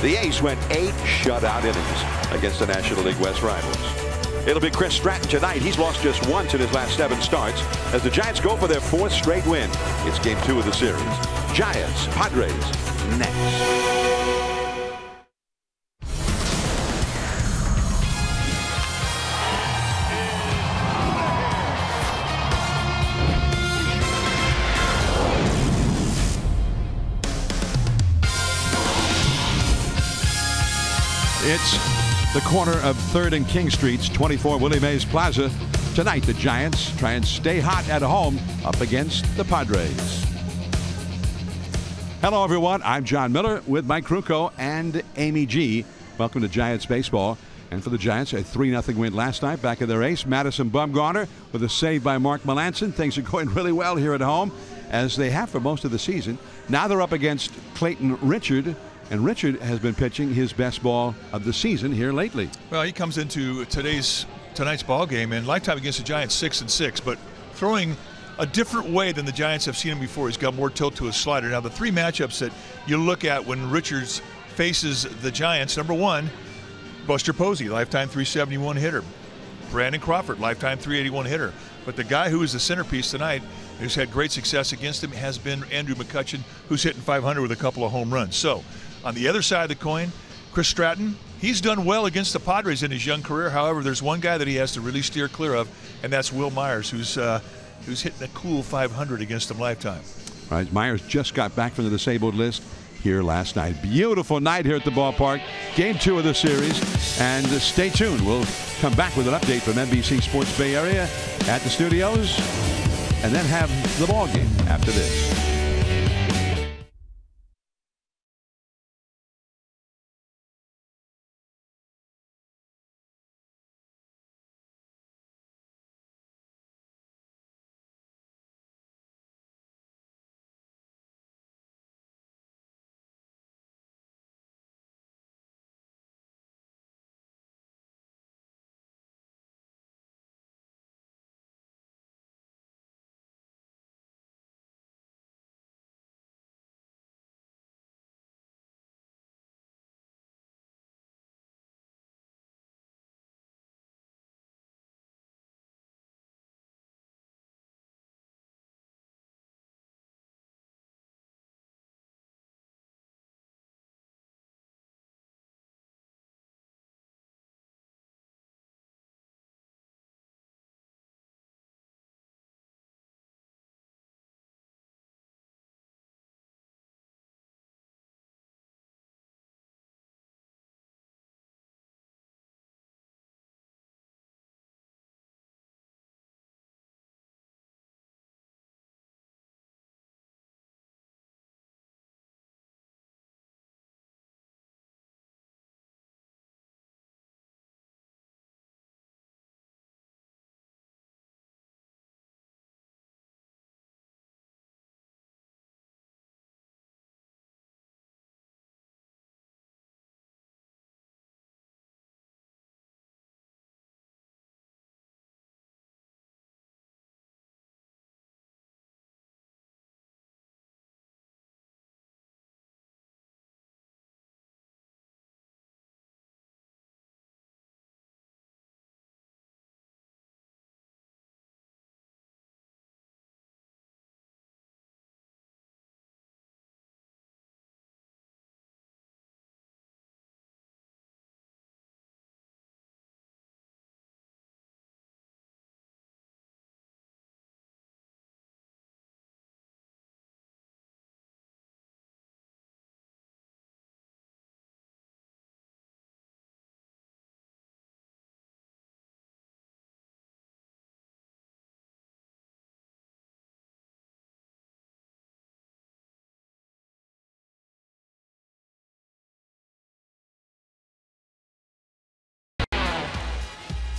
The A's went 8 shutout innings against the National League West rivals. It'll be Chris Stratton tonight. He's lost just once in his last 7 starts as the Giants go for their 4th straight win. It's game 2 of the series. Giants, Padres, next. It's the corner of 3rd and King Streets, 24 Willie Mays Plaza. Tonight, the Giants try and stay hot at home up against the Padres. Hello, everyone. I'm John Miller with Mike Krukow and Amy G. Welcome to Giants Baseball. And for the Giants, a 3-0 win last night back of their ace, Madison Bumgarner, with a save by Mark Melancon. Things are going really well here at home, as they have for most of the season. Now they're up against Clayton Richard. And Richard has been pitching his best ball of the season here lately. Well, he comes into tonight's ball game, and lifetime against the Giants 6-6, but throwing a different way than the Giants have seen him before. He's got more tilt to his slider. Now, the 3 matchups that you look at when Richards faces the Giants: number 1, Buster Posey, lifetime 371 hitter. Brandon Crawford, lifetime 381 hitter. But the guy who is the centerpiece tonight, who's had great success against him, has been Andrew McCutchen, who's hitting 500 with a couple of home runs. So, on the other side of the coin, Chris Stratton, he's done well against the Padres in his young career. However, there's one guy that he has to really steer clear of, and that's Will Myers, who's hitting a cool 500 against him lifetime. Right, Myers just got back from the disabled list here last night. Beautiful night here at the ballpark. Game 2 of the series, and stay tuned. We'll come back with an update from NBC Sports Bay Area at the studios, and then have the ball game after this.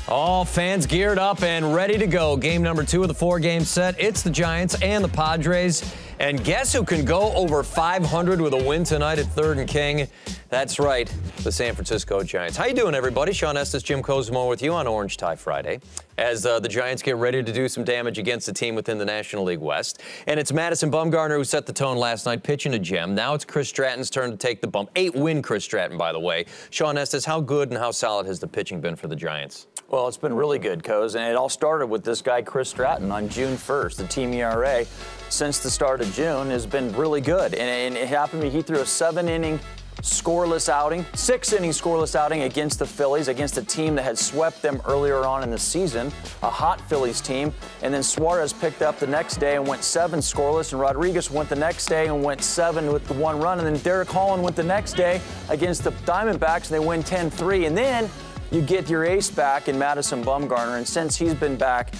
All fans geared up and ready to go. Game number 2 of the 4-game set. It's the Giants and the Padres. And guess who can go over 500 with a win tonight at 3rd and King? That's right, the San Francisco Giants. How you doing, everybody? Sean Estes, Jim Cosmo with you on Orange Tie Friday as the Giants get ready to do some damage against the team within the National League West. And it's Madison Bumgarner who set the tone last night, pitching a gem. Now it's Chris Stratton's turn to take the bump. 8-win Chris Stratton, by the way. Sean Estes, how good and how solid has the pitching been for the Giants? Well, it's been really good, Coz, and it all started with this guy, Chris Stratton, on June 1st. The team ERA since the start of June has been really good, and it happened to me. He threw a 7-inning scoreless outing, 6-inning scoreless outing against the Phillies, against a team that had swept them earlier on in the season, a hot Phillies team. And then Suarez picked up the next day and went 7 scoreless, and Rodriguez went the next day and went 7 with the 1 run. And then Derek Holland went the next day against the Diamondbacks, and they win 10-3. And then you get your ace back in Madison Bumgarner, and since he's been back,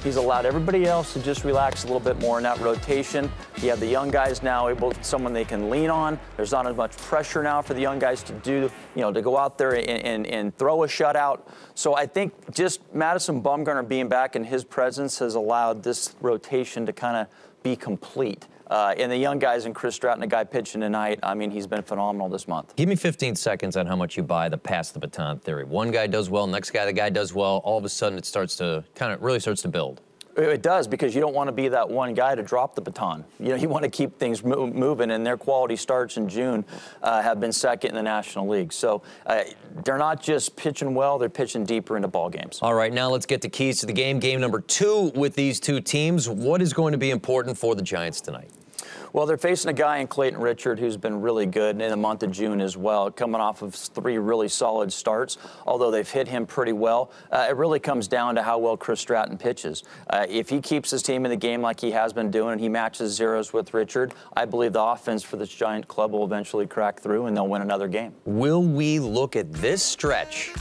he's allowed everybody else to just relax a little bit more in that rotation. You have the young guys now someone they can lean on. There's not as much pressure now for the young guys to do, to go out there and throw a shutout. So I think just Madison Bumgarner being back in his presence has allowed this rotation to kind of be complete. And the young guys and Chris Stratton, the guy pitching tonight, I mean, he's been phenomenal this month. Give me 15 seconds on how much you buy the pass the baton theory. One guy does well, next guy, the guy does well. All of a sudden, it starts to really starts to build. It does, because you don't want to be that one guy to drop the baton. You want to keep things moving, and their quality starts in June have been second in the National League. So they're not just pitching well, they're pitching deeper into ball games. All right, now let's get the keys to the game. Game number 2 with these two teams. What is going to be important for the Giants tonight? Well, they're facing a guy in Clayton Richard who's been really good in the month of June as well, coming off of 3 really solid starts, although they've hit him pretty well. It really comes down to how well Chris Stratton pitches. If he keeps his team in the game like he has been doing and he matches zeros with Richard, I believe the offense for this Giant club will eventually crack through and they'll win another game. Will we look at this stretch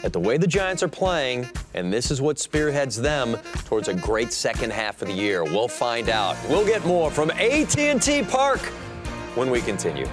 at the way the Giants are playing, and this is what spearheads them towards a great second half of the year? We'll find out. We'll get more from AT&T Park when we continue.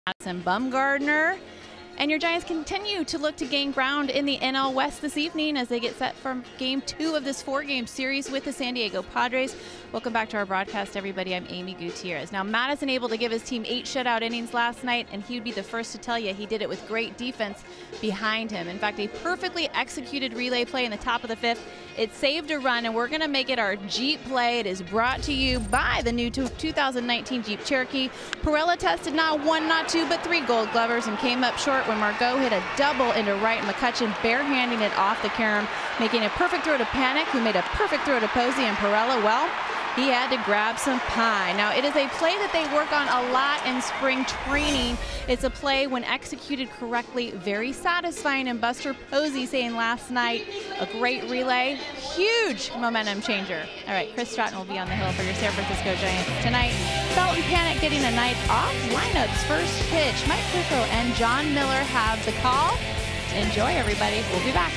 Madison Bumgarner And your Giants continue to look to gain ground in the NL West this evening as they get set for Game 2 of this 4-game series with the San Diego Padres. Welcome back to our broadcast, everybody. I'm Amy Gutierrez. Now, Madison able to give his team 8 shutout innings last night, and he would be the first to tell you he did it with great defense behind him. In fact, a perfectly executed relay play in the top of the 5th. It saved a run, and we're going to make it our Jeep play. It is brought to you by the new 2019 Jeep Cherokee. Perella tested not 1, not 2, but 3 Gold Glovers and came up short when Margot hit a double into right. McCutcheon barehanding it off the carom, making a perfect throw to Panic, who made a perfect throw to Posey, and Perella, well, he had to grab some pie. Now, it is a play that they work on a lot in spring training. It's a play, when executed correctly, very satisfying. And Buster Posey saying last night, a great relay, huge momentum changer. All right, Chris Stratton will be on the hill for your San Francisco Giants tonight. Felton Panic getting a night off. Lineups first pitch. Mike Krukow and John Miller have the call. Enjoy, everybody. We'll be back.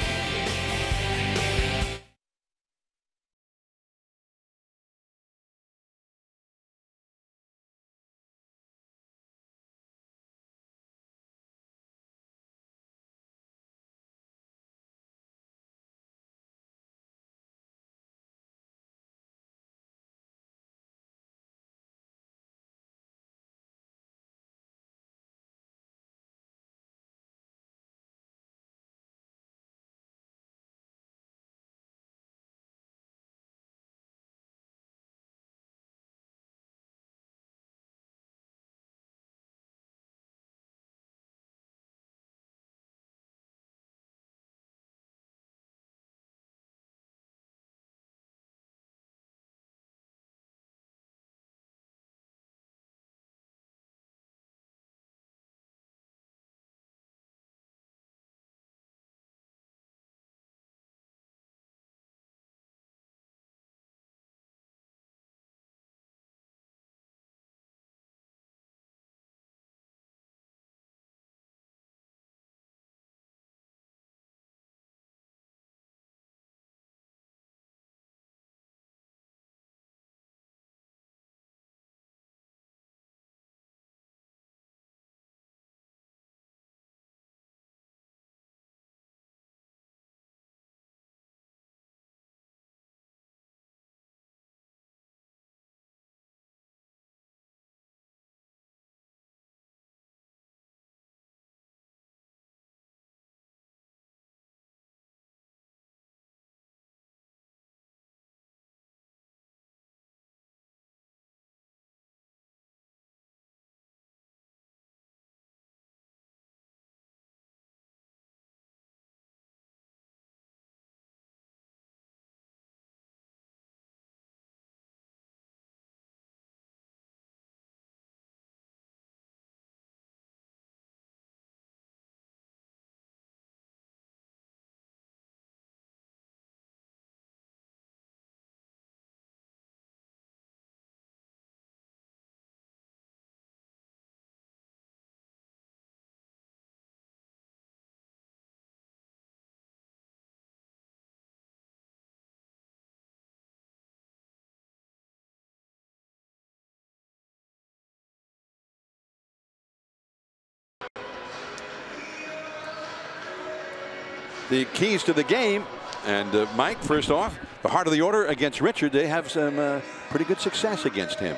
The keys to the game. And Mike, first off, the heart of the order against Richard. They have some pretty good success against him.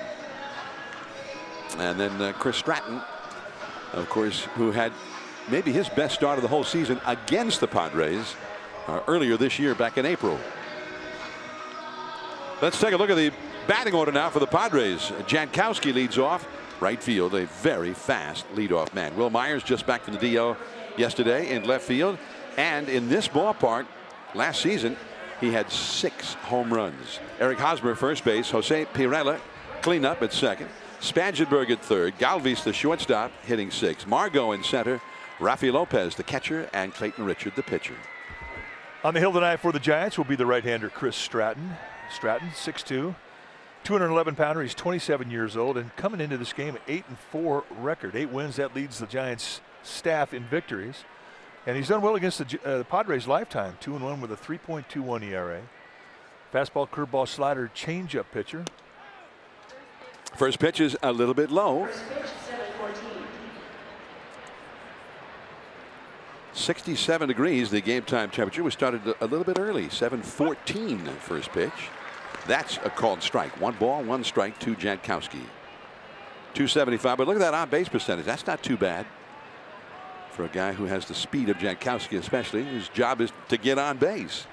And then Chris Stratton, of course, who had maybe his best start of the whole season against the Padres earlier this year, back in April. Let's take a look at the batting order now for the Padres. Jankowski leads off. Right field, a very fast leadoff man. Will Myers just back from the DL yesterday in left field. And in this ballpark last season, he had 6 home runs. Eric Hosmer first base. Jose Pirela cleanup at second. Spangenberg at third. Galvis the shortstop hitting 6th. Margot in center. Rafi Lopez the catcher, and Clayton Richard the pitcher. On the hill tonight for the Giants will be the right-hander Chris Stratton. Stratton, 6'2", 211-pounder. He's 27 years old and coming into this game at 8-4 record. 8 wins. That leads the Giants staff in victories. And he's done well against the Padres lifetime. 2-1 with a 3.21 ERA. Fastball, curveball, slider, changeup pitcher. First pitch is a little bit low. 67 degrees, the game time temperature. We started a little bit early, 7:14 first pitch. That's a called strike. 1 ball, 1 strike to Jankowski. 275, but look at that on base percentage. That's not too bad for a guy who has the speed of Jankowski, especially. His job is to get on base.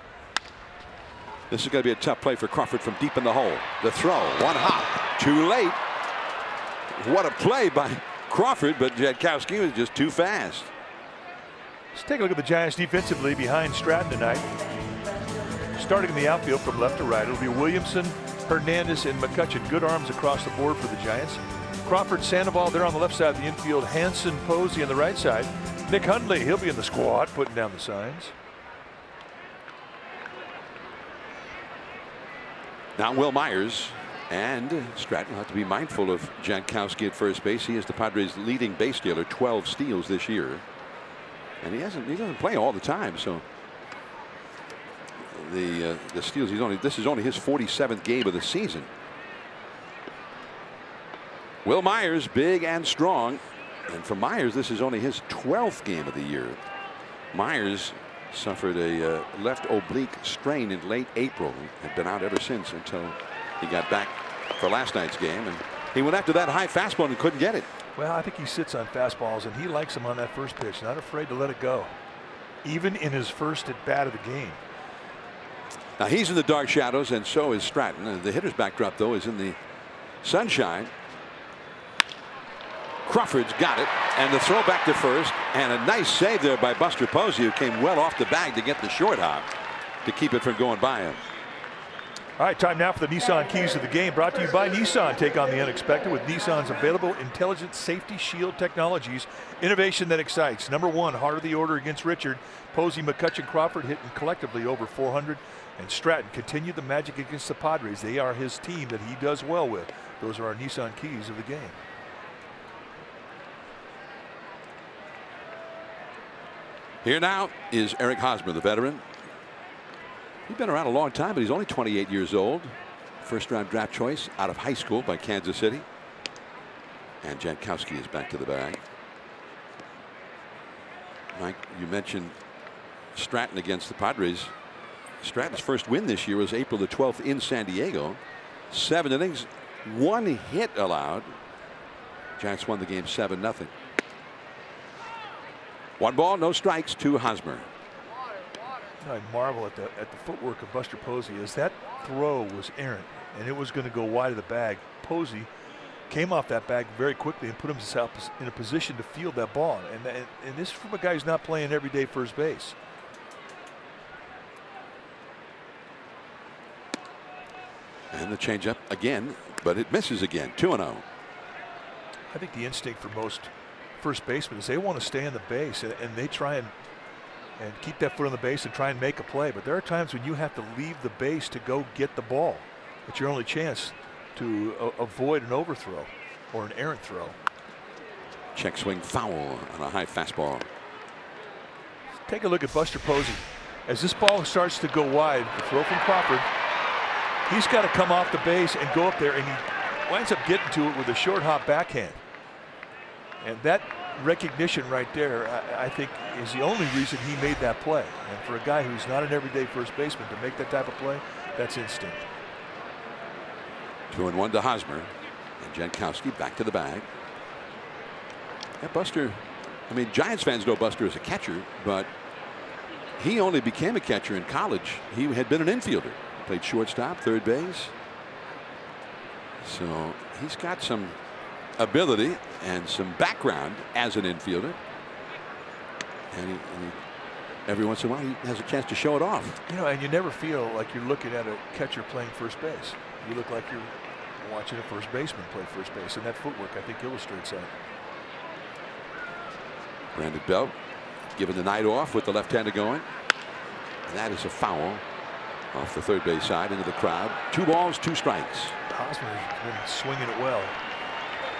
This is going to be a tough play for Crawford from deep in the hole. The throw, 1 hop, too late. What a play by Crawford, but Jankowski was just too fast. Let's take a look at the Giants defensively behind Stratton tonight. Starting in the outfield from left to right, it'll be Williamson, Hernandez, and McCutchen. Good arms across the board for the Giants. Crawford, Sandoval, they're on the left side of the infield. Hanson, Posey on the right side. Nick Hundley, he'll be in the squad, putting down the signs. Now Will Myers, and Stratton will have to be mindful of Jankowski at first base. He is the Padres' leading base stealer, 12 steals this year. And he doesn't play all the time, so the steals, this is only his 47th game of the season. Will Myers, big and strong, and for Myers this is only his 12th game of the year. Myers suffered a left oblique strain in late April, had been out ever since until he got back for last night's game, and he went after that high fastball and couldn't get it. Well, I think he sits on fastballs, and he likes them on that first pitch, not afraid to let it go, even in his first at bat of the game. Now he's in the dark shadows, and so is Stratton. The hitter's backdrop, though, is in the sunshine. Crawford's got it, and the throw back to first, and a nice save there by Buster Posey, who came well off the bag to get the short hop to keep it from going by him. All right, time now for the Nissan Keys of the Game, brought to you by Nissan. Take on the unexpected with Nissan's available intelligent safety shield technologies. Innovation that excites. Number 1, heart of the order against Richard. Posey, McCutchen, Crawford hitting collectively over 400. And Stratton continued the magic against the Padres. They are his team that he does well with. Those are our Nissan Keys of the Game. Here now is Eric Hosmer, the veteran. He's been around a long time, but he's only 28 years old. First round draft choice out of high school by Kansas City. And Jankowski is back to the bag. Mike, you mentioned Stratton against the Padres. Stratton's first win this year was April the 12th in San Diego. 7 innings, 1 hit allowed. Giants won the game 7-0. 1 ball, no strikes to Hosmer. I marvel at the footwork of Buster Posey, as that throw was errant and it was going to go wide of the bag. Posey came off that bag very quickly and put himself in a position to field that ball. And this is from a guy who's not playing everyday first base. And the changeup again, but it misses again. 2-0. I think the instinct for most first basemen is they want to stay on the base, and they try and keep that foot on the base and try and make a play. But there are times when you have to leave the base to go get the ball. It's your only chance to avoid an overthrow or an errant throw. Check swing foul on a high fastball. Take a look at Buster Posey. As this ball starts to go wide, the throw from Crawford, he's got to come off the base and go up there, and he winds up getting to it with a short hop backhand. And that recognition right there, I think, is the only reason he made that play. And for a guy who's not an everyday first baseman to make that type of play, that's instinct. 2-1 to Hosmer, and Jankowski back to the bag. Yeah, Buster, I mean, Giants fans know Buster as a catcher, but he only became a catcher in college. He had been an infielder, played shortstop, third base. So he's got some ability and some background as an infielder, and every once in a while he has a chance to show it off. You know, and you never feel like you're looking at a catcher playing first base. You look like you're watching a first baseman play first base, and that footwork, I think, illustrates that. Brandon Belt given the night off with the left-hander going, and that is a foul off the third base side into the crowd. 2 balls, 2 strikes. Hosmer's been swinging it well.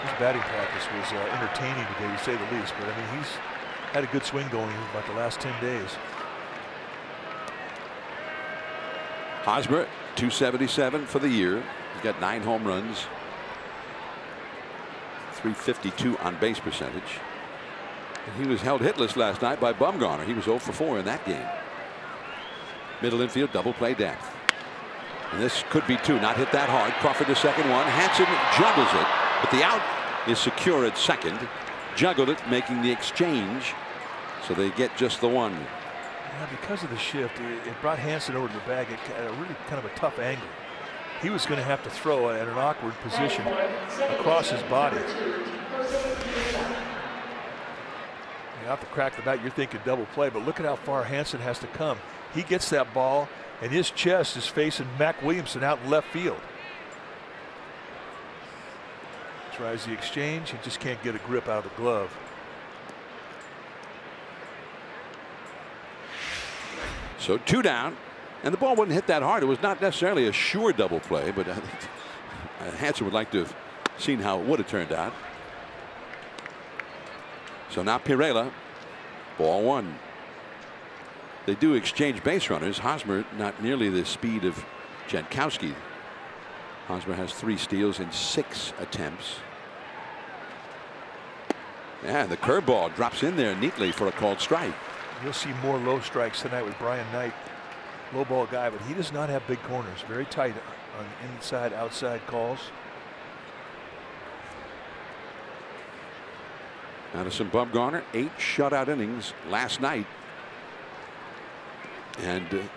His batting practice was entertaining today, to say the least. But I mean, he's had a good swing going in about the last 10 days. Hosmer, 277 for the year. He's got 9 home runs, 352 on base percentage. He was held hitless last night by Bumgarner. He was 0 for 4 in that game. Middle infield, double play depth. And this could be two. Not hit that hard. Crawford the second one. Hansen juggles it, but the out is secure at second. Juggled it, making the exchange. So they get just the one. Yeah, because of the shift, it brought Hansen over to the bag at a really kind of a tough angle. He was going to have to throw at an awkward position across his body. Off the crack of the bat, you're thinking double play, but look at how far Hansen has to come. He gets that ball, and his chest is facing Mac Williamson out in left field. Tries the exchange, he just can't get a grip out of the glove. So 2 down, and the ball wouldn't hit that hard. It was not necessarily a sure double play, but I think Hansen would like to have seen how it would have turned out. So now Pirela, ball 1. They do exchange base runners. Hosmer not nearly the speed of Jankowski. Hosmer has 3 steals in 6 attempts. Yeah, the curveball drops in there neatly for a called strike. You'll see more low strikes tonight with Brian Knight. Low ball guy, but he does not have big corners. Very tight on inside outside calls. Madison Bumgarner, 8 shutout innings last night. And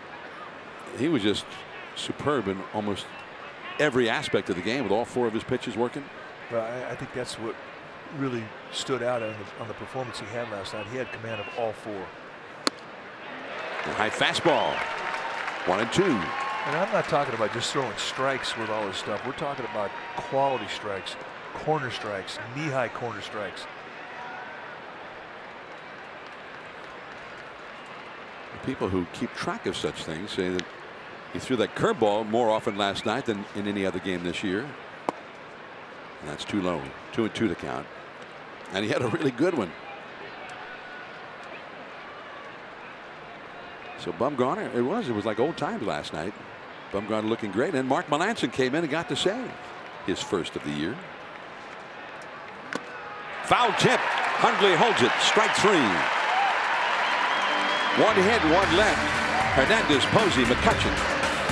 he was just superb in almost every aspect of the game with all 4 of his pitches working. Well, I think that's what really stood out on the performance he had last night. He had command of all 4. The high fastball, 1-2. And I'm not talking about just throwing strikes with all this stuff. We're talking about quality strikes, corner strikes, knee-high corner strikes. People who keep track of such things say that he threw that curveball more often last night than in any other game this year. And that's too low. 2-2 to count. And he had a really good one. So Bumgarner, it was like old times last night. Bumgarner looking great. And Mark Melanson came in and got to save his first of the year. Foul tip. Hundley holds it. Strike 3. 1 hit, 1 left. Hernandez, Posey, McCutchen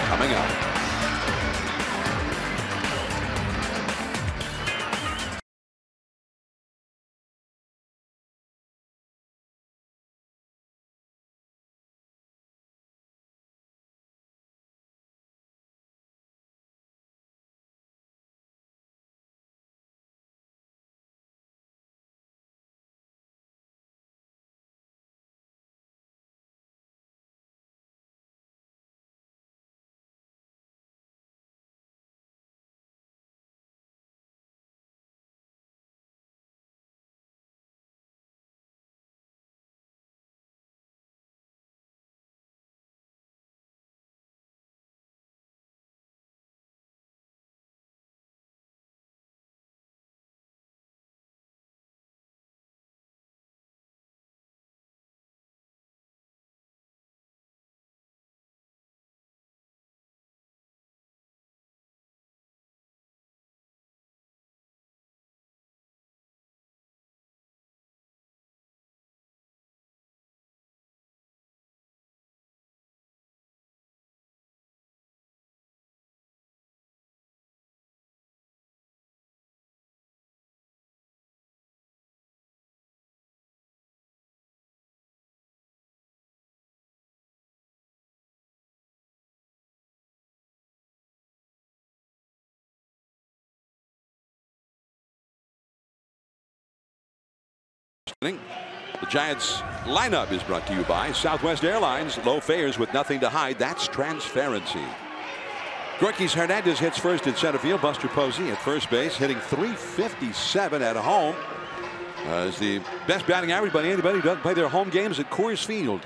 coming up. The Giants lineup is brought to you by Southwest Airlines. Low fares with nothing to hide. That's transparency. Gorkys Hernandez hits first in center field. Buster Posey at first base, hitting .357 at home. Is the best batting average by anybody who doesn't play their home games at Coors Field.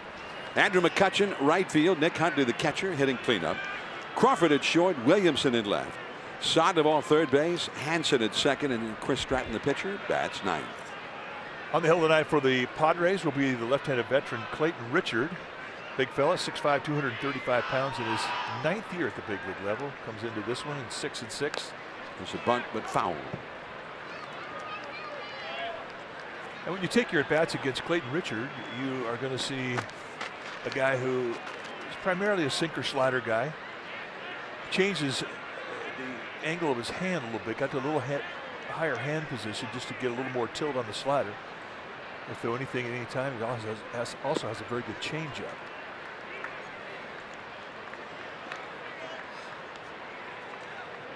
Andrew McCutchen right field. Nick Huntley the catcher hitting cleanup. Crawford at short. Williamson in left. Sandoval third base. Hansen at second, and Chris Stratton the pitcher bats ninth. On the hill tonight for the Padres will be the left-handed veteran Clayton Richard. Big fella, 6'5", 235 pounds in his 9th year at the big league level. Comes into this one in 6-6. There's a bunt, but foul. And when you take your at-bats against Clayton Richard, you are going to see a guy who is primarily a sinker slider guy. Changes the angle of his hand a little bit, got to a little higher hand position just to get a little more tilt on the slider. If throw anything at any time, he also has a very good changeup.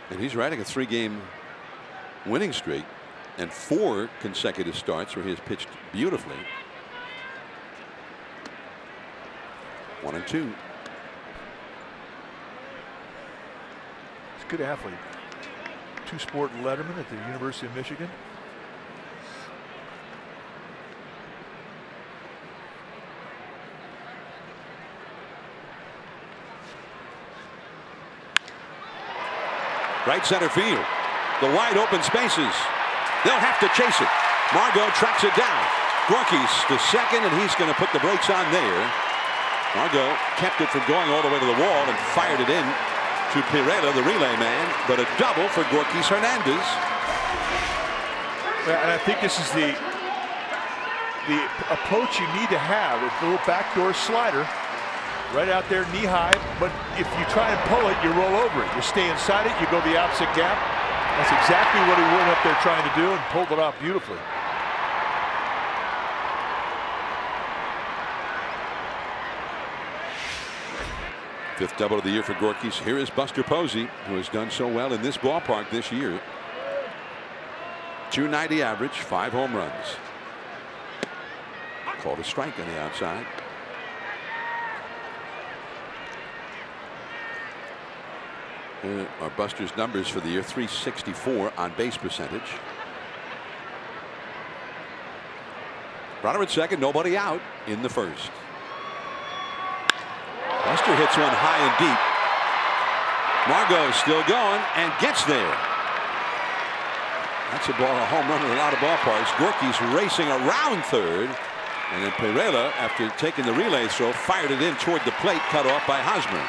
And he's riding a 3-game winning streak and 4 consecutive starts where he has pitched beautifully. 1-2. He's a good athlete. 2-sport letterman at the University of Michigan. Right center field. The wide open spaces. They'll have to chase it. Margot tracks it down. Gorky's to second, and he's going to put the brakes on there. Margot kept it from going all the way to the wall and fired it in to Pirela, the relay man, but a double for Gorky's Hernandez. Well, and I think this is the approach you need to have. It's a little backdoor slider right out there knee high, but if you try and pull it, you roll over it. You stay inside it, you go the opposite gap. That's exactly what he went up there trying to do and pulled it off beautifully. Fifth double of the year for Gorky's. Here is Buster Posey, who has done so well in this ballpark this year. .290 average, 5 home runs. Called a strike on the outside. Here are Buster's numbers for the year. .364 on base percentage. Runner at second, nobody out in the first. Buster hits one high and deep. Margot still going and gets there. That's a home run in a lot of ballparks. Gorky's racing around third, and then Pirela, after taking the relay throw, fired it in toward the plate, cut off by Hosmer.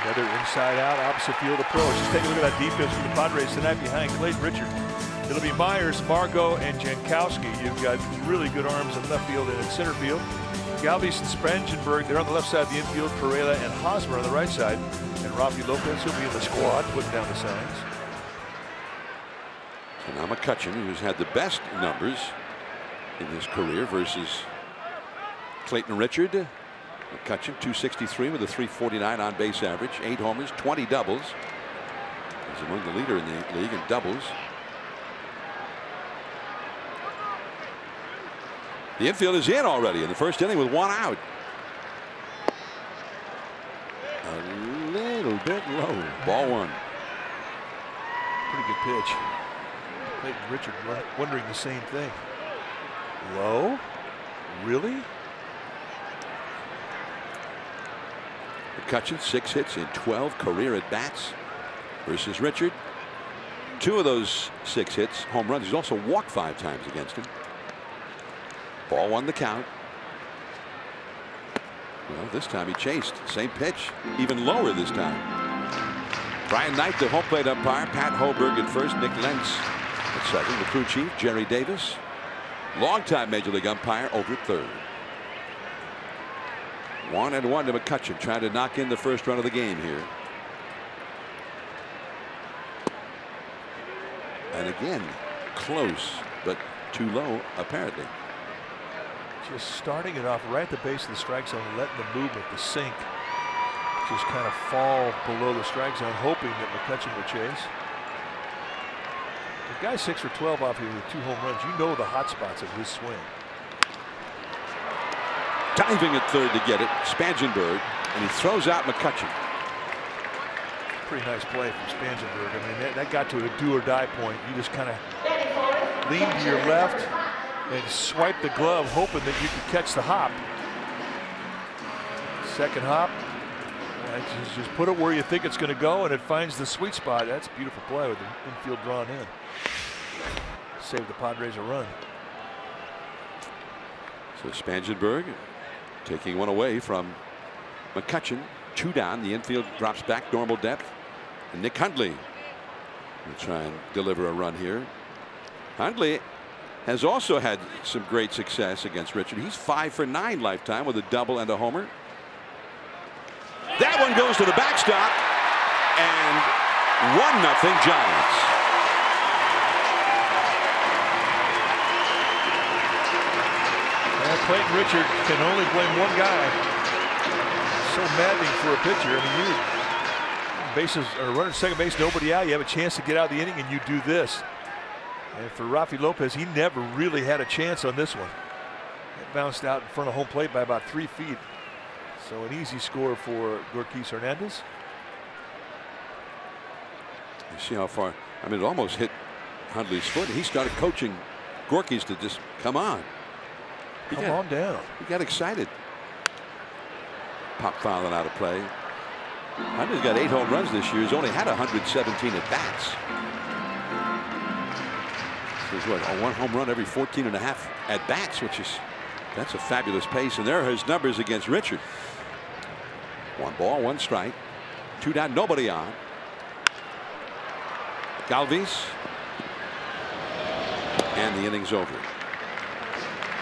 Another inside-out opposite field approach. Just take a look at that defense for the Padres tonight behind Clayton Richard. It'll be Myers, Margot, and Jankowski. You've got really good arms in left field and in center field. Galvis and Spangenberg, they're on the left side of the infield. Pirela and Hosmer on the right side. And Rafi Lopez will be in the squad, putting down the signs. So now McCutchen, who's had the best numbers in his career versus Clayton Richard. McCutchen, .263 with a .349 on base average, 8 homers, 20 doubles. He's among the leader in the league in doubles. The infield is in already in the first inning with 1 out. A little bit low. Ball 1. Pretty good pitch. Clayton Richard wondering the same thing. Low? Really? McCutchen, 6 hits in 12 career at bats versus Richard. 2 of those 6 hits, home runs. He's also walked 5 times against him. Ball 1 the count. Well, this time he chased. Same pitch, even lower this time. Brian Knight, the home plate umpire. Pat Hoberg at first. Nick Lentz at second. The crew chief, Jerry Davis. Longtime Major League umpire over at third. 1-1 to McCutchen, trying to knock in the first run of the game here. And again, close, but too low, apparently. Just starting it off right at the base of the strike zone, letting the movement, the sink, just kind of fall below the strike zone, hoping that McCutchen would chase. The guy's 6 for 12 off here with 2 home runs. You know the hot spots of his swing. Diving at third to get it, Spangenberg, and he throws out McCutchen. Pretty nice play from Spangenberg. I mean, that got to a do-or-die point. You just kind of lean to your left and swipe the glove, hoping that you could catch the hop. Second hop, just put it where you think it's going to go, and it finds the sweet spot. That's a beautiful play with the infield drawn in. Save the Padres a run. So Spangenberg taking one away from McCutchen. 2 down. The infield drops back normal depth. And Nick Hundley will try and deliver a run here. Hundley has also had some great success against Richard. He's 5 for 9 lifetime with a double and a homer. That one goes to the backstop, and 1-0 Giants. And Clayton Richard can only blame one guy. So maddening for a pitcher. I mean, you bases or runner second base, nobody out. You have a chance to get out of the inning, and you do this. And for Rafi Lopez, he never really had a chance on this one. It bounced out in front of home plate by about 3 feet. So an easy score for Gorkis Hernandez. You see how far? I mean, it almost hit Hundley's foot. He started coaching Gorkis to just come on. Come on down. He got excited. Pop fouling out of play. Hundley's got 8 home runs this year. He's only had 117 at bats. There's what, a 1 home run every 14.5 at bats, which is, that's a fabulous pace. And there are his numbers against Richard. 1 ball, 1 strike, 2 down, nobody on. Galvis, and the inning's over.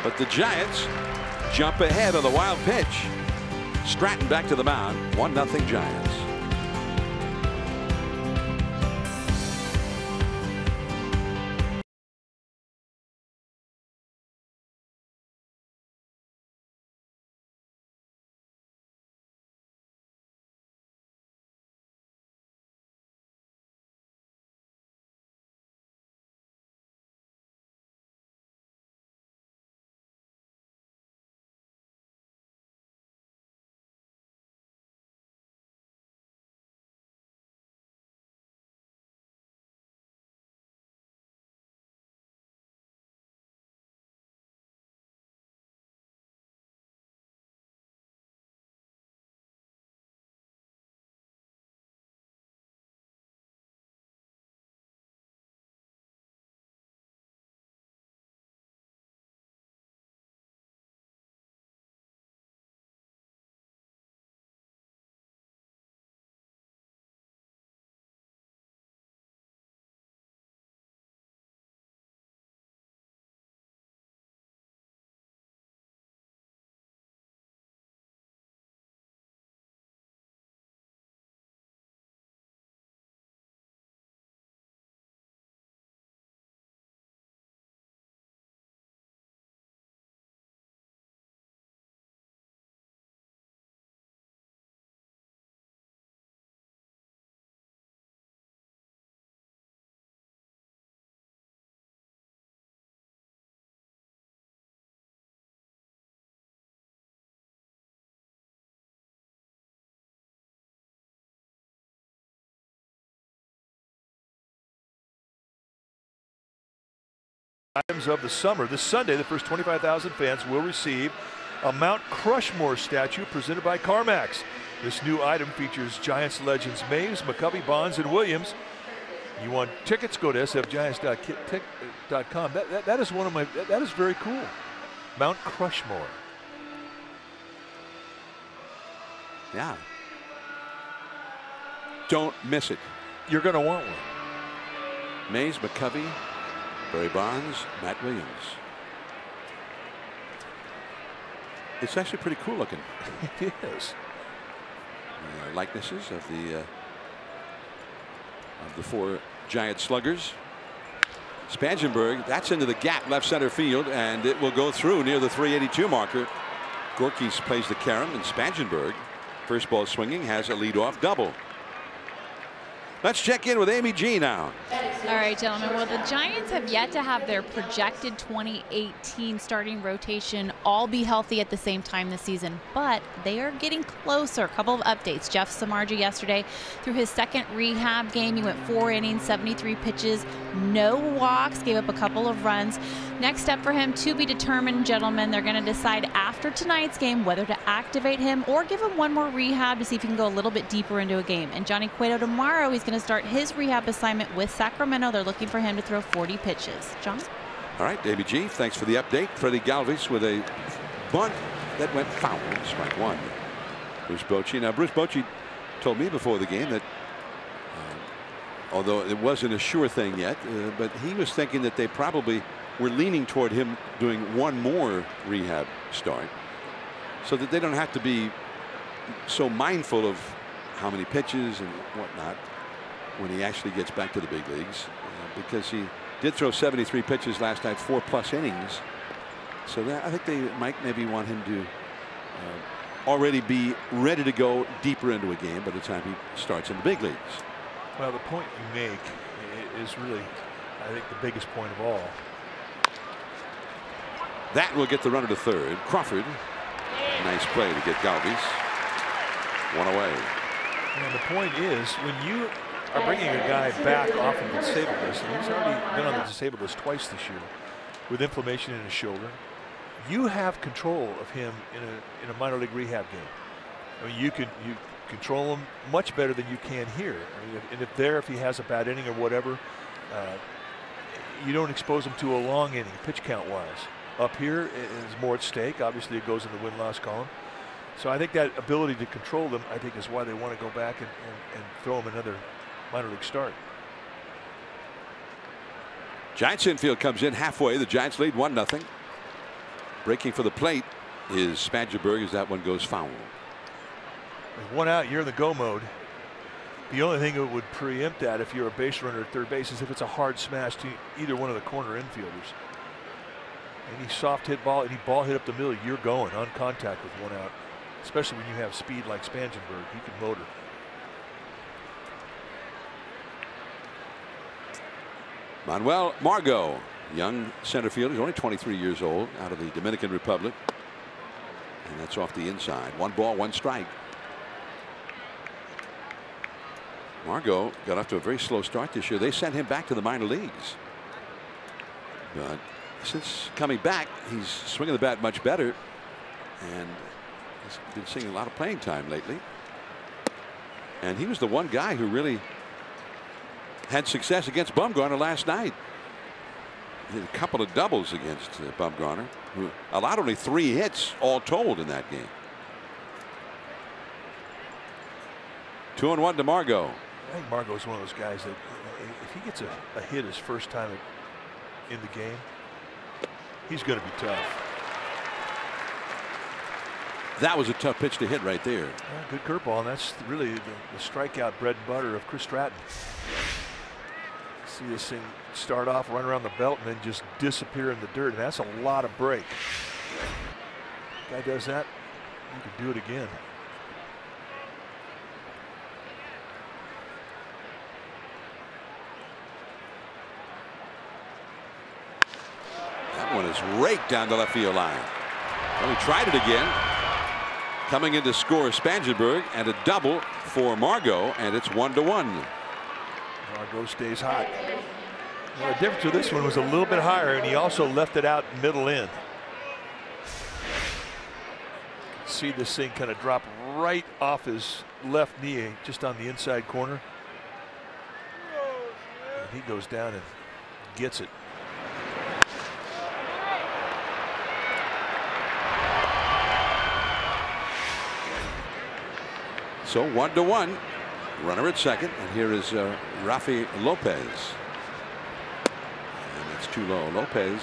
But the Giants jump ahead on the wild pitch. Stratton back to the mound. 1-0 Giants. Items of the summer. This Sunday, the first 25,000 fans will receive a Mount Crushmore statue presented by CarMax. This new item features Giants legends Mays, McCovey, Bonds, and Williams. You want tickets? Go to sfgiants.com. That is one of my. That is very cool. Mount Crushmore. Yeah. Don't miss it. You're going to want one. Mays, McCovey, Barry Bonds, Matt Williams. It's actually pretty cool looking. It is. Likenesses of the 4 Giant sluggers. Spangenberg, that's into the gap left center field, and it will go through near the 382 marker. Gorkis plays the carom, and Spangenberg, first ball swinging, has a leadoff double. Let's check in with Amy G now. All right, gentlemen. Well, the Giants have yet to have their projected 2018 starting rotation all be healthy at the same time this season, but they are getting closer. A couple of updates. Jeff Samardzija yesterday through his second rehab game. He went 4 innings, 73 pitches, no walks, gave up a couple of runs. Next step for him to be determined, gentlemen. They're going to decide after tonight's game whether to activate him or give him one more rehab to see if he can go a little bit deeper into a game. And Johnny Cueto tomorrow, he's going to start his rehab assignment with Sacramento. They're looking for him to throw 40 pitches. John? All right, Davey G, thanks for the update. Freddie Galvis with a bunt that went foul. Strike 1. Bruce Bochy. Now, Bruce Bochy told me before the game that although it wasn't a sure thing yet, but he was thinking that they probably we're leaning toward him doing one more rehab start so that they don't have to be so mindful of how many pitches and whatnot when he actually gets back to the big leagues, because he did throw 73 pitches last night, 4+ innings. So that, I think they might maybe want him to already be ready to go deeper into a game by the time he starts in the big leagues. Well, the point you make is really, I think, the biggest point of all. That will get the runner to third. Crawford, nice play to get Galvis. One away. And the point is, when you are bringing a guy back off of the disabled list, and he's already been on the disabled list twice this year with inflammation in his shoulder, you have control of him in a minor league rehab game. I mean, you control him much better than you can here. I mean, if he has a bad inning or whatever, you don't expose him to a long inning, pitch count wise. Up here is more at stake. Obviously, it goes in the win-loss column. So I think that ability to control them, I think, is why they want to go back and throw him another minor league start. Giants infield comes in halfway. The Giants lead 1-0. Breaking for the plate is Spangenberg as that one goes foul. With one out, you're in the go mode. The only thing that would preempt that if you're a base runner at third base is if it's a hard smash to either one of the corner infielders. Any soft hit ball, any ball hit up the middle, you're going on contact with one out. Especially when you have speed like Spangenberg, he can motor. Manuel Margot, young center fielder, he's only 23 years old, out of the Dominican Republic, and that's off the inside. 1 ball, 1 strike. Margot got off to a very slow start this year. They sent him back to the minor leagues, but since coming back, he's swinging the bat much better, and he's been seeing a lot of playing time lately. And he was the one guy who really had success against Bumgarner last night. He had a couple of doubles against Bumgarner, who allowed only 3 hits all told in that game. 2-1 to Margot. I think Margot's one of those guys that if he gets a hit his first time in the game, he's going to be tough. That was a tough pitch to hit right there. Yeah, good curveball, and that's really the strikeout bread and butter of Chris Stratton. See this thing start off, run around the belt, and then just disappear in the dirt, and that's a lot of break. Guy does that, you can do it again. That one is raked down the left field line. Well, he tried it again. Coming in to score Spangenberg, and a double for Margot, and it's 1-1. Margot stays hot. Well, the difference with this one was a little bit higher, and he also left it out middle in. See this thing kind of drop right off his left knee, just on the inside corner. And he goes down and gets it. So 1-1. Runner at second, and here is Rafi Lopez. And that's too low. Lopez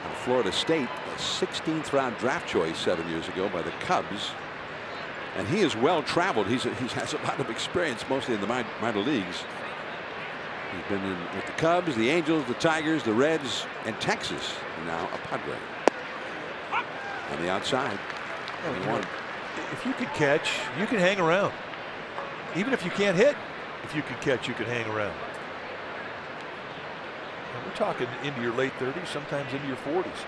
out of Florida State, a 16th round draft choice 7 years ago by the Cubs. And he is well traveled. He has a lot of experience, mostly in the minor leagues. He's been in with the Cubs, the Angels, the Tigers, the Reds, and Texas, and now a Padre. On the outside. Oh, if you can catch, you can hang around. Even if you can't hit, if you can catch, you can hang around. And we're talking into your late 30s, sometimes into your 40s.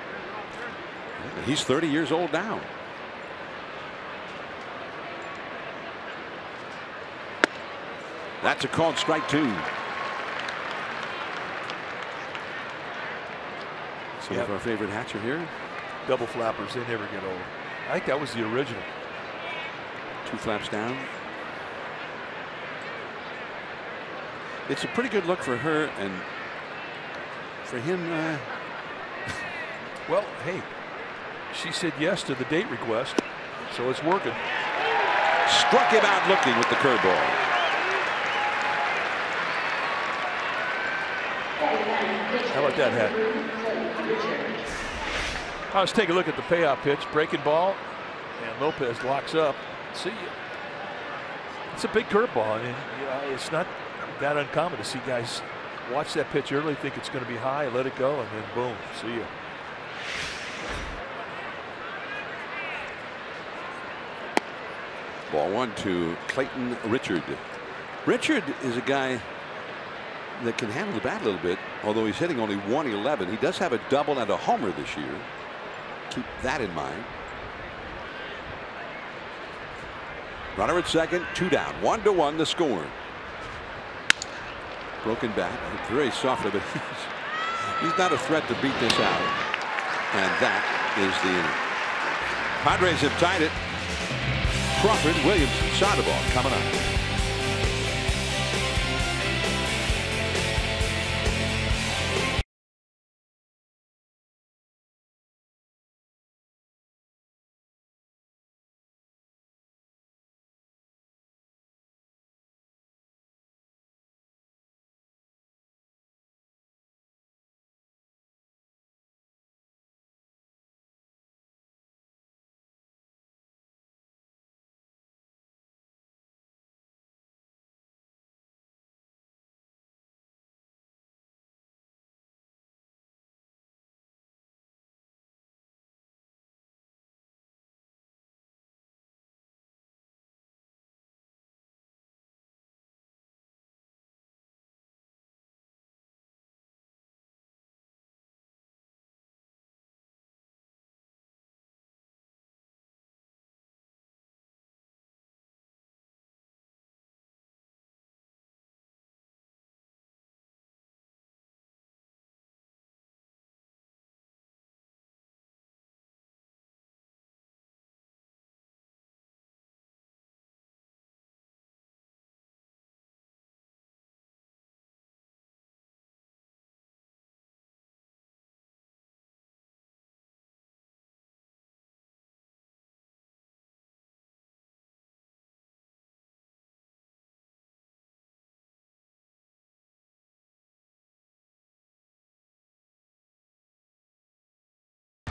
He's 30 years old now. That's a called strike 2. Some of our favorite hats are here. Double flappers, they never get old. I think that was the original. 2 flaps down. It's a pretty good look for her, and for him. Well, hey, she said yes to the date request, so it's working. Struck him out looking with the curveball. How about that, Hat? Let's take a look at the payoff pitch. Breaking ball, and Lopez locks up. See, it's a big curveball. I mean, it's not that uncommon to see guys watch that pitch early, think it's going to be high, let it go, and then boom, see ya. Ball 1 to Clayton Richard. Richard is a guy that can handle the bat a little bit, although he's hitting only .111. He does have a double and a homer this year. Keep that in mind. Runner at second, 2 down, 1-1 the score. Broken bat, very softly, but he's not a threat to beat this out. And that is the inning. Padres have tied it. Crawford, Williamson, Soderberg coming up.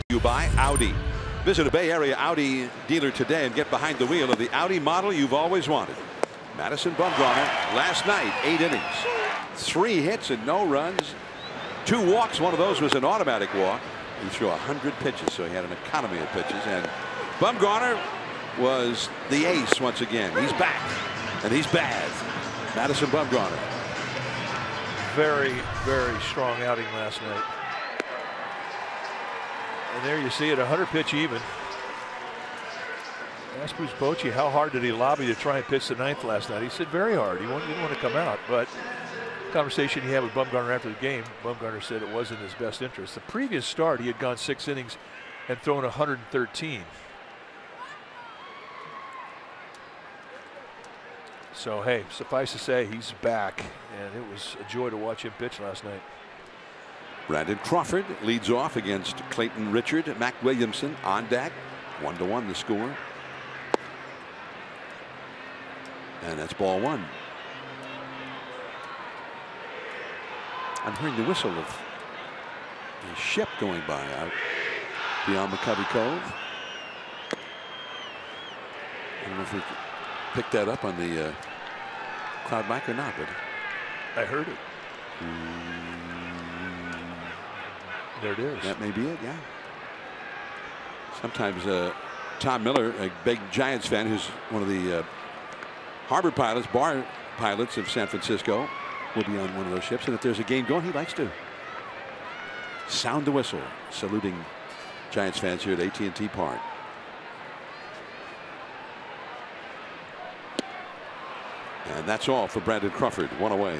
You buy Audi. Visit a Bay Area Audi dealer today and get behind the wheel of the Audi model you've always wanted. Madison Bumgarner last night, 8 innings, 3 hits and no runs, 2 walks. One of those was an automatic walk. He threw 100 pitches, so he had an economy of pitches. And Bumgarner was the ace once again. He's back, and he's bad. Madison Bumgarner. Very, very strong outing last night. And there you see it, 100 pitch even. Asked Bruce Bochy how hard did he lobby to try and pitch the 9th last night. He said very hard. He didn't want to come out. But conversation he had with Bumgarner after the game, Bumgarner said it was in his best interest. The previous start, he had gone 6 innings and thrown 113. So hey, suffice to say, he's back, and it was a joy to watch him pitch last night. Brandon Crawford leads off against Clayton Richard. Mac Williamson on deck. 1-1 the score. And that's ball 1. I'm hearing the whistle of a ship going by out beyond McCovey Cove. I don't know if we picked that up on the cloud mic or not, but I heard it. There it is. That may be it, yeah. Sometimes Tom Miller, a big Giants fan who's one of the harbor pilots, bar pilots of San Francisco, will be on one of those ships. And if there's a game going, he likes to sound the whistle, saluting Giants fans here at AT&T Park. And that's all for Brandon Crawford. 1 away.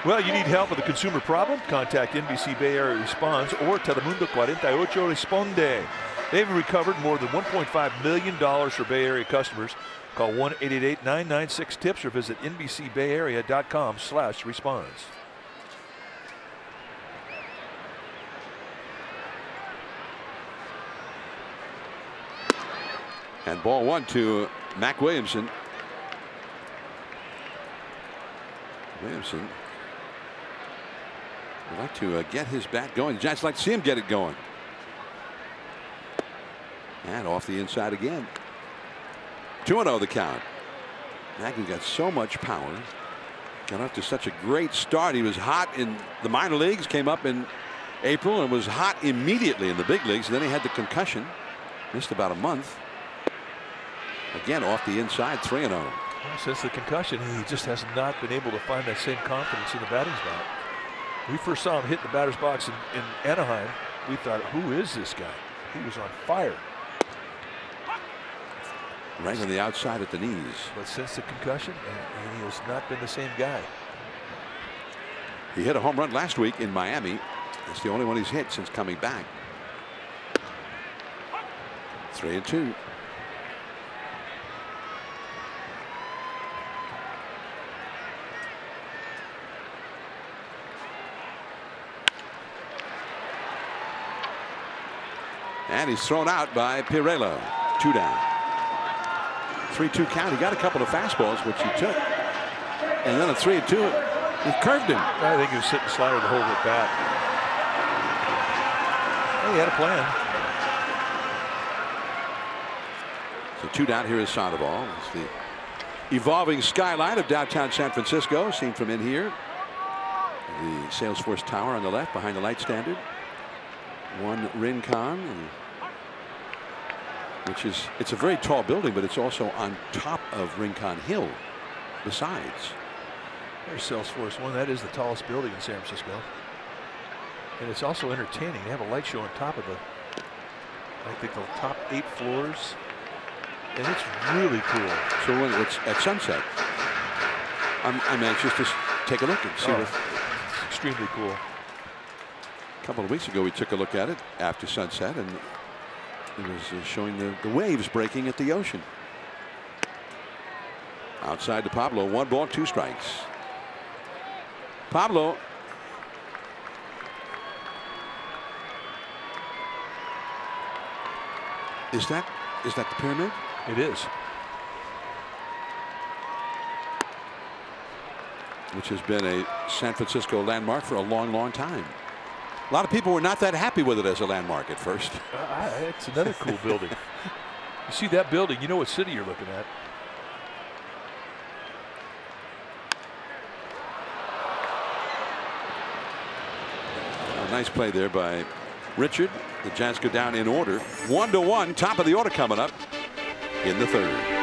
Well, you need help with a consumer problem? Contact NBC Bay Area Response or Telemundo 48 Responde. They've recovered more than $1.5 million for Bay Area customers. Call 1-888-996-TIPS or visit NBCBayArea.com/response. And ball 1 to Mac Williamson. Williamson I'd like to get his bat going. The Giants like to see him get it going. And off the inside again. 2-0 the count. Magnus got so much power. Got off to such a great start. He was hot in the minor leagues, came up in April and was hot immediately in the big leagues. And then he had the concussion. Missed about a month. Again off the inside, 3-0. Well, since the concussion, he just has not been able to find that same confidence in the batting spot. We first saw him hit the batter's box in Anaheim. We thought, who is this guy? He was on fire. Right on the outside at the knees. But since the concussion, he has not been the same guy. He hit a home run last week in Miami. It's the only one he's hit since coming back. 3-2. And he's thrown out by Pirello. 2 down. 3-2 count. He got a couple of fastballs, which he took. And then a 3-2. He curved him. I think he was sitting slider the whole at bat. Well, he had a plan. So 2 down. Here is Sandoval. It's the evolving skyline of downtown San Francisco, seen from in here. The Salesforce Tower on the left, behind the light standard. One Rincon, which is, it's a very tall building, but it's also on top of Rincon Hill besides. There's Salesforce One. That is the tallest building in San Francisco. And it's also entertaining. They have a light show on top of I think the top 8 floors. And it's really cool. So when it's at sunset, I'm anxious to take a look and see what. It's extremely cool. A couple of weeks ago, we took a look at it after sunset, and it was showing the waves breaking at the ocean. Outside to Pablo, 1 ball, 2 strikes. Pablo. Is that the pyramid? It is. Which has been a San Francisco landmark for a long, long time. A lot of people were not that happy with it as a landmark at first. It's another cool building. You see that building, you know what city you're looking at. A nice play there by Richard. The Giants go down in order. 1-1, top of the order coming up in the 3rd.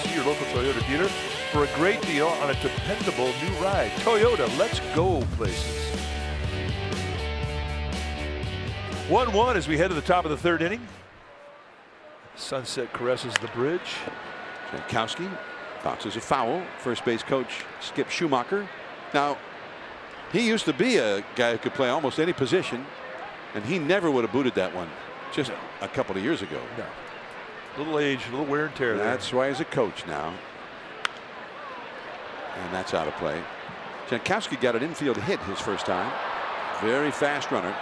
See your local Toyota dealer for a great deal on a dependable new ride. Toyota, let's go places. 1-1 as we head to the top of the 3rd inning. Sunset caresses the bridge. Jankowski bounces a foul. First base coach Skip Schumacher. Now, he used to be a guy who could play almost any position, and he never would have booted that one just a couple of years ago. No. Little age, a little wear and tear there. That's why he's a coach now. And that's out of play. Jankowski got an infield hit his first time. Very fast runner.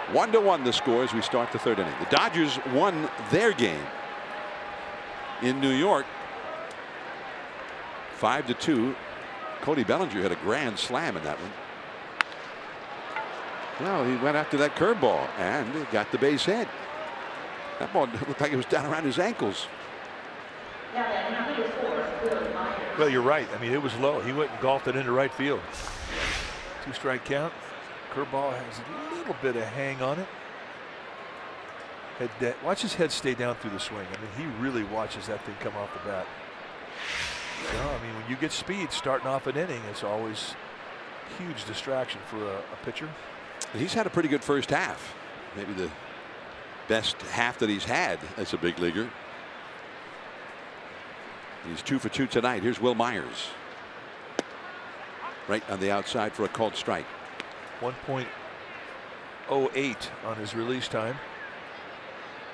1-1 the score as we start the third inning. The Dodgers won their game in New York 5-2. Cody Bellinger had a grand slam in that one. Well, he went after that curveball and got the base hit. That ball looked like it was down around his ankles. Well, you're right. I mean, it was low. He went and golfed it into right field. 2-strike count. Curveball has a little bit of hang on it. Watch his head stay down through the swing. I mean, he really watches that thing come off the bat. So, I mean, when you get speed starting off an inning, it's always a huge distraction for a pitcher. He's had a pretty good first half. Maybe the best half that he's had as a big leaguer. He's 2 for 2 tonight. Here's Will Myers. Right on the outside for a called strike. 1.08 on his release time,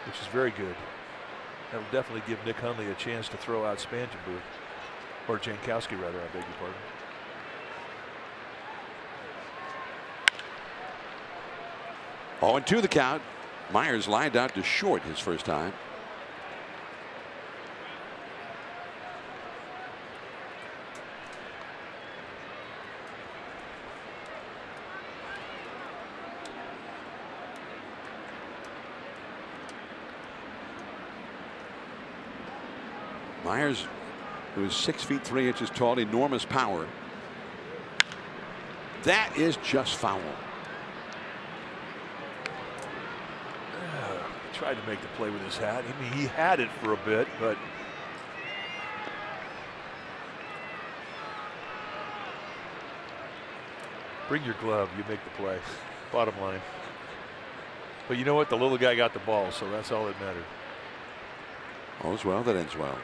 which is very good. That'll definitely give Nick Hundley a chance to throw out Spangenberg. Or Jankowski, rather, I beg your pardon. Oh, and 2 the count. Myers lined out to short his first time. Myers, who is 6 feet 3 inches tall, enormous power. That is just foul. Tried to make the play with his hat. I mean, he had it for a bit, but bring your glove, you make the play. Bottom line. But you know what? The little guy got the ball, so that's all that mattered. All's well that ends well.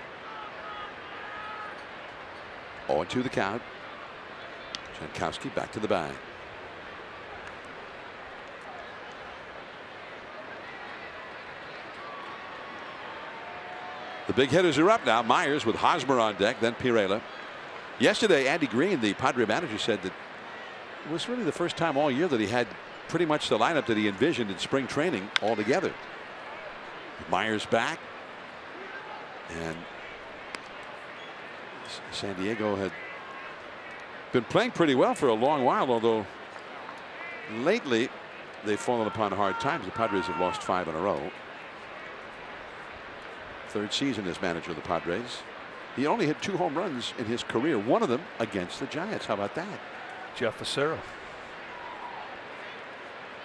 0-2 the count. Jankowski back to the bag. The big hitters are up now. Myers with Hosmer on deck, then Pirela. Yesterday, Andy Green, the Padre manager, said that it was really the first time all year that he had pretty much the lineup that he envisioned in spring training all together. Myers back. And San Diego had been playing pretty well for a long while, although lately they've fallen upon hard times. The Padres have lost 5 in a row. Third season as manager of the Padres. He only hit 2 home runs in his career, one of them against the Giants. How about that? Jeff Facero.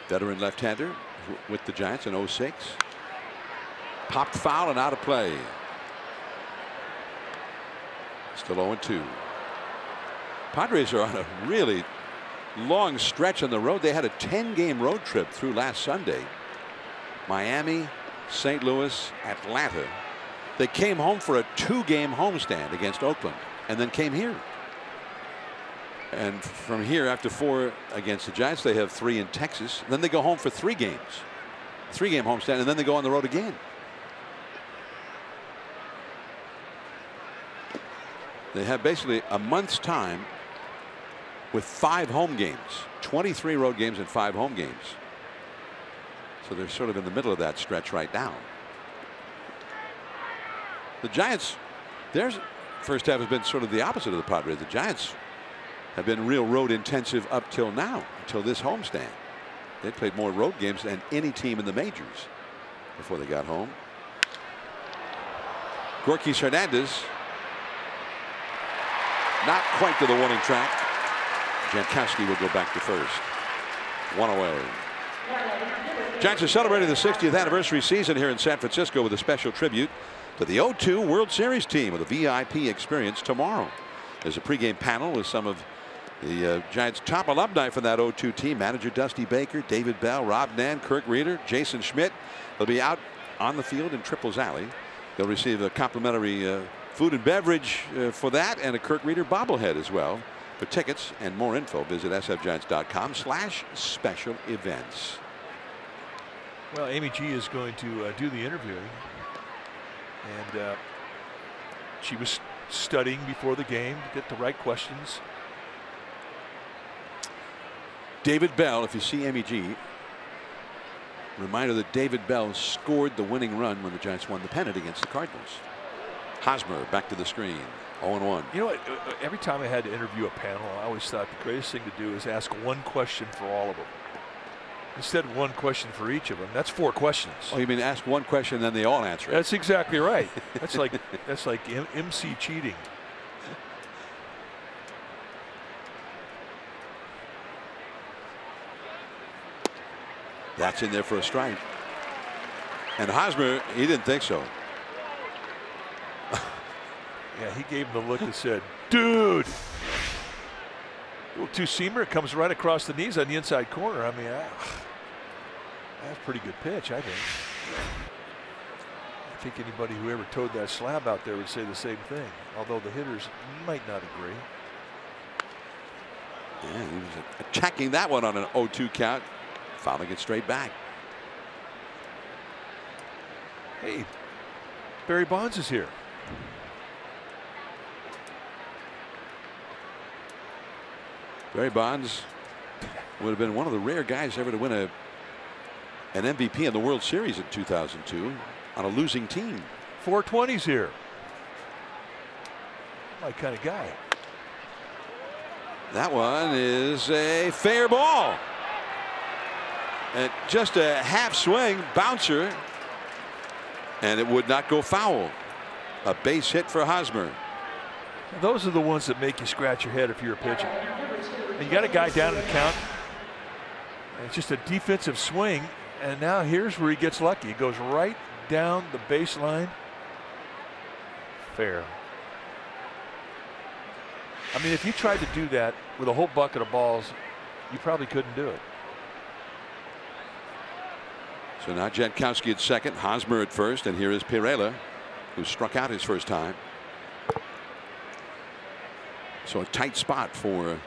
Veteran left-hander with the Giants in 06. Popped foul and out of play. Still 0-2. Padres are on a really long stretch on the road. They had a 10-game road trip through last Sunday. Miami, St. Louis, Atlanta. They came home for a 2-game homestand against Oakland and then came here. And from here, after 4 against the Giants, they have 3 in Texas. Then they go home for 3 games. 3-game homestand, and then they go on the road again. They have basically a month's time with 5 home games. 23 road games and 5 home games. So they're sort of in the middle of that stretch right now. The Giants, their first half has been sort of the opposite of the Padres. The Giants have been real road intensive up till now, until this homestand. They played more road games than any team in the majors before they got home. Gorkys Hernandez, not quite to the warning track. Jankowski will go back to first. 1 away. Giants are celebrating the 60th anniversary season here in San Francisco with a special tribute to the 0-2 World Series team with a VIP experience tomorrow. There's a pregame panel with some of the Giants' top alumni from that 0-2 team. Manager Dusty Baker, David Bell, Rob Nan, Kirk Reeder, Jason Schmidt. They'll be out on the field in Triples Alley. They'll receive a complimentary food and beverage for that, and a Kurt Reeder bobblehead as well. For tickets and more info, visit sfgiants.com/special events. Well, Amy G is going to do the interviewing, and she was studying before the game to get the right questions. David Bell, if you see Amy G, reminder that David Bell scored the winning run when the Giants won the pennant against the Cardinals. Hosmer back to the screen. 0-1. You know what? Every time I had to interview a panel, I always thought the greatest thing to do is ask one question for all of them, instead of one question for each of them. That's 4 questions. Oh, you mean ask one question and then they all answer it? That's exactly right. That's like MC cheating. That's in there for a strike. And Hosmer, he didn't think so. Yeah, he gave him the look that said, dude. Little two-seamer comes right across the knees on the inside corner. I mean, that's a pretty good pitch, I think. I think anybody who ever towed that slab out there would say the same thing, although the hitters might not agree. Yeah, he was attacking that one on an 0-2 count, fouling it straight back. Hey, Barry Bonds is here. Barry Bonds would have been one of the rare guys ever to win an MVP in the World Series in 2002 on a losing team. 420's here. My kind of guy. That one is a fair ball. And just a half swing bouncer, and it would not go foul. A base hit for Hosmer. Those are the ones that make you scratch your head if you're a pitcher. And you got a guy down in the count. And it's just a defensive swing. And now here's where he gets lucky. He goes right down the baseline. Fair. I mean, if you tried to do that with a whole bucket of balls, you probably couldn't do it. So now Jankowski at second, Hosmer at first, and here is Pirela, who struck out his first time. So a tight spot for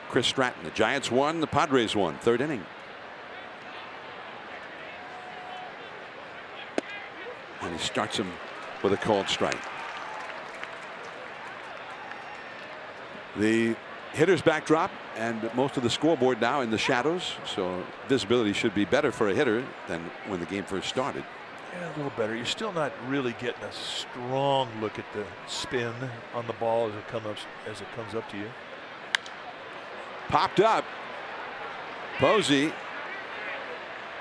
Chris Stratton. The Giants won, the Padres won. 3rd inning. And he starts him with a called strike. The hitter's backdrop and most of the scoreboard now in the shadows, so visibility should be better for a hitter than when the game first started. Yeah, a little better. You're still not really getting a strong look at the spin on the ball as it comes up to you. Popped up. Posey.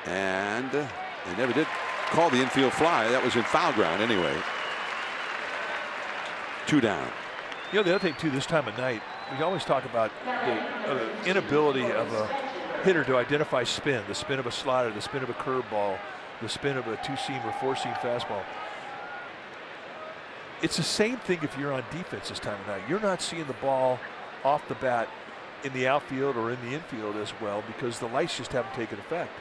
And they never did call the infield fly. That was in foul ground anyway. 2 down. You know, the other thing too, this time of night, we always talk about the inability of a hitter to identify spin, the spin of a slider, the spin of a curveball, the spin of a 2-seam or 4-seam fastball. It's the same thing if you're on defense this time of night. You're not seeing the ball off the bat in the outfield or in the infield as well because the lights just haven't taken effect.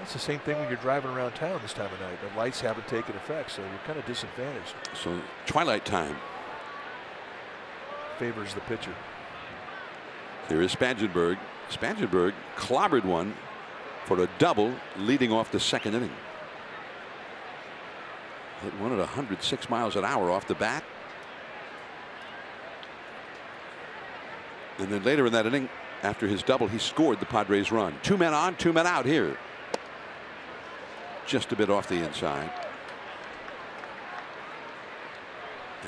It's the same thing when you're driving around town this time of night. The lights haven't taken effect, so you're kind of disadvantaged. So twilight time favors the pitcher. Here is Spangenberg. Spangenberg clobbered one for a double leading off the 2nd inning. Hit one at 106 miles an hour off the bat. And then later in that inning, after his double, he scored the Padres run. 2 men on, 2 men out here. Just a bit off the inside.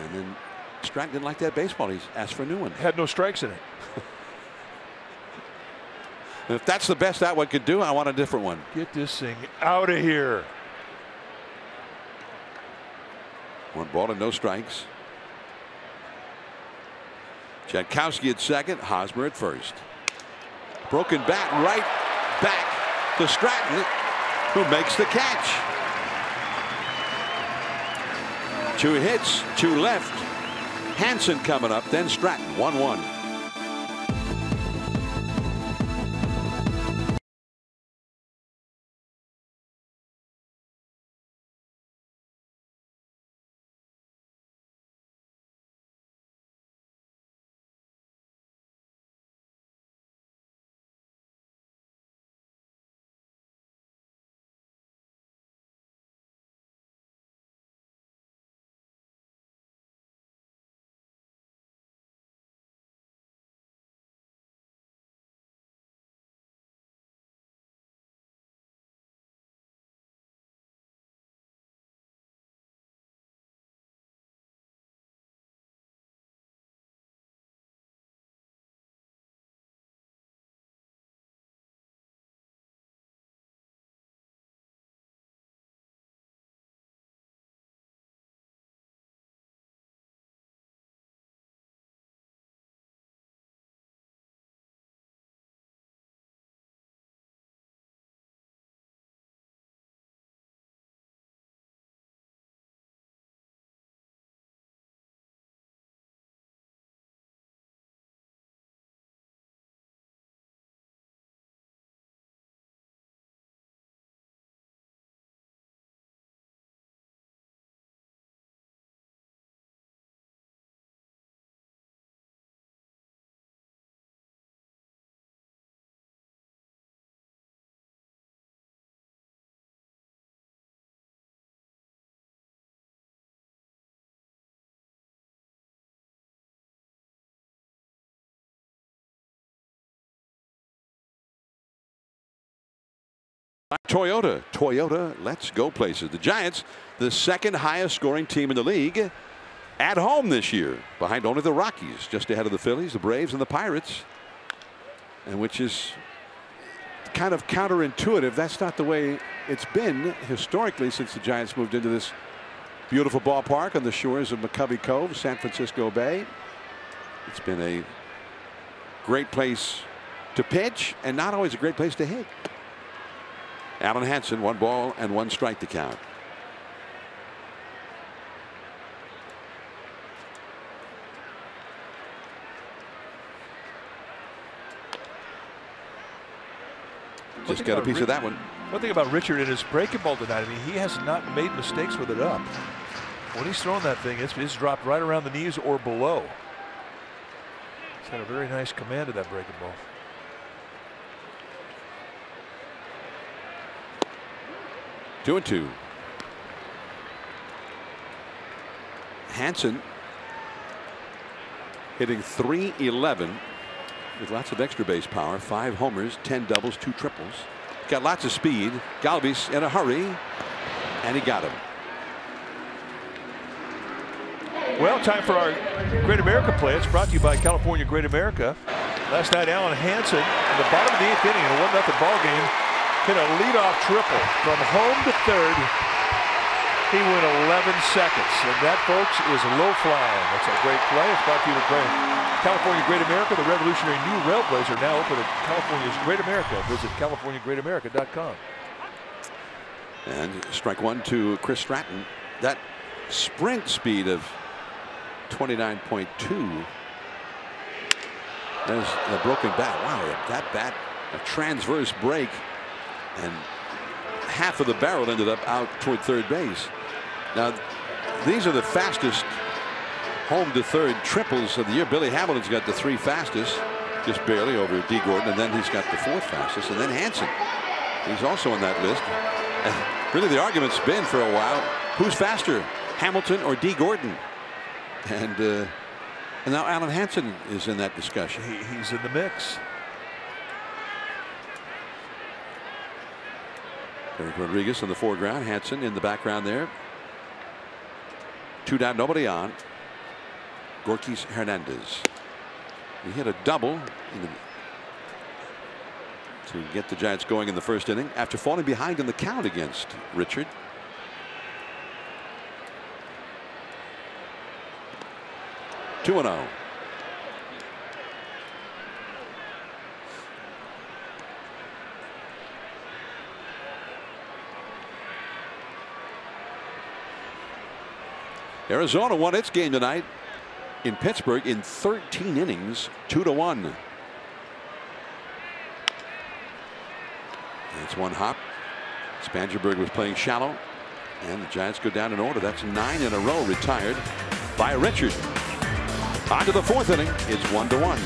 And then Stratton didn't like that baseball. He asked for a new one. Had no strikes in it. If that's the best that one could do, I want a different one. Get this thing out of here. 1 ball and no strikes. Jankowski at second, Hosmer at first. Broken bat right back to Stratton, who makes the catch. 2 hits, 2 left. Hansen coming up, then Stratton. 1-1. Toyota. Toyota, let's go places. The Giants, the second highest scoring team in the league at home this year, behind only the Rockies, just ahead of the Phillies, the Braves, and the Pirates. And which is kind of counterintuitive. That's not the way it's been historically since the Giants moved into this beautiful ballpark on the shores of McCovey Cove, San Francisco Bay. It's been a great place to pitch and not always a great place to hit. Alan Hansen, 1 ball and 1 strike to count. Just got a piece of that one. One thing about Richard in his breaking ball tonight, I mean, he has not made mistakes with it up. When he's thrown that thing, it's dropped right around the knees or below. He's had a very nice command of that breaking ball. 2-2. Hansen hitting .311 with lots of extra base power. 5 homers, 10 doubles, 2 triples. Got lots of speed. Galvis in a hurry, and he got him. Well, time for our Great America play. It's brought to you by California Great America. Last night, Alan Hansen, in the bottom of the 8th inning in a 1-0 ball game, hit a leadoff triple from home to third. He went 11 seconds, and that, folks, is low flying. That's a great play. It's brought to you by California Great America, the revolutionary new Railblazer, now open at California's Great America. Visit CaliforniaGreatAmerica.com. And strike 1 to Chris Stratton. That sprint speed of 29.2. There's the broken bat. Wow, that bat, a transverse break, and half of the barrel ended up out toward third base. Now, these are the fastest home to third triples of the year. Billy Hamilton's got the 3 fastest, just barely over D. Gordon, and then he's got the 4th fastest, and then Hansen. He's also on that list. And really, the argument's been for a while, who's faster, Hamilton or D. Gordon? And now Alan Hansen is in that discussion. He's in the mix. Eric Rodriguez in the foreground, Hansen in the background there. 2 down, nobody on. Gorkis Hernandez. He hit a double to get the Giants going in the first inning after falling behind in the count against Richard. Two and 0. Arizona won its game tonight in Pittsburgh in 13 innings, 2-1. It's 1 hop. Spangenberg was playing shallow, and the Giants go down in order. That's 9 in a row retired by Richard. On to the 4th inning. It's 1-1.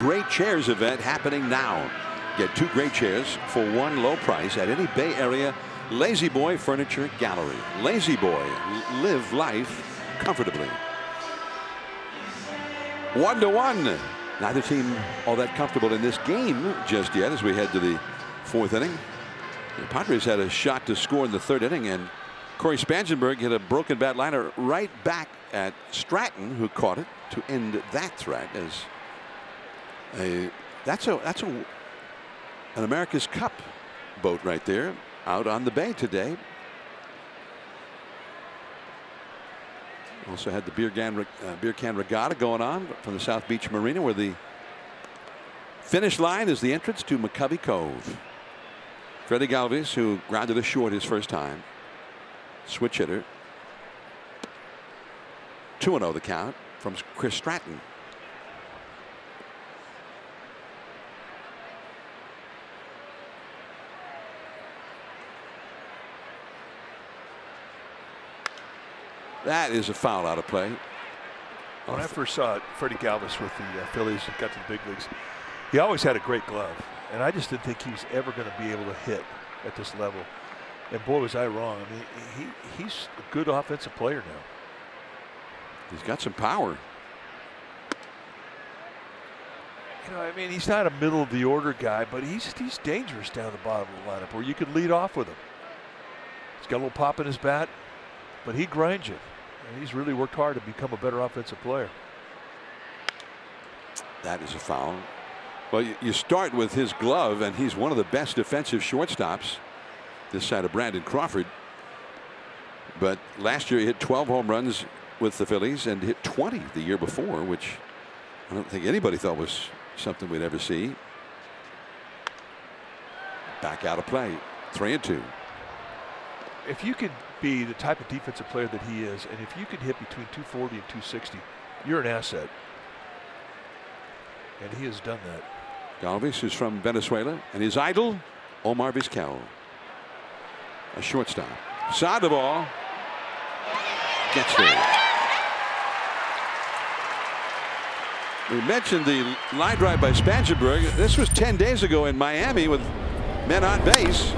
Great Chairs event happening now. Get 2 great chairs for 1 low price at any Bay Area Lazy Boy Furniture Gallery. Lazy Boy, live life comfortably. 1-1. Neither team all that comfortable in this game just yet as we head to the 4th inning. The Padres had a shot to score in the 3rd inning, and Corey Spangenberg hit a broken bat liner right back at Stratton, who caught it to end that threat. As that's an America's Cup boat right there out on the bay today. Also had the beer can regatta going on from the South Beach Marina, where the finish line is the entrance to McCovey Cove. Freddie Galvis, who grounded a short his first time. Switch hitter. 2-0 the count from Chris Stratton. That is a foul out of play. When I first saw Freddie Galvis with the Phillies and got to the big leagues, he always had a great glove, and I just didn't think he was ever going to be able to hit at this level. And boy, was I wrong. I mean, he's a good offensive player now. He's got some power. You know, I mean, he's not a middle of the order guy, but he's dangerous down the bottom of the lineup where you could lead off with him. He's got a little pop in his bat, but he grinds you. And he's really worked hard to become a better offensive player. That is a foul. Well, you start with his glove, and he's one of the best defensive shortstops this side of Brandon Crawford. But last year he hit 12 home runs with the Phillies and hit 20 the year before, which I don't think anybody thought was something we'd ever see. Back out of play. 3-2. If you could be the type of defensive player that he is, and if you could hit between 240 and 260, you're an asset. And he has done that. Galvis is from Venezuela, and his idol, Omar Vizquel, a shortstop. Sandoval gets there. We mentioned the line drive by Spangenberg. This was 10 days ago in Miami with men on base.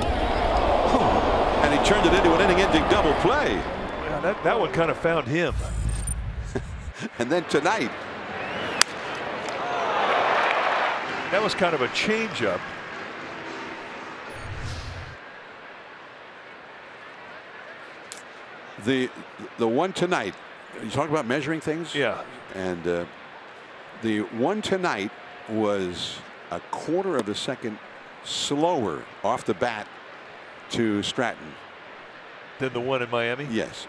And he turned it into an inning-ending double play. Yeah, that one kind of found him. And then tonight, that was kind of a changeup. The one tonight, you talk about measuring things? Yeah. And the one tonight was a quarter of a second slower off the bat to Stratton than the one in Miami. Yes.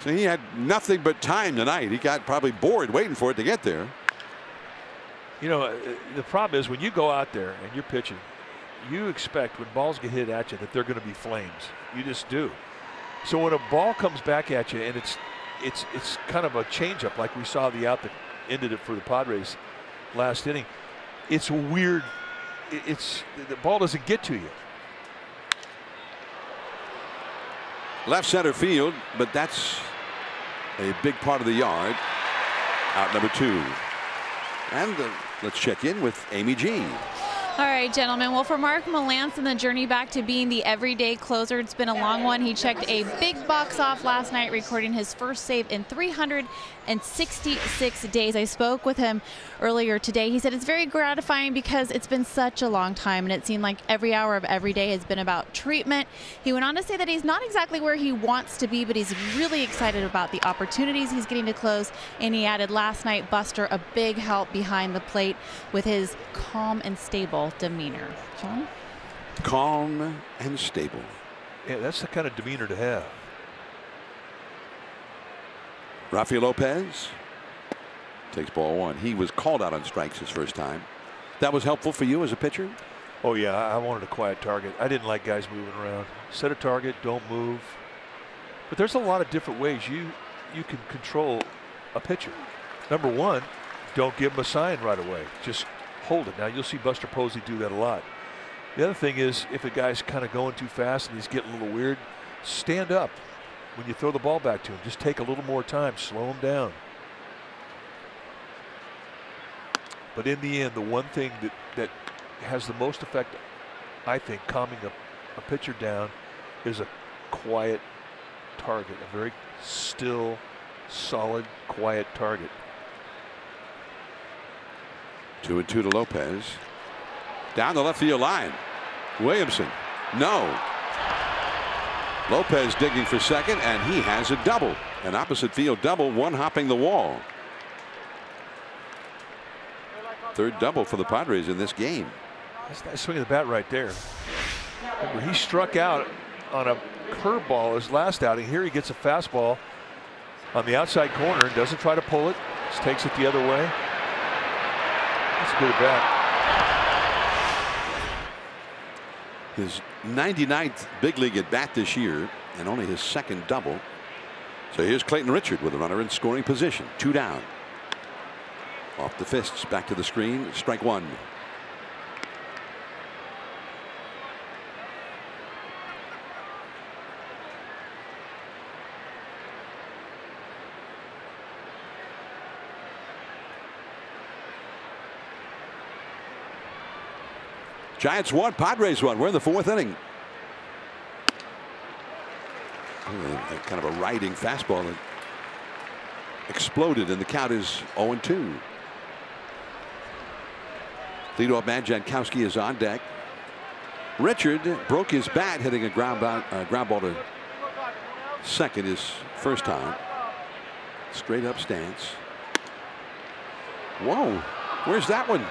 So he had nothing but time tonight. He got probably bored waiting for it to get there. You know, the problem is when you go out there and you're pitching, you expect when balls get hit at you that they're going to be flames. You just do. So when a ball comes back at you and it's kind of a changeup like we saw the out that ended it for the Padres last inning, it's weird. The ball doesn't get to you. Left center field, but that's a big part of the yard. Out number 2. And let's check in with Amy G. All right, gentlemen. Well, for Mark Melancon, the journey back to being the everyday closer, it's been a long one. He checked a big box off last night, recording his first save in 366 days. I spoke with him earlier today. He said it's very gratifying because it's been such a long time, and it seemed like every hour of every day has been about treatment. He went on to say that he's not exactly where he wants to be, but he's really excited about the opportunities he's getting to close. And he added last night, Buster, a big help behind the plate with his calm and stable demeanor. John? Calm and stable. Yeah, that's the kind of demeanor to have. Rafael Lopez takes ball 1. He was called out on strikes his first time. That was helpful for you as a pitcher? Oh yeah, I wanted a quiet target. I didn't like guys moving around. Set a target, don't move. But there's a lot of different ways you can control a pitcher. Number 1, don't give him a sign right away. Just hold it. Now you'll see Buster Posey do that a lot. The other thing is if a guy's kind of going too fast and he's getting a little weird, stand up when you throw the ball back to him. Just take a little more time, slow him down. But in the end, the one thing that has the most effect, I think, calming a pitcher down is a quiet target, a very still, solid, quiet target. 2-2 to Lopez. Down the left field line. Williamson. No. Lopez digging for second, and he has a double. An opposite field double, one hopping the wall. Third double for the Padres in this game. That's a nice swing of the bat right there. Remember, he struck out on a curveball his last outing. Here he gets a fastball on the outside corner and doesn't try to pull it. Just takes it the other way. That's a good at bat. His 99th big league at bat this year, and only his second double. So here's Clayton Richard with a runner in scoring position. 2 down. Off the fists, back to the screen. Strike one. Giants won, Padres won. We're in the 4th inning. Kind of a riding fastball that exploded, and the count is 0-2. Leadoff man Jankowski is on deck. Richard broke his bat hitting a ground ball to second his first time. Straight up stance. Whoa, where's that one?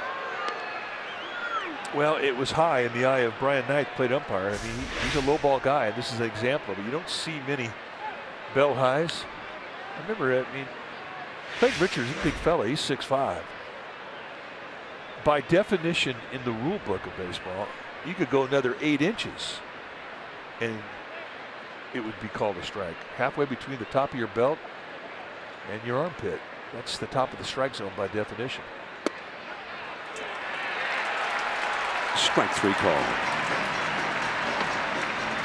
Well, it was high in the eye of Brian Knight, plate umpire. I mean, he's a low ball guy. This is an example of it. You don't see many bell highs. I remember, I mean, Clayton Richards is a big fella. He's 6'5". By definition, in the rule book of baseball, you could go another 8 inches and it would be called a strike. Halfway between the top of your belt and your armpit. That's the top of the strike zone by definition. Strike 3 call.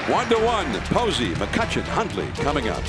1-1. Posey, McCutchen, Huntley coming up.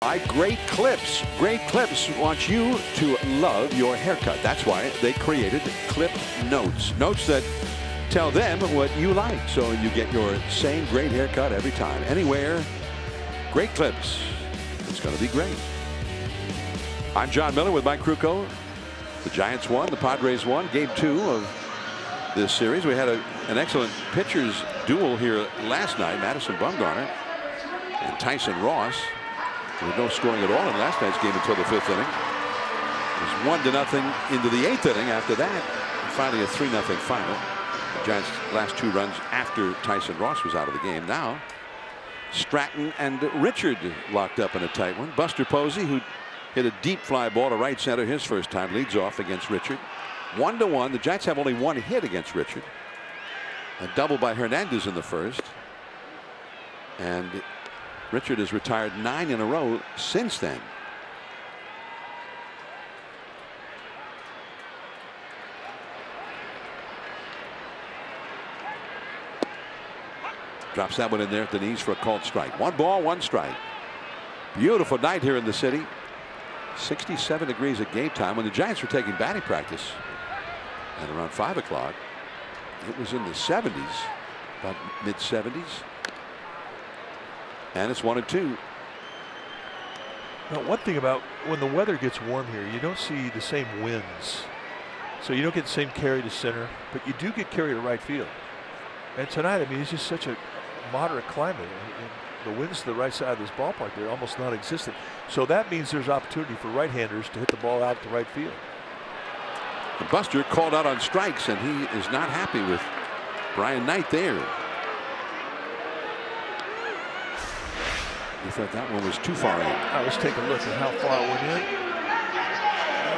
By Great Clips. Great Clips wants you to love your haircut. That's why they created Clip Notes. Notes that tell them what you like, so you get your same great haircut every time. Anywhere, Great Clips. It's going to be great. I'm John Miller with Mike Krukow. The Giants won. The Padres won. Game 2 of this series. We had an excellent pitchers duel here last night. Madison Bumgarner and Tyson Ross. There was no scoring at all in last night's game until the 5th inning. It was 1-0 into the 8th inning. After that, finally a 3-0 final. The Giants' last 2 runs after Tyson Ross was out of the game. Now Stratton and Richard locked up in a tight one. Buster Posey, who hit a deep fly ball to right center his first time, leads off against Richard. 1-1. The Giants have only one hit against Richard. A double by Hernandez in the first. And Richard has retired 9 in a row since then. Drops that one in there at the knees for a called strike. 1 ball, 1 strike. Beautiful night here in the city. 67 degrees at game time when the Giants were taking batting practice. And around 5 o'clock, it was in the 70s, about mid-70s. And it's 1-2. Now, one thing about when the weather gets warm here, you don't see the same winds. So you don't get the same carry to center, but you do get carry to right field. And tonight, I mean, it's just such a moderate climate. And the winds to the right side of this ballpark, they're almost non-existent. So that means there's opportunity for right-handers to hit the ball out to right field. Buster called out on strikes, and he is not happy with Brian Knight there. He thought that one was too far in. Let's take a look at how far it went in.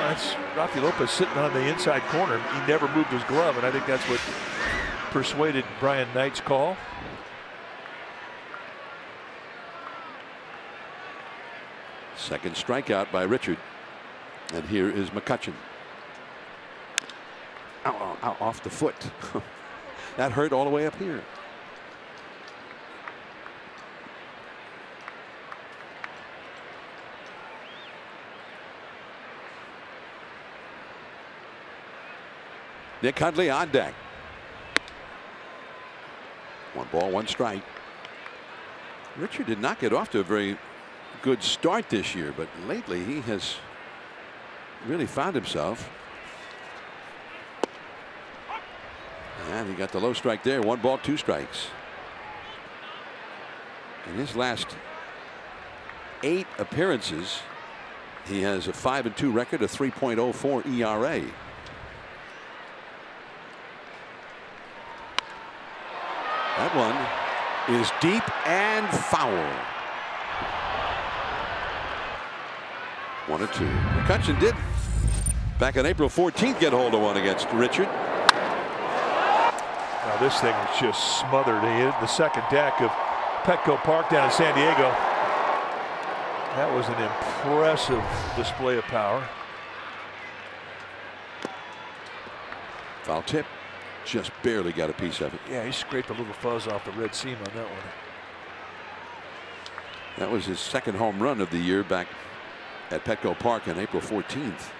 That's Rafi Lopez sitting on the inside corner. He never moved his glove, and I think that's what persuaded Brian Knight's call. Second strikeout by Richard. And here is McCutchen. Ow, off the foot. That hurt all the way up here. Nick Hundley on deck. 1 ball, 1 strike. Richard did not get off to a very good start this year, but lately he has really found himself. And he got the low strike there. 1 ball, 2 strikes. In his last 8 appearances, he has a 5-2 record, a 3.04 ERA. That one is deep and foul. 1-2. McCutchen did back on April 14th get hold of one against Richard. Now this thing was just smothered. He hit the second deck of Petco Park down in San Diego. That was an impressive display of power. Foul tip. Just barely got a piece of it. Yeah, he scraped a little fuzz off the red seam on that one. That was his second home run of the year back at Petco Park on April 14th.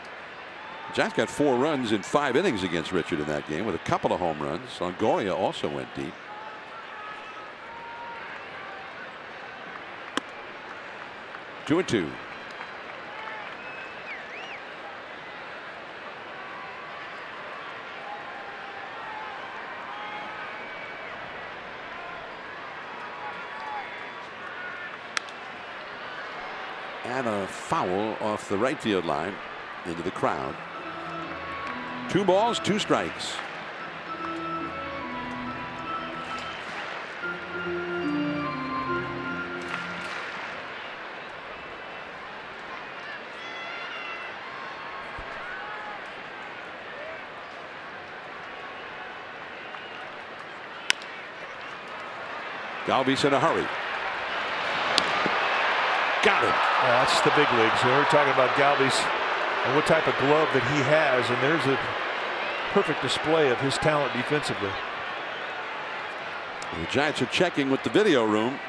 Giants got 4 runs in 5 innings against Richard in that game with a couple of home runs. Longoria also went deep. Two and two. And a foul off the right field line into the crowd. 2 balls, 2 strikes. Galvis in a hurry. Got it. That's the big leagues. We're talking about Galvis and what type of glove that he has, and there's a perfect display of his talent defensively. The Giants are checking with the video room.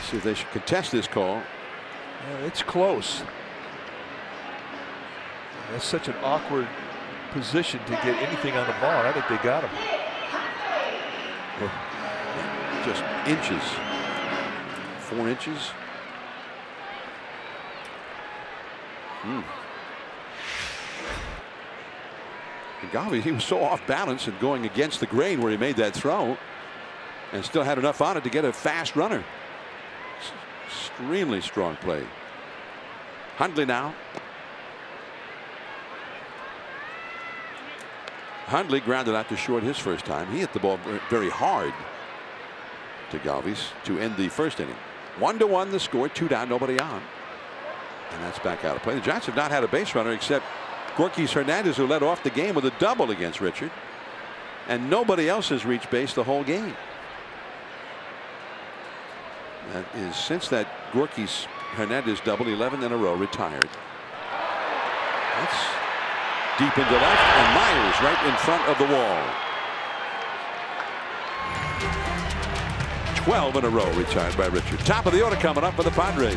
See if they should contest this call. Yeah, it's close. That's such an awkward position to get anything on the ball. I think they got him. Just inches. 4 inches. Galvis, he was so off balance and going against the grain where he made that throw, and still had enough on it to get a fast runner. Extremely strong play. Hundley now. Hundley grounded out to short his first time. He hit the ball very hard. to Galvis to end the first inning. 1-1 the score, 2 down, nobody on. And that's back out of play. The Giants have not had a base runner except Gorkys Hernandez, who led off the game with a double against Richard. And nobody else has reached base the whole game. That is since that Gorkys Hernandez double, 11 in a row, retired. That's deep into left, and Myers right in front of the wall. 12 in a row retired by Richard. Top of the order coming up for the Padres.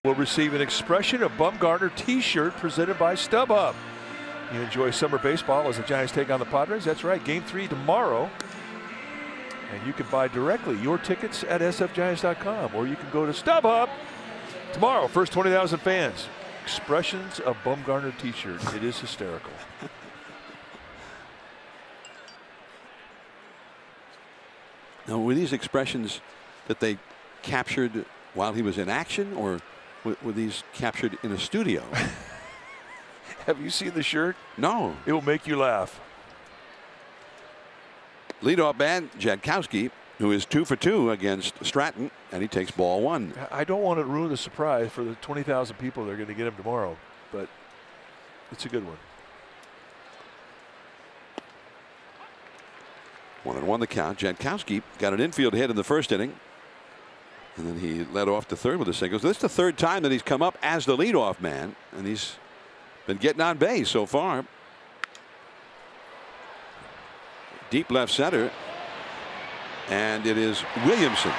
Will receive an Expression of Bumgarner t-shirt presented by StubHub. You enjoy summer baseball as the Giants take on the Padres. That's right, Game 3 tomorrow. And you can buy directly your tickets at sfgiants.com, or you can go to StubHub tomorrow. First 20,000 fans. Expressions of Bumgarner t-shirt. It is hysterical. Now, were these expressions that they captured while he was in action, or were these captured in a studio? Have you seen the shirt? No. It will make you laugh. Leadoff man Jankowski, who is 2 for 2 against Stratton, and he takes ball 1. I don't want to ruin the surprise for the 20,000 people that are going to get him tomorrow, but it's a good one. 1-1 the count. Jankowski got an infield hit in the first inning, and then he led off to third with a single. So this is the third time that he's come up as the leadoff man, and he's been getting on base so far. Deep left center, and it is Williamson.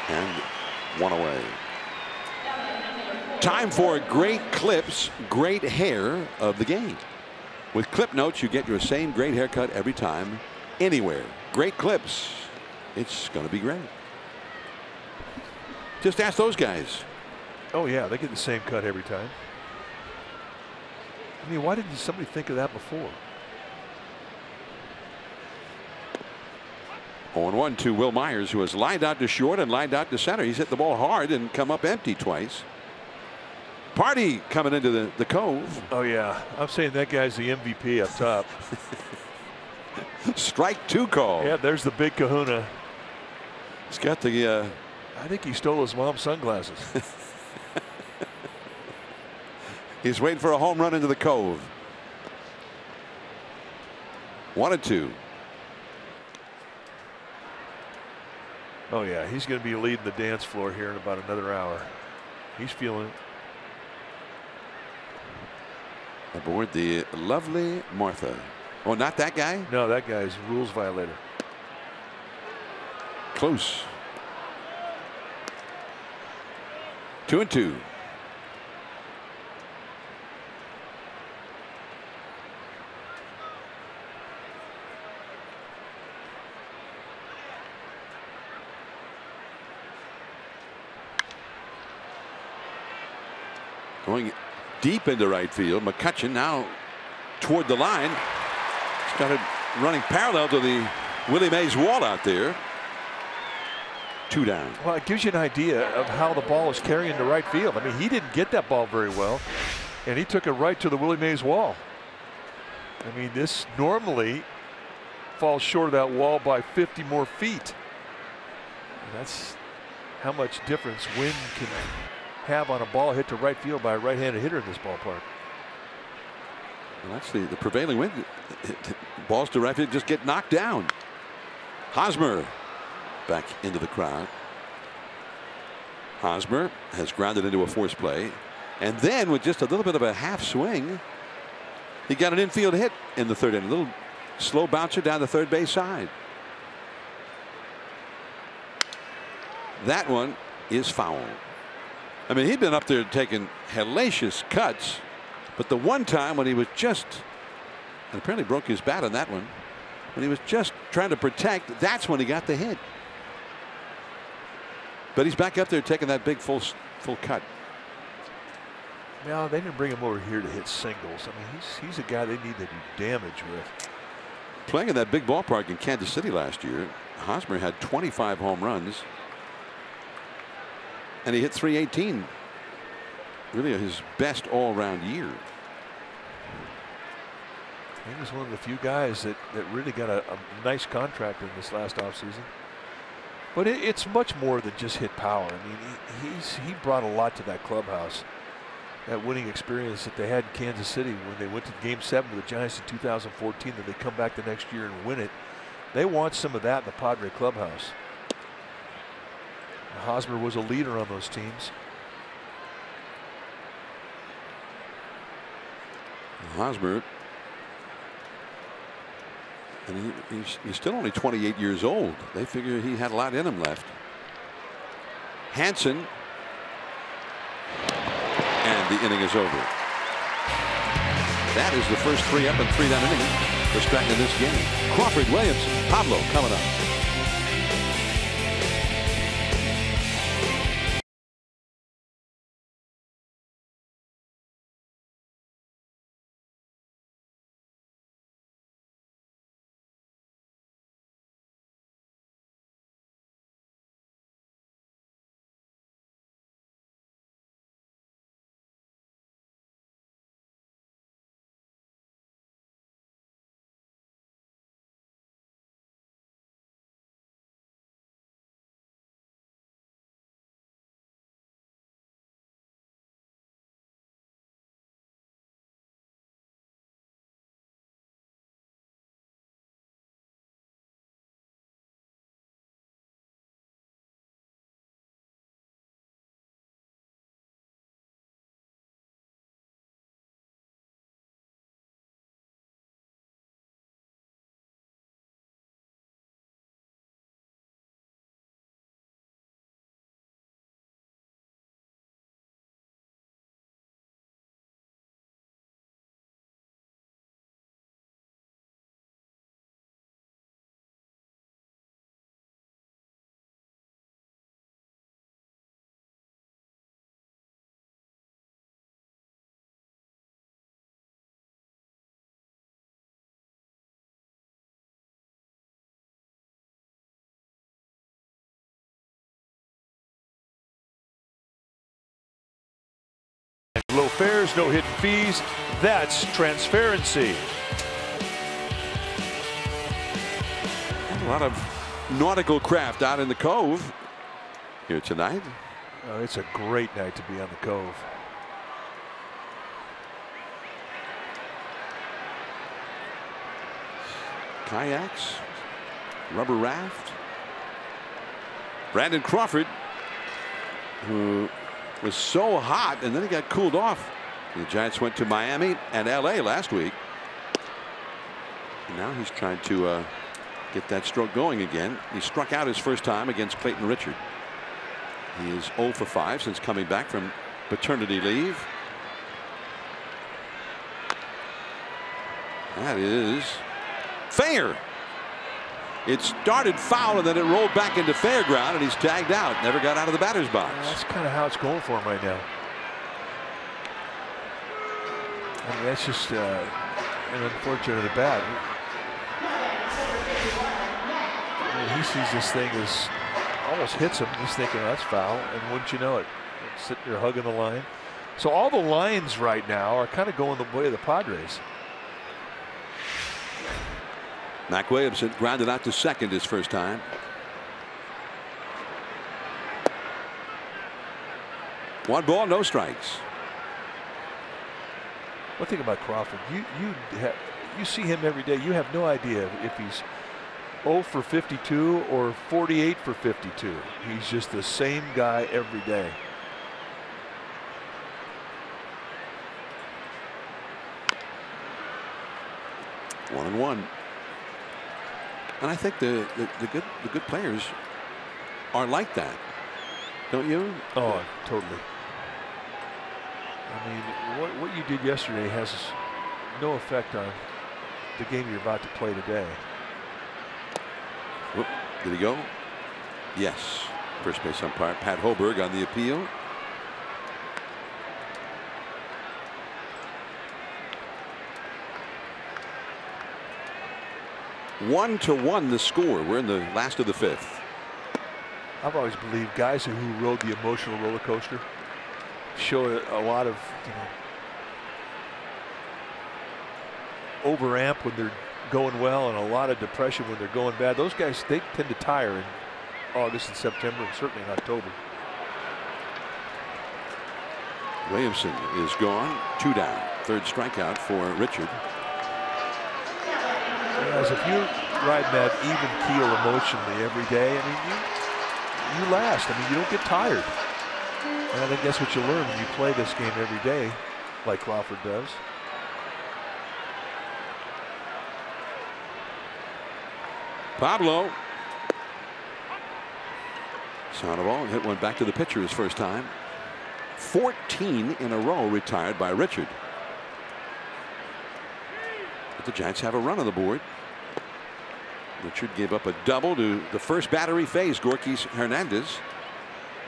And 1 away. Time for great clips, great hair of the game. With Clip Notes, you get your same great haircut every time, anywhere. Great clips. It's going to be great. Just ask those guys. Oh, yeah, they get the same cut every time. I mean, why didn't somebody think of that before? 0-1 to Will Myers, who has lined out to short and lined out to center. He's hit the ball hard and come up empty twice. Party coming into the cove. Oh, yeah. I'm saying that guy's the MVP up top. Strike 2 call. Yeah, there's the big kahuna. He's got the. I think he stole his mom's sunglasses. He's waiting for a home run into the cove. 1-2. Oh, yeah. He's going to be leading the dance floor here in about another hour. He's feeling it. Aboard the lovely Martha. Oh, not that guy? No, that guy's a rules violator. Close. 2-2. Going deep into right field. McCutcheon now toward the line. Started running parallel to the Willie Mays wall out there. 2 down. Well, it gives you an idea of how the ball is carrying to right field. I mean, he didn't get that ball very well, and he took it right to the Willie Mays wall. I mean, this normally falls short of that wall by 50 more feet. And that's how much difference wind can have on a ball hit to right field by a right-handed hitter in this ballpark. Well, that's the prevailing wind. Balls to right field just get knocked down. Hosmer back into the crowd. Hosmer has grounded into a force play, and then with just a little bit of a half swing, he got an infield hit in the 3rd inning. A little slow bouncer down the third base side. That one is foul. I mean, he'd been up there taking hellacious cuts, but the one time when he was just, and apparently broke his bat on that one, when he was just trying to protect, that's when he got the hit. But he's back up there taking that big full cut. No, they didn't bring him over here to hit singles. I mean, he's a guy they need to do damage with. Playing in that big ballpark in Kansas City last year, Hosmer had 25 home runs, and he hit .318. Really his best all-around year. He was one of the few guys that really got a nice contract in this last offseason. But it's much more than just hit power. I mean, he brought a lot to that clubhouse. That winning experience that they had in Kansas City when they went to Game 7 with the Giants in 2014, then they come back the next year and win it. They want some of that in the Padre clubhouse. And Hosmer was a leader on those teams. Hosmer, and he's still only 28 years old. They figure he had a lot in him left. Hansen, and the inning is over. That is the first 3 up and 3 down inning for Stratton in this game. Crawford, Williams, Pablo coming up. Low fares, no hidden fees. That's transparency. A lot of nautical craft out in the Cove here tonight. Oh, it's a great night to be on the Cove. Kayaks, rubber raft. Brandon Crawford, who was so hot and then he got cooled off. The Giants went to Miami and LA last week. And now he's trying to get that stroke going again. He struck out his first time against Clayton Richard. He is 0 for 5 since coming back from paternity leave. That is fair. It started foul and then it rolled back into fair ground and he's tagged out. Never got out of the batter's box. That's kind of how it's going for him right now. I mean, that's just an unfortunate at bat. He sees this thing as almost hits him. He's thinking, oh, that's foul, and wouldn't you know it, it's sitting there hugging the line. So all the lines right now are kind of going the way of the Padres. Mac Williamson grounded out to second his first time. One ball, no strikes. One thing about Crawford, you see him every day. You have no idea if he's 0 for 52 or 48 for 52. He's just the same guy every day. One and one. And I think the good players are like that, don't you? Oh, totally. I mean, what you did yesterday has no effect on the game you're about to play today. Whoop, did he go? Yes. First base umpire Pat Hoberg on the appeal. One to one the score. We're in the last of the fifth. I've always believed guys who rode the emotional roller coaster show a lot of, overamp when they're going well and a lot of depression when they're going bad. Those guys, they tend to tire in August and September and certainly in October. Williamson is gone. 2 down. Third strikeout for Richard. Whereas if you're riding that even keel emotionally every day, I mean, you last. I mean, you don't get tired. And I think that's what you learn when you play this game every day, like Crawford does. Pablo. Saw the ball and hit one back to the pitcher his first time. 14 in a row retired by Richard. But the Giants have a run on the board. Richard gave up a double to the first batter he faced, Gorkys Hernandez.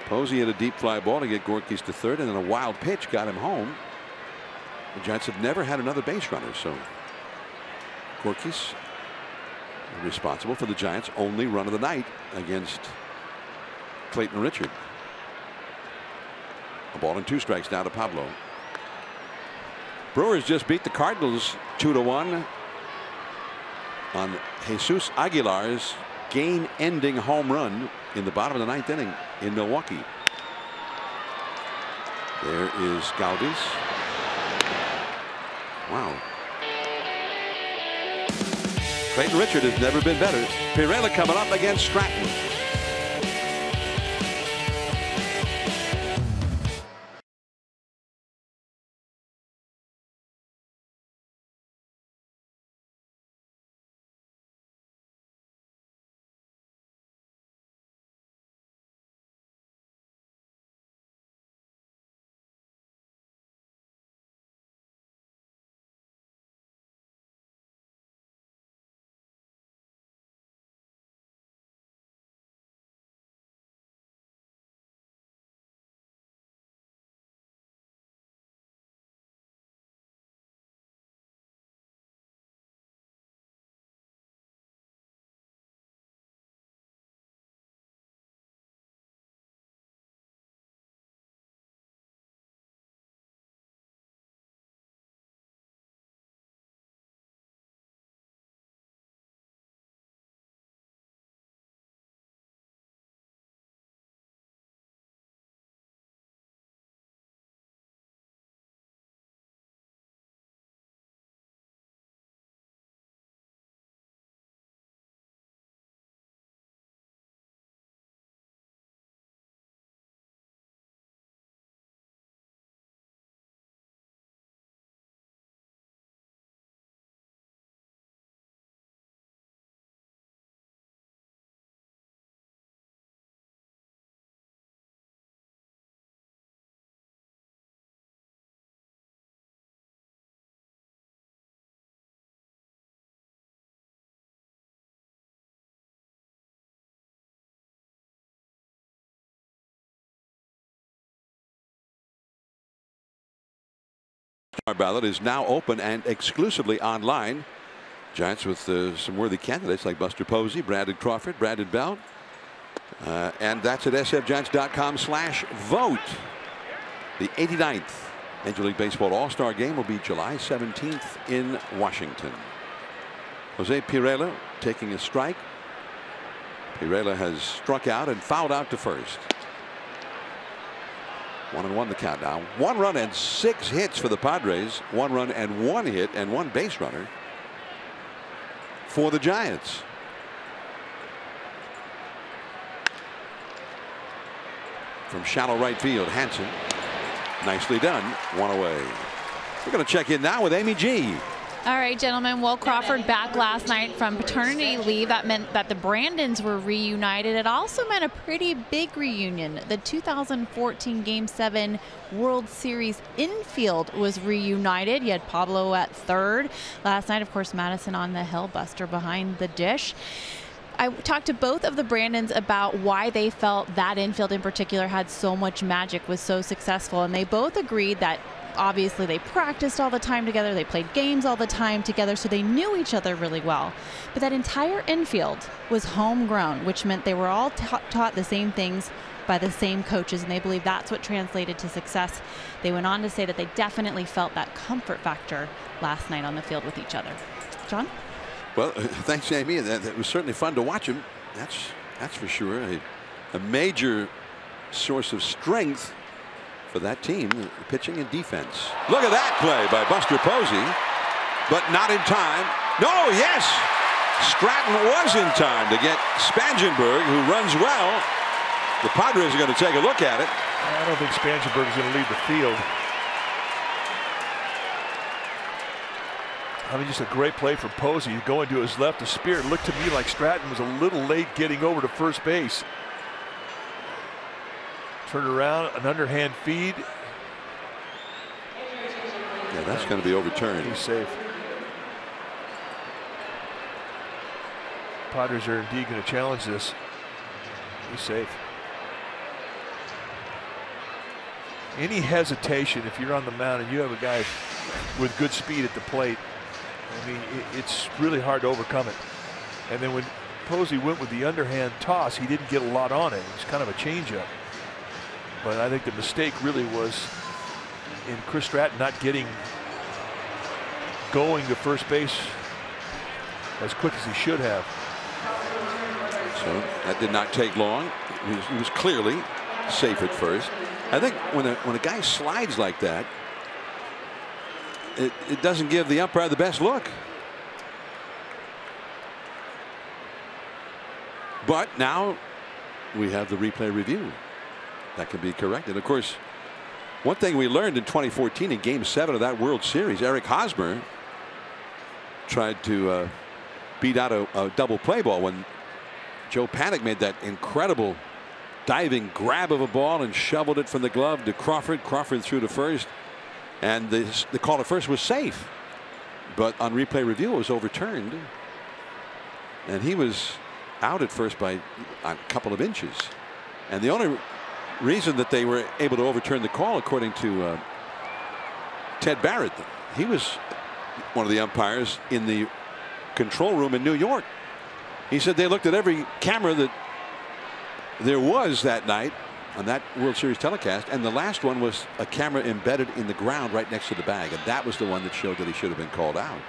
Posey had a deep fly ball to get Gorkys to third, and then a wild pitch got him home. The Giants have never had another base runner, so Gorkys responsible for the Giants' only run of the night against Clayton Richard. A ball and 2 strikes now to Pablo. Brewers just beat the Cardinals 2-1 on Jesus Aguilar's game-ending home run in the bottom of the 9th inning in Milwaukee. There is Galvis. Wow. Clayton Richard has never been better. Pirela coming up against Stratton. Our ballot is now open and exclusively online. Giants with some worthy candidates like Buster Posey, Brandon Crawford, Brandon Belt. And that's at sfgiants.com/vote. The 89th Major League Baseball All-Star Game will be July 17th in Washington. Jose Pirela taking a strike. Pirela has struck out and fouled out to first. 1-1 the count now. 1 run and 6 hits for the Padres. 1 run and 1 hit and 1 base runner for the Giants. From shallow right field, Hansen. Nicely done. 1 away. We're going to check in now with Amy G. All right, gentlemen. Well, Crawford back last night from paternity leave. That meant that the Brandons were reunited. It also meant a pretty big reunion. The 2014 Game 7 World Series infield was reunited. You had Pablo at third. Last night, of course, Madison on the hill, Buster behind the dish. I talked to both of the Brandons about why they felt that infield in particular had so much magic, was so successful, and they both agreed that obviously they practiced all the time together, they played games all the time together, so they knew each other really well. But that entire infield was homegrown, which meant they were all taught the same things by the same coaches, and they believe that's what translated to success. They went on to say that they definitely felt that comfort factor last night on the field with each other. John? Well, thanks, Amy. That was certainly fun to watch him. That's for sure. A major source of strength for that team, pitching and defense. Look at that play by Buster Posey, but not in time. No, yes! Stratton was in time to get Spangenberg, who runs well. The Padres are going to take a look at it. I don't think Spangenberg is going to leave the field. I mean, just a great play for Posey going to his left to spear. It looked to me like Stratton was a little late getting over to first base. Turn around, an underhand feed. Yeah, that's going to be overturned. He's safe. Padres are indeed going to challenge this. He's safe. Any hesitation, if you're on the mound and you have a guy with good speed at the plate, I mean, it's really hard to overcome it. And then when Posey went with the underhand toss, he didn't get a lot on it. It was kind of a changeup. But I think the mistake really was in Chris Stratton not getting going to first base as quick as he should have. So that did not take long. He was clearly safe at first. I think when a guy slides like that, it doesn't give the umpire the best look. But now we have the replay review. That can be corrected. Of course, one thing we learned in 2014 in Game 7 of that World Series, Eric Hosmer tried to beat out a double play ball when Joe Panik made that incredible diving grab of a ball and shoveled it from the glove to Crawford. Crawford threw to first, and the call at first was safe, but on replay review it was overturned, and he was out at first by a couple of inches. And the only reason that they were able to overturn the call, according to Ted Barrett, he was one of the umpires in the control room in New York. He said they looked at every camera that there was that night on that World Series telecast, and the last one was a camera embedded in the ground right next to the bag, and that was the one that showed that he should have been called out.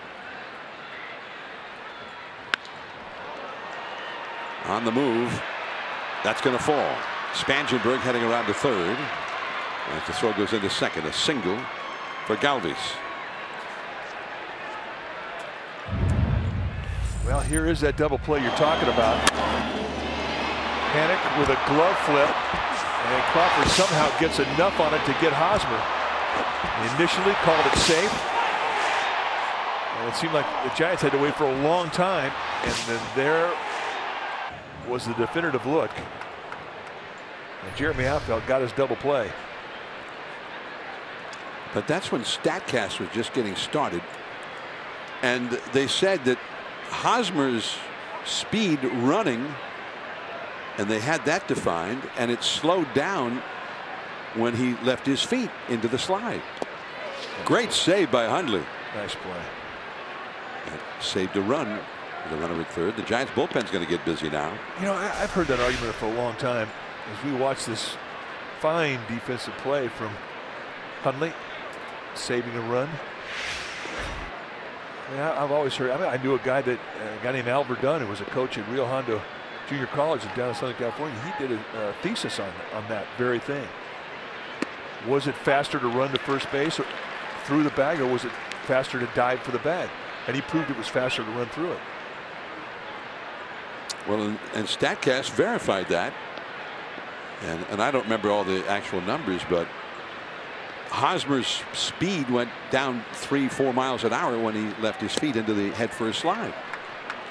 On the move, that's going to fall. Spangenberg heading around to third as the throw goes into second. A single for Galvis. Well, here is that double play you're talking about. Panik with a glove flip, and Crawford somehow gets enough on it to get Hosmer. He initially called it safe, and it seemed like the Giants had to wait for a long time, and then there was the definitive look. And Jeremy Affeldt got his double play. But that's when StatCast was just getting started, and they said that Hosmer's speed running, and they had that defined, and it slowed down when he left his feet into the slide. Great save by Hundley. Nice play. And saved a run with a runner at third. The Giants bullpen's going to get busy now. You know, I've heard that argument for a long time as we watch this fine defensive play from Hundley, saving a run. Yeah, I've always heard. I mean, I knew a guy named Albert Dunn, who was a coach at Rio Hondo Junior College down in Southern California. He did a thesis on that very thing. Was it faster to run to first base or through the bag, or was it faster to dive for the bag? And he proved it was faster to run through it. Well, and StatCast verified that. And I don't remember all the actual numbers, but Hosmer's speed went down 3-4 miles an hour when he left his feet into the head first slide,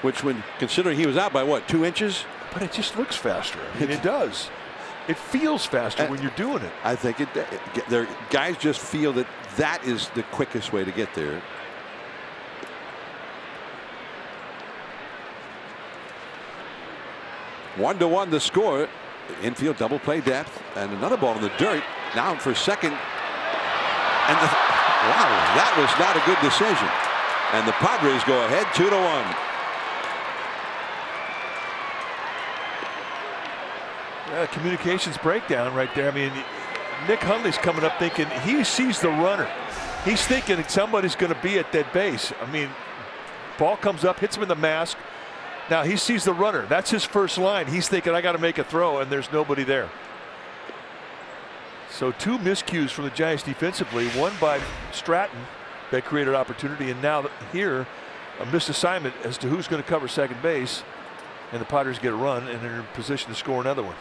which, when considering he was out by what, 2 inches? But it just looks faster. I mean, it does. It feels faster when you're doing it. I think guys just feel that that is the quickest way to get there. One to one the score. Infield double play depth, and another ball in the dirt. Now for second. And wow, that was not a good decision. And the Padres go ahead 2-1. Communications breakdown right there. I mean, Nick Hundley's coming up thinking he sees the runner. He's thinking somebody's going to be at that base. I mean, ball comes up, hits him in the mask. Now he sees the runner. That's his first line. He's thinking, I got to make a throw, and there's nobody there. So 2 miscues from the Giants defensively, one by Stratton that created opportunity, and now here a missed assignment as to who's going to cover second base, and the Padres get a run and they're in position to score another one.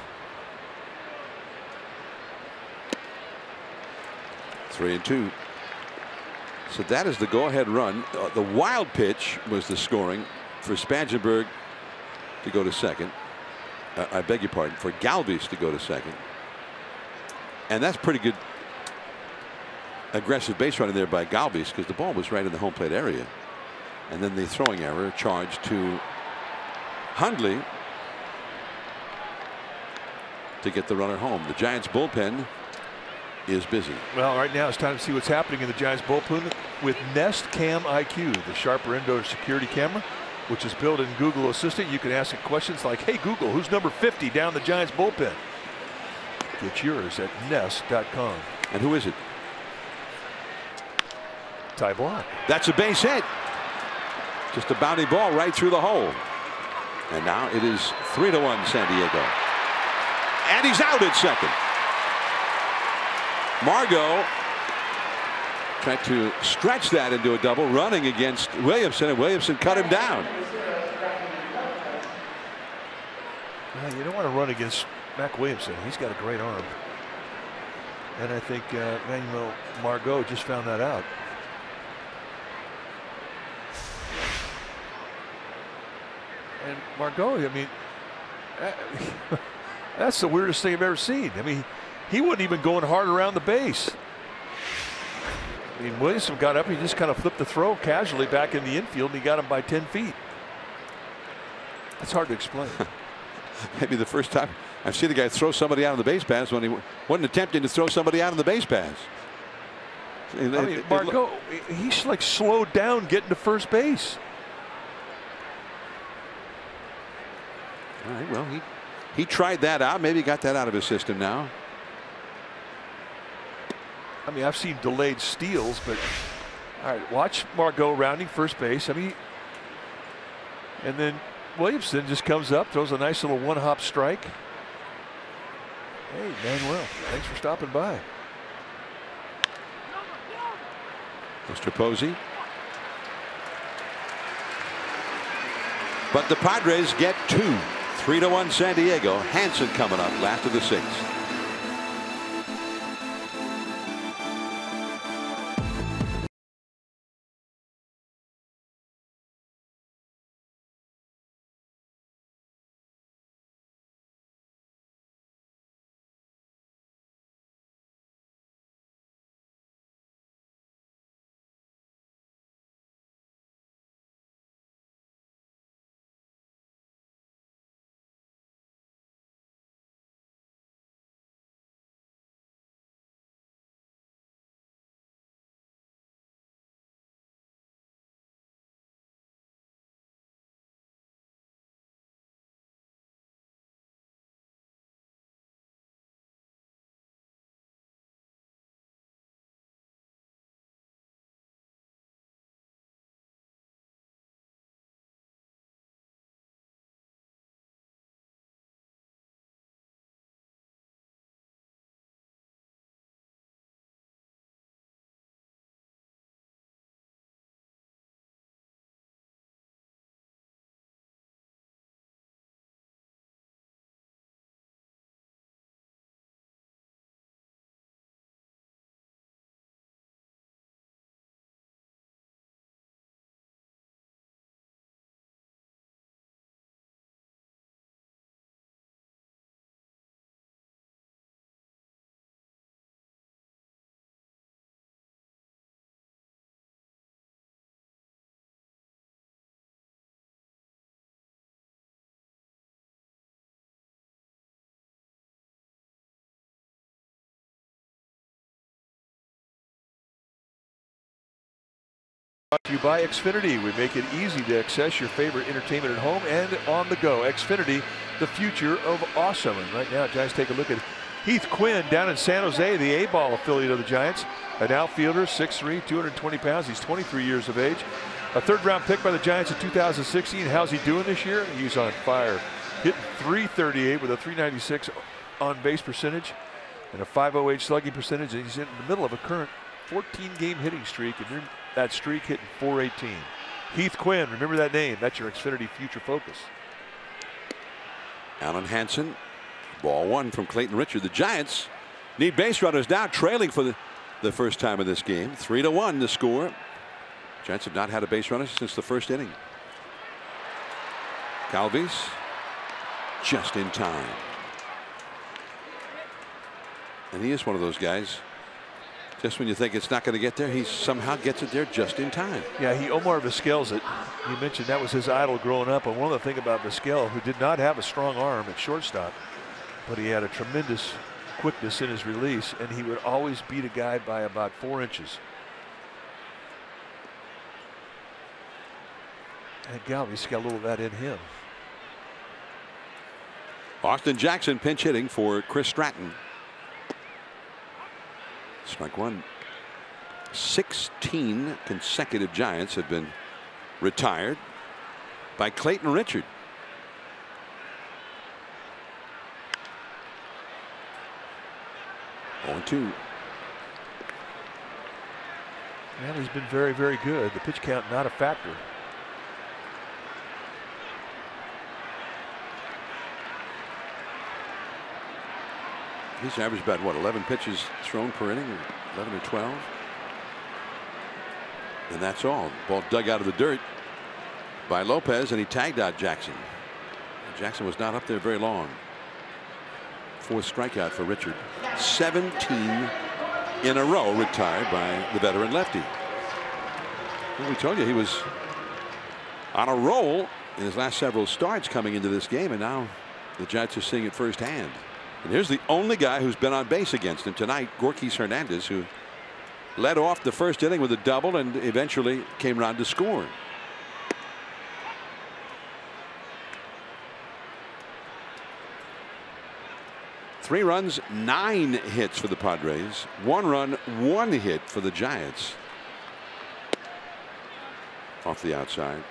3-2. So that is the go-ahead run. The wild pitch was the scoring for Spangenberg to go to second. I beg your pardon, for Galvis to go to second. And that's pretty good aggressive base running there by Galvis, because the ball was right in the home plate area. And then the throwing error charged to Hundley to get the runner home. The Giants bullpen is busy. Well, right now it's time to see what's happening in the Giants bullpen with Nest Cam IQ, the sharper indoor security camera, which is built in Google Assistant. You can ask it questions like, hey Google, who's number 50 down the Giants bullpen? Get yours at nest.com. And who is it? Ty Block. That's a base hit. Just a bounty ball right through the hole. And now it is 3-1 San Diego. And he's out at second. Margot tried to stretch that into a double, running against Williamson, and Williamson cut him down. You don't want to run against Mac Williamson. He's got a great arm. And I think Manuel Margot just found that out. And Margot, I mean, that's the weirdest thing I've ever seen. I mean, he wasn't even going hard around the base. I mean, Williamson got up, he just kind of flipped the throw casually back in the infield, and he got him by 10 feet. That's hard to explain. Maybe the first time I've seen the guy throw somebody out on the base pass when he wasn't attempting to throw somebody out on the base pass. I mean, Margot, he's like slowed down getting to first base. All right, well, he tried that out. Maybe he got that out of his system now. I mean, I've seen delayed steals, but all right, watch Margot rounding first base. I mean, and then Williamson just comes up, throws a nice little one-hop strike. Hey, Manuel, thanks for stopping by. Mr. Posey. But the Padres get 2. 3-1 San Diego. Hanson coming up last of the 6th. Brought to you by Xfinity. We make it easy to access your favorite entertainment at home and on the go. Xfinity, the future of awesome. And right now, Giants take a look at Heath Quinn down in San Jose, the A-ball affiliate of the Giants. An outfielder, 6'3", 220 pounds. He's 23 years of age. A third-round pick by the Giants in 2016. How's he doing this year? He's on fire. Hitting .338 with a .396 on-base percentage and a .508 slugging percentage. And he's in the middle of a current 14-game hitting streak, and you're that streak hitting .418. Heath Quinn, remember that name. That's your Xfinity future focus. Alan Hansen, ball one from Clayton Richard. The Giants need base runners now, trailing for the first time in this game. 3-1 the score. Giants have not had a base runner since the first inning. Calvis just in time. And he is one of those guys. Just when you think it's not going to get there, he somehow gets it there just in time. Yeah, he Omar Vizquel's it. You mentioned that was his idol growing up. And one of the things about Vizquel, who did not have a strong arm at shortstop, but he had a tremendous quickness in his release, and he would always beat a guy by about 4 inches. And Galvis got a little of that in him. Austin Jackson pinch hitting for Chris Stratton. Strike one. 16 consecutive Giants have been retired by Clayton Richard. On 2. And he's been very, very good. The pitch count not a factor. He's averaged about, what, 11 pitches thrown per inning, 11 or 12. And that's all. Ball dug out of the dirt by Lopez, and he tagged out Jackson. Jackson was not up there very long. 4th strikeout for Richard. 17 in a row retired by the veteran lefty. Well, we told you he was on a roll in his last several starts coming into this game, and now the Giants are seeing it firsthand. And here's the only guy who's been on base against him tonight, Gorkys Hernandez, who led off the first inning with a double and eventually came around to score. Three runs, 9 hits for the Padres. 1 run, 1 hit for the Giants. Off the outside.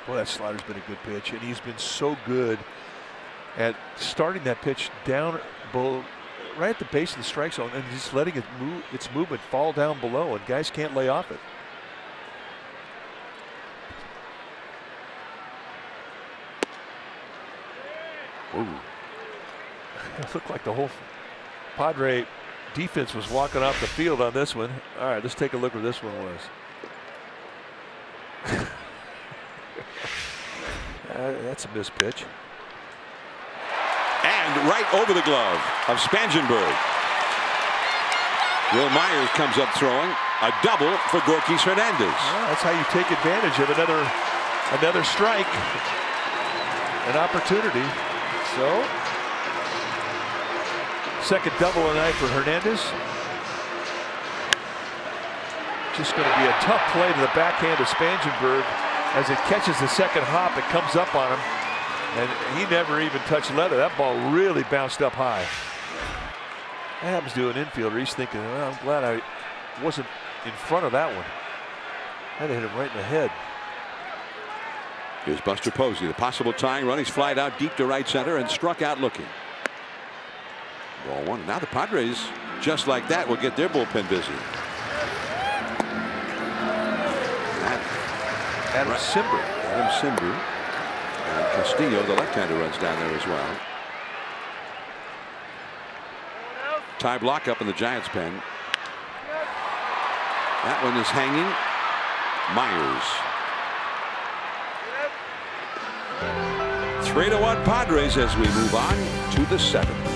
Boy, that slider's been a good pitch, and he's been so good at starting that pitch down below, right at the base of the strike zone, and just letting it move, its movement fall down below, and guys can't lay off it. Ooh. It looked like the whole Padre defense was walking off the field on this one. All right, let's take a look where this one was. That's a missed pitch. And right over the glove of Spangenberg. Will Myers comes up throwing. A double for Gorkys Hernandez. Well, that's how you take advantage of another strike, an opportunity. So, second double tonight for Hernandez. Just going to be a tough play to the backhand of Spangenberg. As it catches the second hop, it comes up on him, and he never even touched leather. That ball really bounced up high. That happens to an infielder. He's thinking, well, I'm glad I wasn't in front of that one. That hit him right in the head. Here's Buster Posey, the possible tying run. He's flied out deep to right center and struck out looking. Ball 1. Now the Padres, just like that, will get their bullpen busy. Adam Simber. Adam Simber. And Castillo, the left-hander, runs down there as well. Tie block up in the Giants pen. That one is hanging. Myers. 3-1 Padres as we move on to the 7th.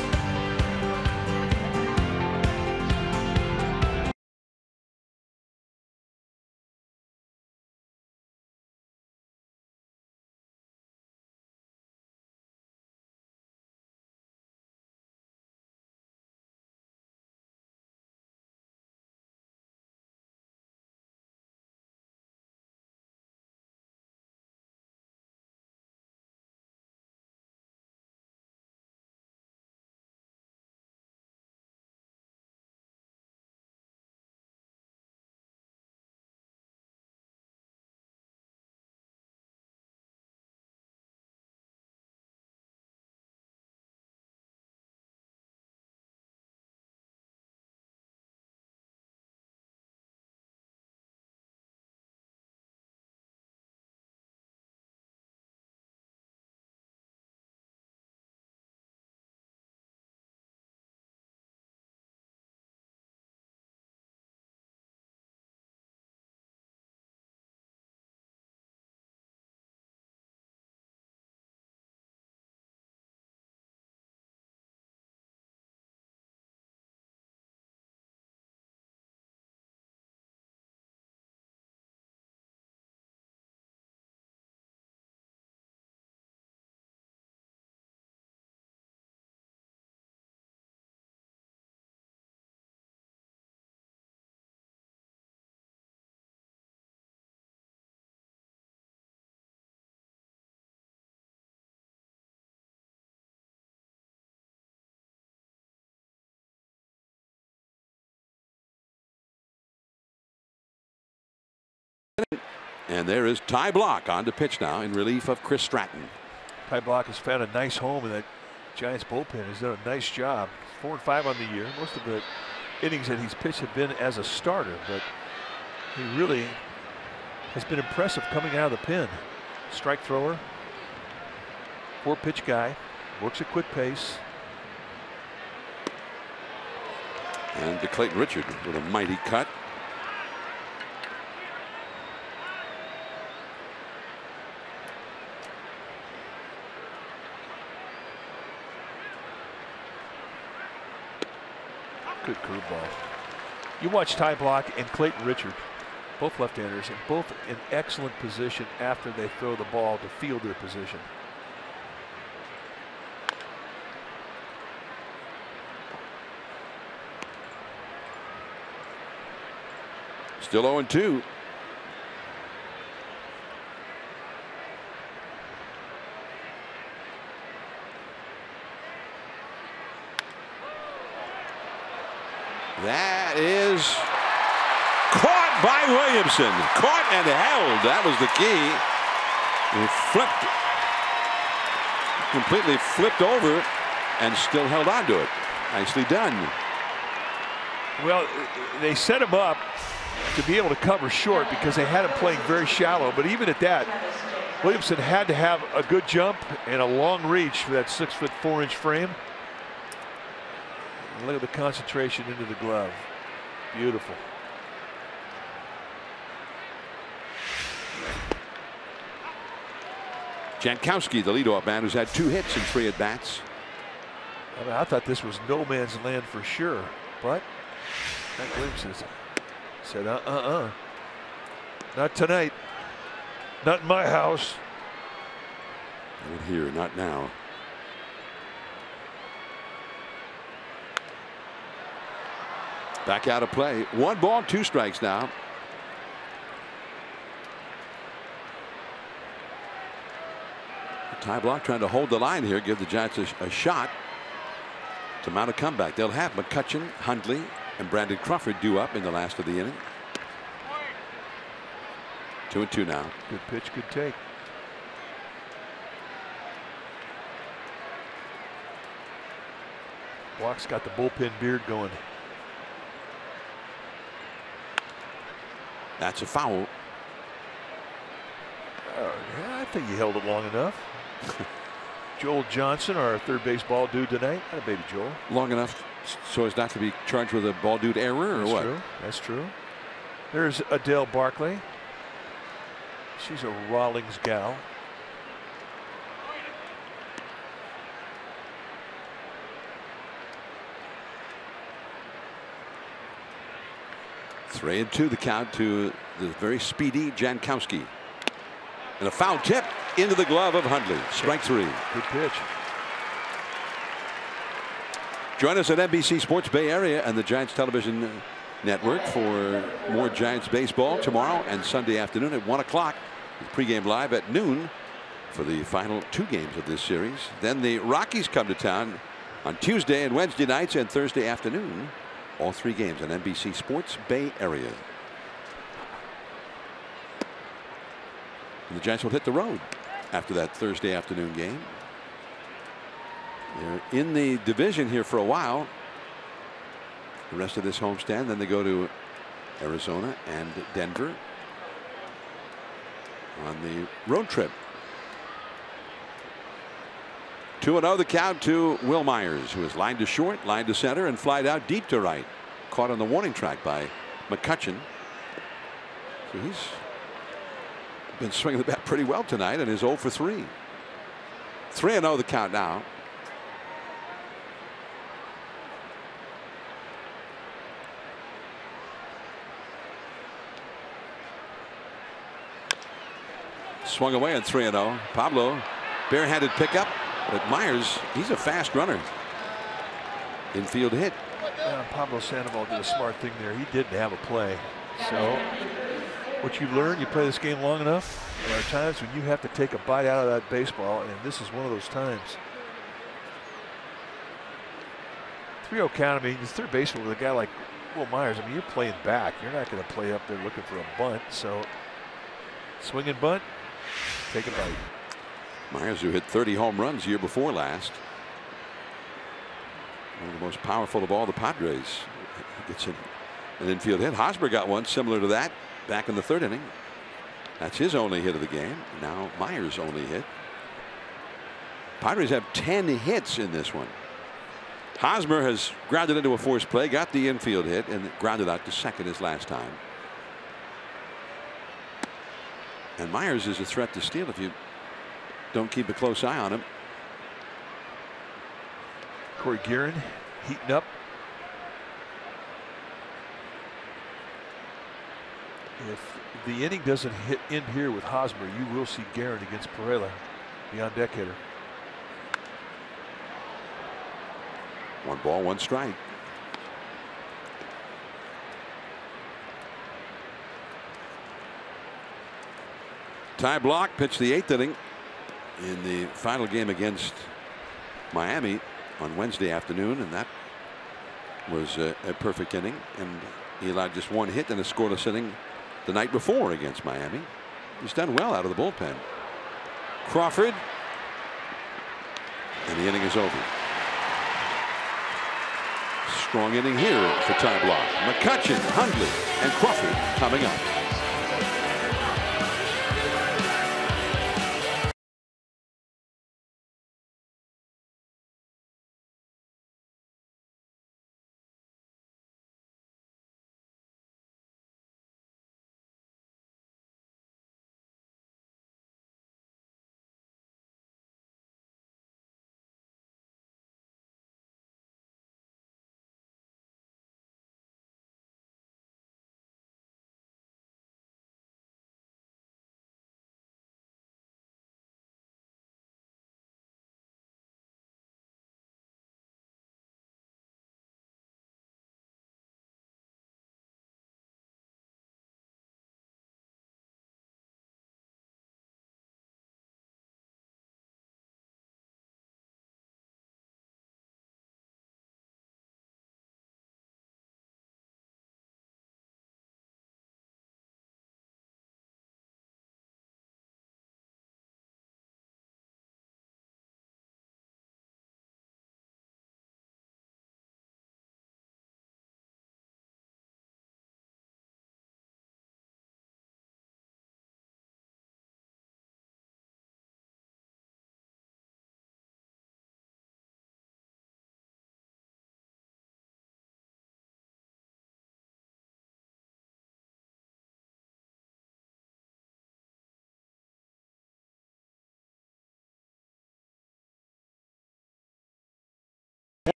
And there is Ty Block on the pitch now in relief of Chris Stratton. Ty Block has found a nice home in that Giants bullpen. He's done a nice job. 4 and 5 on the year. Most of the innings that he's pitched have been as a starter, but he really has been impressive coming out of the pen. Strike thrower, 4-pitch guy, works at quick pace. And to Clayton Richard with a mighty cut. Good curveball. You watch Ty Block and Clayton Richard, both left-handers, and both in excellent position after they throw the ball to field their position. Still 0-2. That is caught by Williamson. Caught and held. That was the key. He completely flipped over and still held on to it. Nicely done. Well, they set him up to be able to cover short because they had him playing very shallow. But even at that, Williamson had to have a good jump and a long reach for that 6'4" frame. And look at the concentration into the glove. Beautiful. Jankowski, the leadoff man, who's had 2 hits in 3 at-bats. I mean, I thought this was no man's land for sure, but Frank Williamson said, not tonight, not in my house. Not here, not now. Back out of play. 1 ball, 2 strikes now. Ty Block trying to hold the line here, give the Giants a shot to mount a comeback. They'll have McCutchen, Hundley, and Brandon Crawford due up in the last of the inning. 2-2 now. Good pitch, good take. Block's got the bullpen beard going. That's a foul. Yeah, I think he held it long enough. Joel Johnson, our third base ball dude tonight. Not a baby Joel. Long enough so as not to be charged with a ball dude error, or That's what? True. That's true. There's Adele Barclay. She's a Rawlings gal. Three and 2 the count to the very speedy Jankowski. And a foul tip into the glove of Hundley. Strike 3. Good pitch. Join us at NBC Sports Bay Area and the Giants Television Network for more Giants baseball tomorrow and Sunday afternoon at 1 o'clock. Pregame live at noon for the final 2 games of this series. Then the Rockies come to town on Tuesday and Wednesday nights and Thursday afternoon. All 3 games on NBC Sports Bay Area. And the Giants will hit the road after that Thursday afternoon game. They're in the division here for a while. The rest of this homestand, then they go to Arizona and Denver on the road trip. 2-0 the count to Will Myers, who is lined to short, lined to center, and flied out deep to right. Caught on the warning track by McCutchen. So he's been swinging the bat pretty well tonight and is 0 for 3. 3-0 the count now. Swung away at 3-0. Pablo, barehanded pickup, but Myers, he's a fast runner. Infield hit. Pablo Sandoval did a smart thing there. He didn't have a play. So what you learn, you play this game long enough, there are times when you have to take a bite out of that baseball, and this is one of those times. 3-0 count. I mean, the third baseman with a guy like Will Myers, I mean, you're playing back. You're not going to play up there looking for a bunt. So Swing and bunt. Take a bite. Myers, who hit 30 home runs year before last. One of the most powerful of all the Padres. Gets an infield hit. Hosmer got one similar to that back in the 3rd inning. That's his only hit of the game. Now Myers' only hit. Padres have 10 hits in this one. Hosmer has grounded into a forced play, got the infield hit, and grounded out to second his last time. And Myers is a threat to steal if you don't keep a close eye on him. Corey Guerin heating up. If the inning doesn't end here with Hosmer, you will see Guerin against Perella, the on-deck hitter. 1 ball, 1 strike. Ty Block pitched the 8th inning in the final game against Miami on Wednesday afternoon, and that was a perfect inning, and he allowed just 1 hit in a scoreless inning the night before against Miami. He's done well out of the bullpen. Crawford, and the inning is over. Strong inning here for Ty Block. McCutchen, Hundley, and Crawford coming up.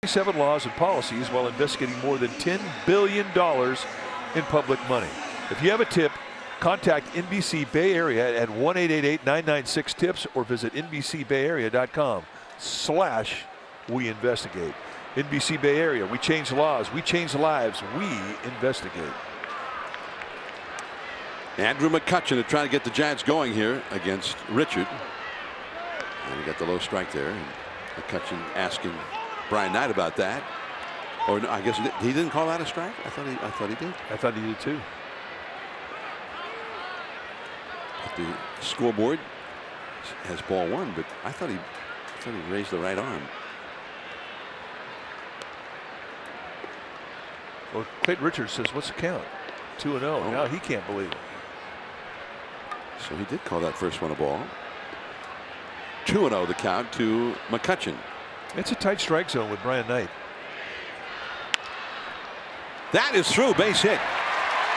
Seven laws and policies while investigating more than $10 billion in public money. If you have a tip, contact NBC Bay Area at 1-888-996-TIPS or visit NBCBayArea.com/we investigate. NBC Bay Area, we change laws, we change lives, we investigate. Andrew McCutchen to try to get the Giants going here against Richard. And he got the low strike there. And McCutchen asking Brian Knight about that. Or no, I guess he didn't call that a strike. I thought he did. I thought he did too. But the scoreboard has ball 1, but I thought he raised the right arm. Well, Clayton Richards says, "What's the count? 2-0." Oh. Now he can't believe it. So he did call that first one a ball. 2-0 the count to McCutchen. It's a tight strike zone with Brian Knight. That is through, base hit.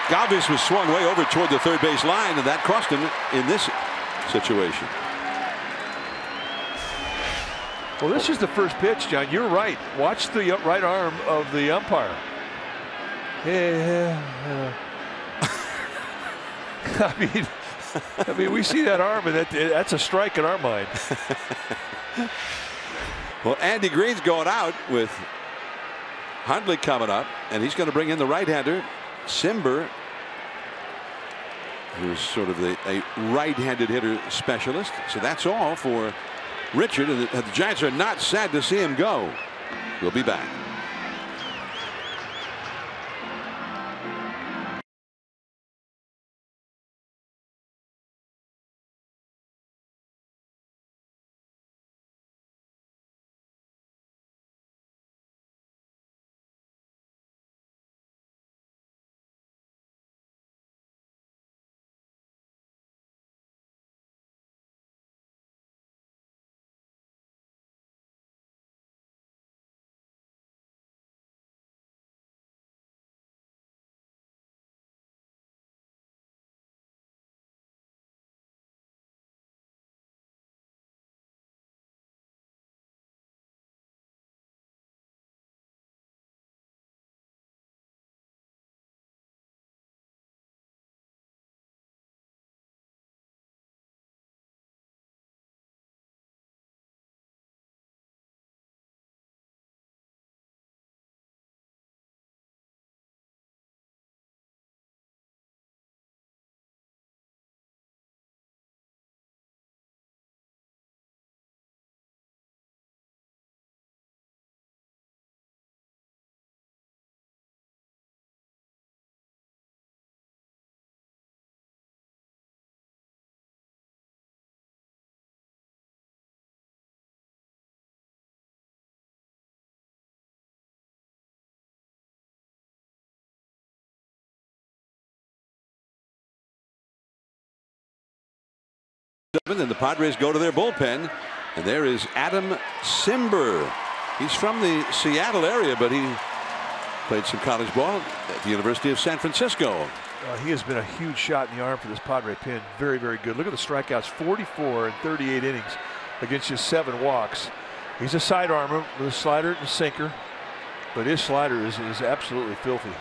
Galvis was swung way over toward the third base line, and that cost him in this situation. Well, this is the first pitch, John. You're right. Watch the right arm of the umpire. Yeah. I mean, we see that arm, and that's a strike in our mind. Well, Andy Green's going out with Hundley coming up, and he's going to bring in the right-hander, Simber, who's sort of a right-handed hitter specialist. So that's all for Richard, and the Giants are not sad to see him go. We'll be back. And the Padres go to their bullpen. And there is Adam Simber. He's from the Seattle area, but he played some college ball at the University of San Francisco. He has been a huge shot in the arm for this Padre pen. Very, very good. Look at the strikeouts, 44 in 38 innings against just 7 walks. He's a side armor with a slider and a sinker, but his slider is absolutely filthy.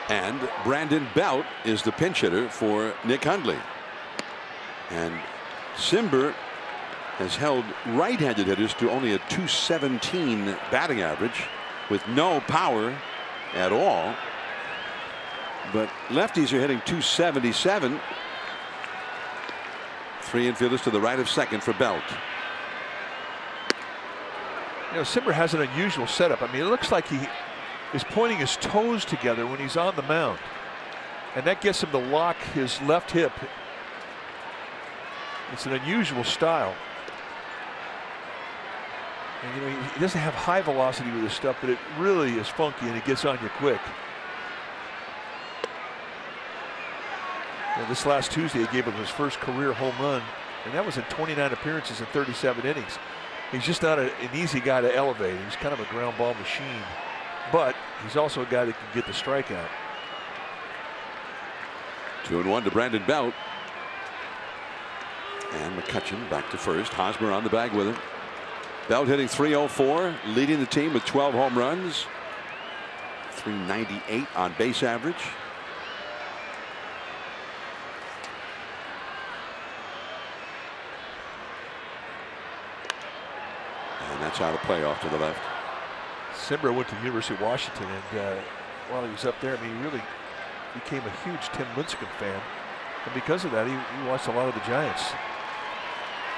And Brandon Belt is the pinch hitter for Nick Hundley. And Simber has held right-handed hitters to only a .217 batting average with no power at all. But lefties are hitting .277. 3 infielders to the right of second for Belt. You know, Simber has an unusual setup. I mean, it looks like he is pointing his toes together when he's on the mound, and that gets him to lock his left hip. It's an unusual style. And, you know, he doesn't have high velocity with his stuff, but it really is funky and it gets on you quick. You know, this last Tuesday he gave him his first career home run, and that was in 29 appearances in 37 innings. He's just not an easy guy to elevate. He's kind of a ground ball machine, but he's also a guy that can get the strikeout. 2-1 to Brandon Belt. And McCutcheon back to first. Hosmer on the bag with him. Belt hitting .304, leading the team with 12 home runs. .398 on base average. And that's out of play off to the left. Simber went to the University of Washington, and while he was up there, I mean, he really became a huge Tim Lincecum fan. And because of that, he watched a lot of the Giants.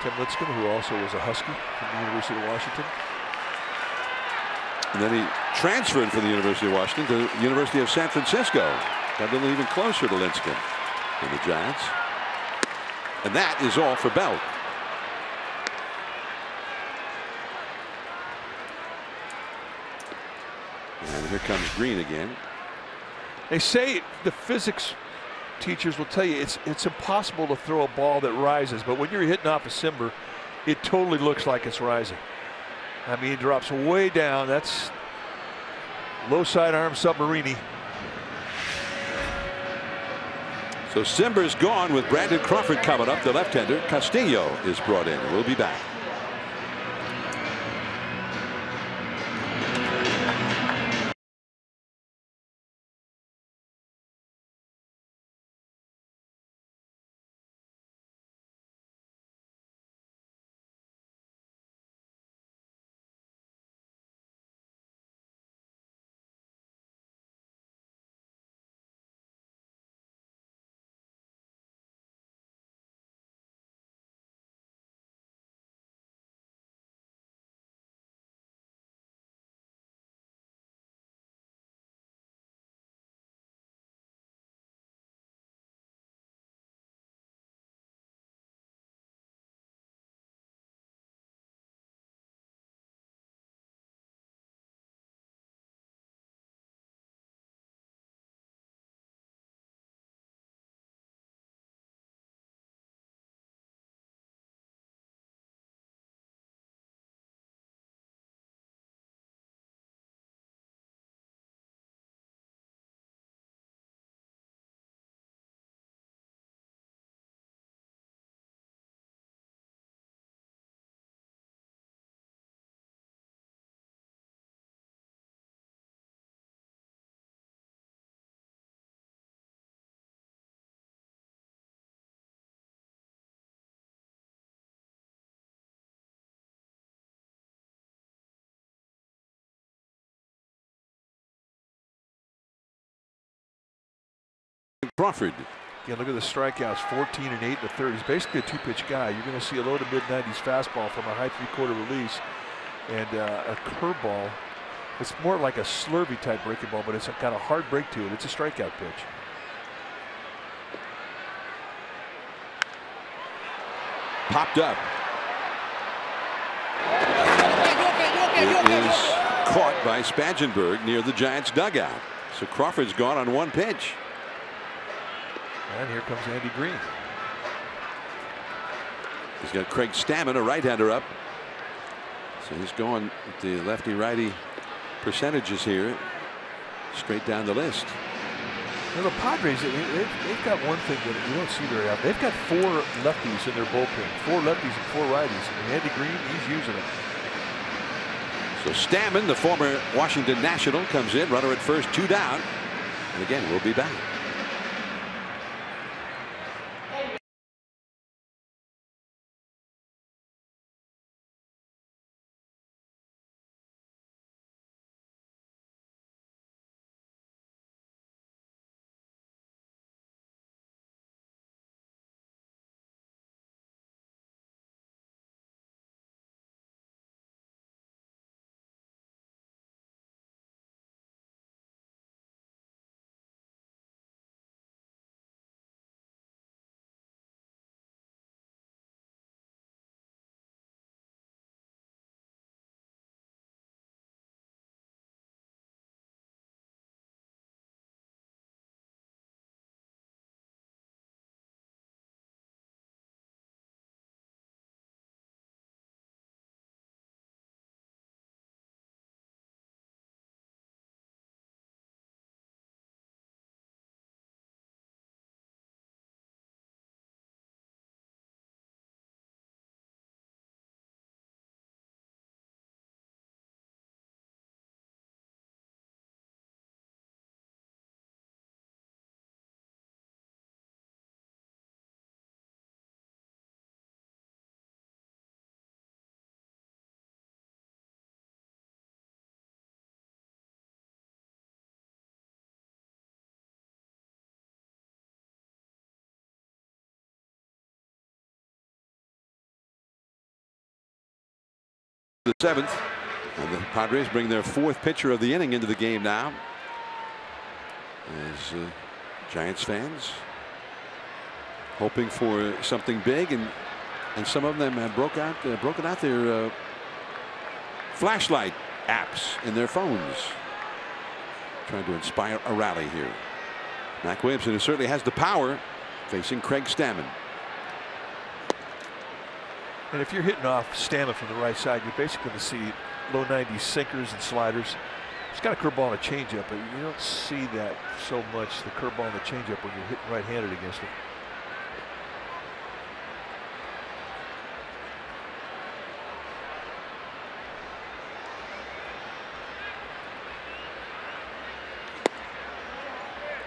Tim Lincecum, who also was a Husky from the University of Washington. And then he transferred from the University of Washington to the University of San Francisco. Got a little even closer to Lincecum than the Giants. And that is all for Belt. And here comes Green again. They say the physics teachers will tell you it's impossible to throw a ball that rises, but when you're hitting off a Simber, it totally looks like it's rising. I mean, it drops way down. That's low sidearm submarine-y. So Simber's gone with Brandon Crawford coming up. The left-hander Castillo is brought in. We'll be back. Crawford. Yeah, look at the strikeouts, 14 and 8 in the third. He's basically a two-pitch guy. You're going to see a low to mid-90s fastball from a high three-quarter release and a curveball. It's more like a slurvy type breaking ball, but it's got a hard break to it. It's a strikeout pitch. Popped up. It is caught by Spangenberg near the Giants dugout. So Crawford's gone on one pitch. And here comes Andy Green. He's got Craig Stammen, a right-hander, up. So he's going with the lefty-righty percentages here, straight down the list. Well, the Padres, they've got one thing that you don't see very often. They've got 4 lefties in their bullpen, 4 lefties and 4 righties. And Andy Green, he's using them. So Stammen, the former Washington National, comes in, runner at first, 2 down. And again, we'll be back. The 7th, and the Padres bring their 4th pitcher of the inning into the game now. As Giants fans hoping for something big, and some of them have broken out their flashlight apps in their phones, trying to inspire a rally here. Mac Williamson, who certainly has the power, facing Craig Stammen. And if you're hitting off Stammen from the right side, you're basically going to see low 90s sinkers and sliders. He's got a curveball and a changeup, but you don't see that so much, the curveball and the changeup, when you're hitting right-handed against him.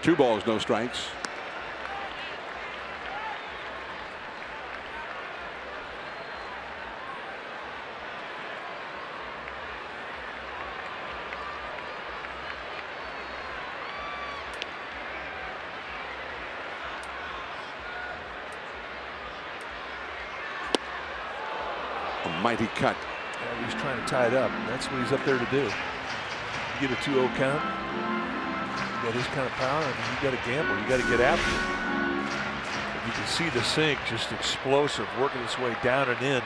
Two balls, no strikes. Mighty cut. Yeah, he's trying to tie it up. That's what he's up there to do. You get a 2-0 count. You got his kind of power. I mean, you got to gamble. You got to get after it. You can see the sink, just explosive, working its way down and in.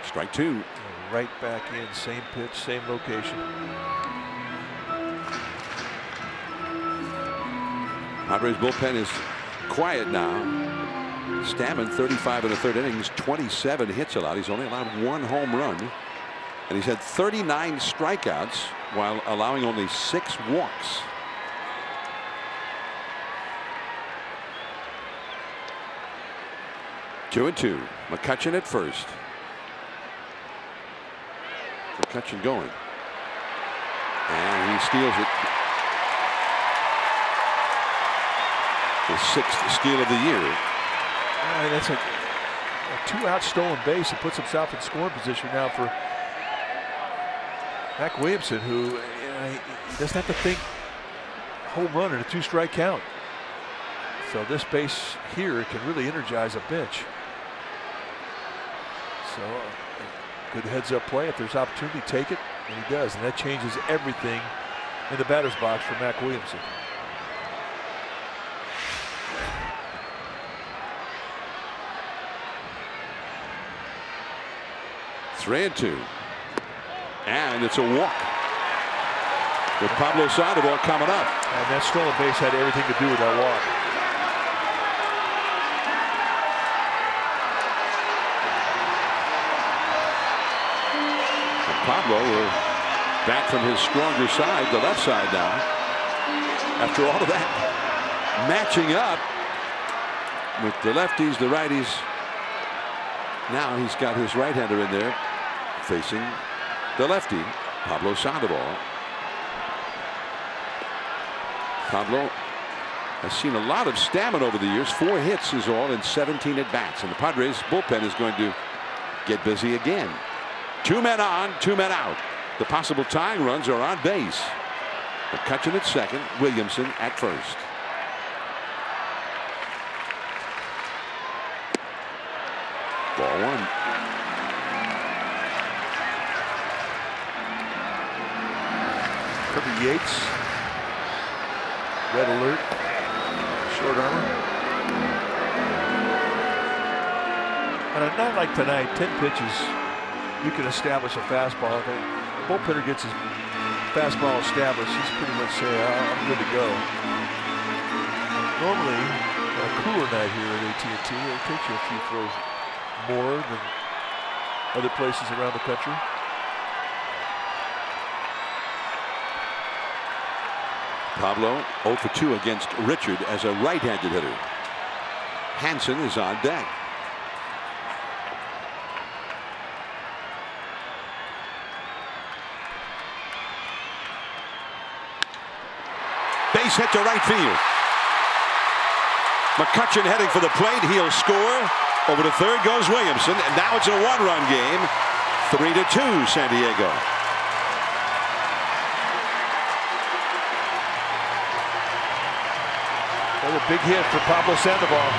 Strike 2. Right back in, same pitch, same location. Padres bullpen is quiet now. Stammen, 35 in the 3rd innings, 27 hits allowed. He's only allowed 1 home run, and he's had 39 strikeouts while allowing only 6 walks. Two and two. McCutchen at first. McCutchen going, and he steals it. The 6th steal of the year. That's a 2-out stolen base. He puts himself in scoring position now for Mac Williamson, who he doesn't have to think home run in a 2-strike count. So this base here can really energize a bench. So good heads-up play. If there's opportunity, take it, and he does, and that changes everything in the batter's box for Mac Williamson. Three and two. And it's a walk. With Pablo Sandoval coming up. And that stolen base had everything to do with that walk. And Pablo will back from his stronger side, the left side now. After all of that matching up with the lefties, the righties. Now he's got his right-hander in there facing the lefty, Pablo Sandoval. Pablo has seen a lot of stamina over the years. 4 hits is all in 17 at-bats. And the Padres bullpen is going to get busy again. 2 men on, 2 men out. The possible tying runs are on base. McCutchen at second, Williamson at first. Ball 1. Kirby Yates. Red alert. Short armor. On a night like tonight, 10 pitches, you can establish a fastball. If a bullpetter gets his fastball established, he's pretty much saying, I'm good to go. Normally, on a cooler night here at AT&T, it takes you a few throws more than other places around the country. Pablo 0 for 2 against Richard as a right-handed hitter. Hansen is on deck. Base hit to right field. McCutchen heading for the plate. He'll score. Over to third goes Williamson, and now it's a 1-run game. 3-2 San Diego. Another big hit for Pablo Sandoval.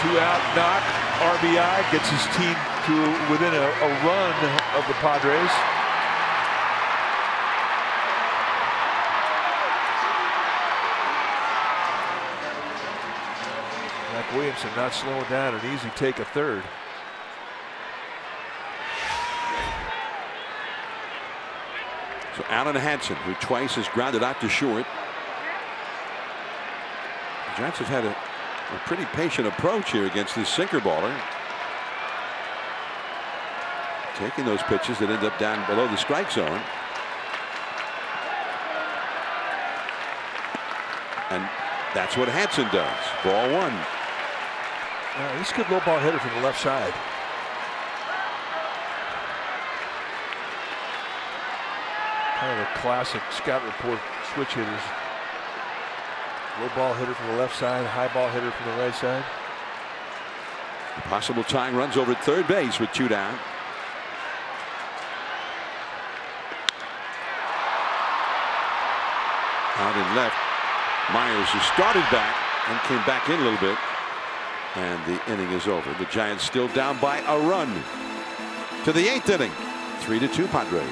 2-out knock, RBI, gets his team to within a run of the Padres. Zach Williamson not slowing down, an easy take a third. So Alan Hansen, who twice has grounded out to short. The Giants have had a pretty patient approach here against this sinker baller. Taking those pitches that end up down below the strike zone. And that's what Hansen does. Ball 1. This is a good low ball hitter from the left side. Kind of a classic scout report switch hitters. Low ball hitter from the left side, high ball hitter from the right side. Possible tying runs over at third base with 2 down. Out in left, Myers, who started back and came back in a little bit. And the inning is over. The Giants still down by a run to the 8th inning. 3-2 Padres.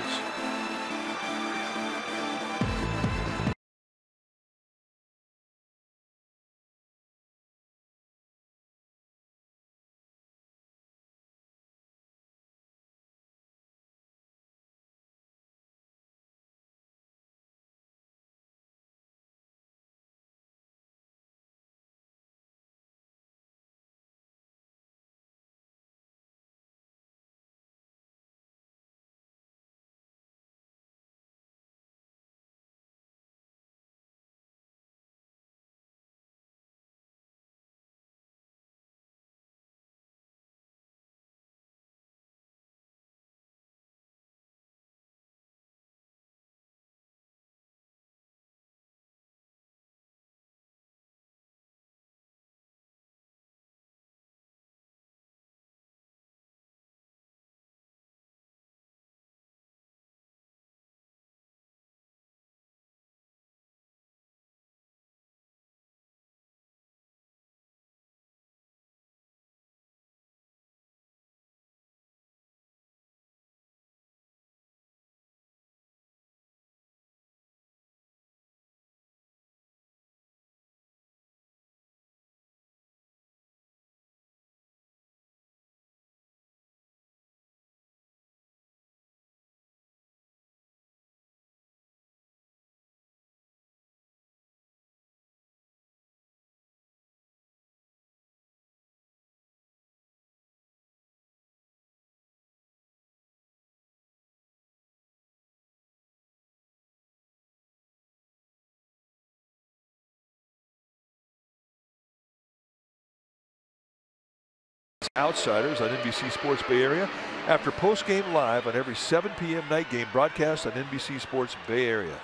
Outsiders on NBC Sports Bay Area after post-game live on every 7 p.m. night game broadcast on NBC Sports Bay Area.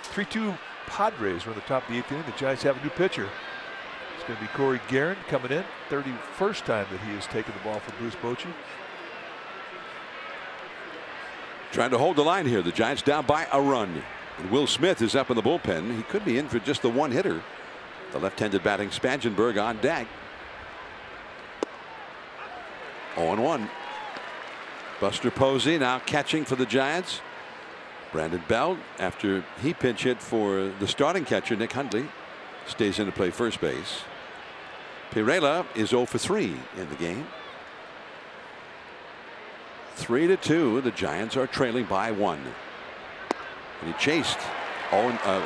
3-2 Padres are on the top of the 8th inning. The Giants have a new pitcher. It's going to be Corey Guerin coming in. 31st time that he has taken the ball for Bruce Bochy. Trying to hold the line here. The Giants down by a run. And Will Smith is up in the bullpen. He could be in for just the one hitter. The left-handed batting Spangenberg on deck. 0-1. Buster Posey now catching for the Giants. Brandon Bell, after he pinch hit for the starting catcher Nick Hundley, stays in to play first base. Pirela is 0 for 3 in the game. 3-2. The Giants are trailing by 1. And he chased 0-2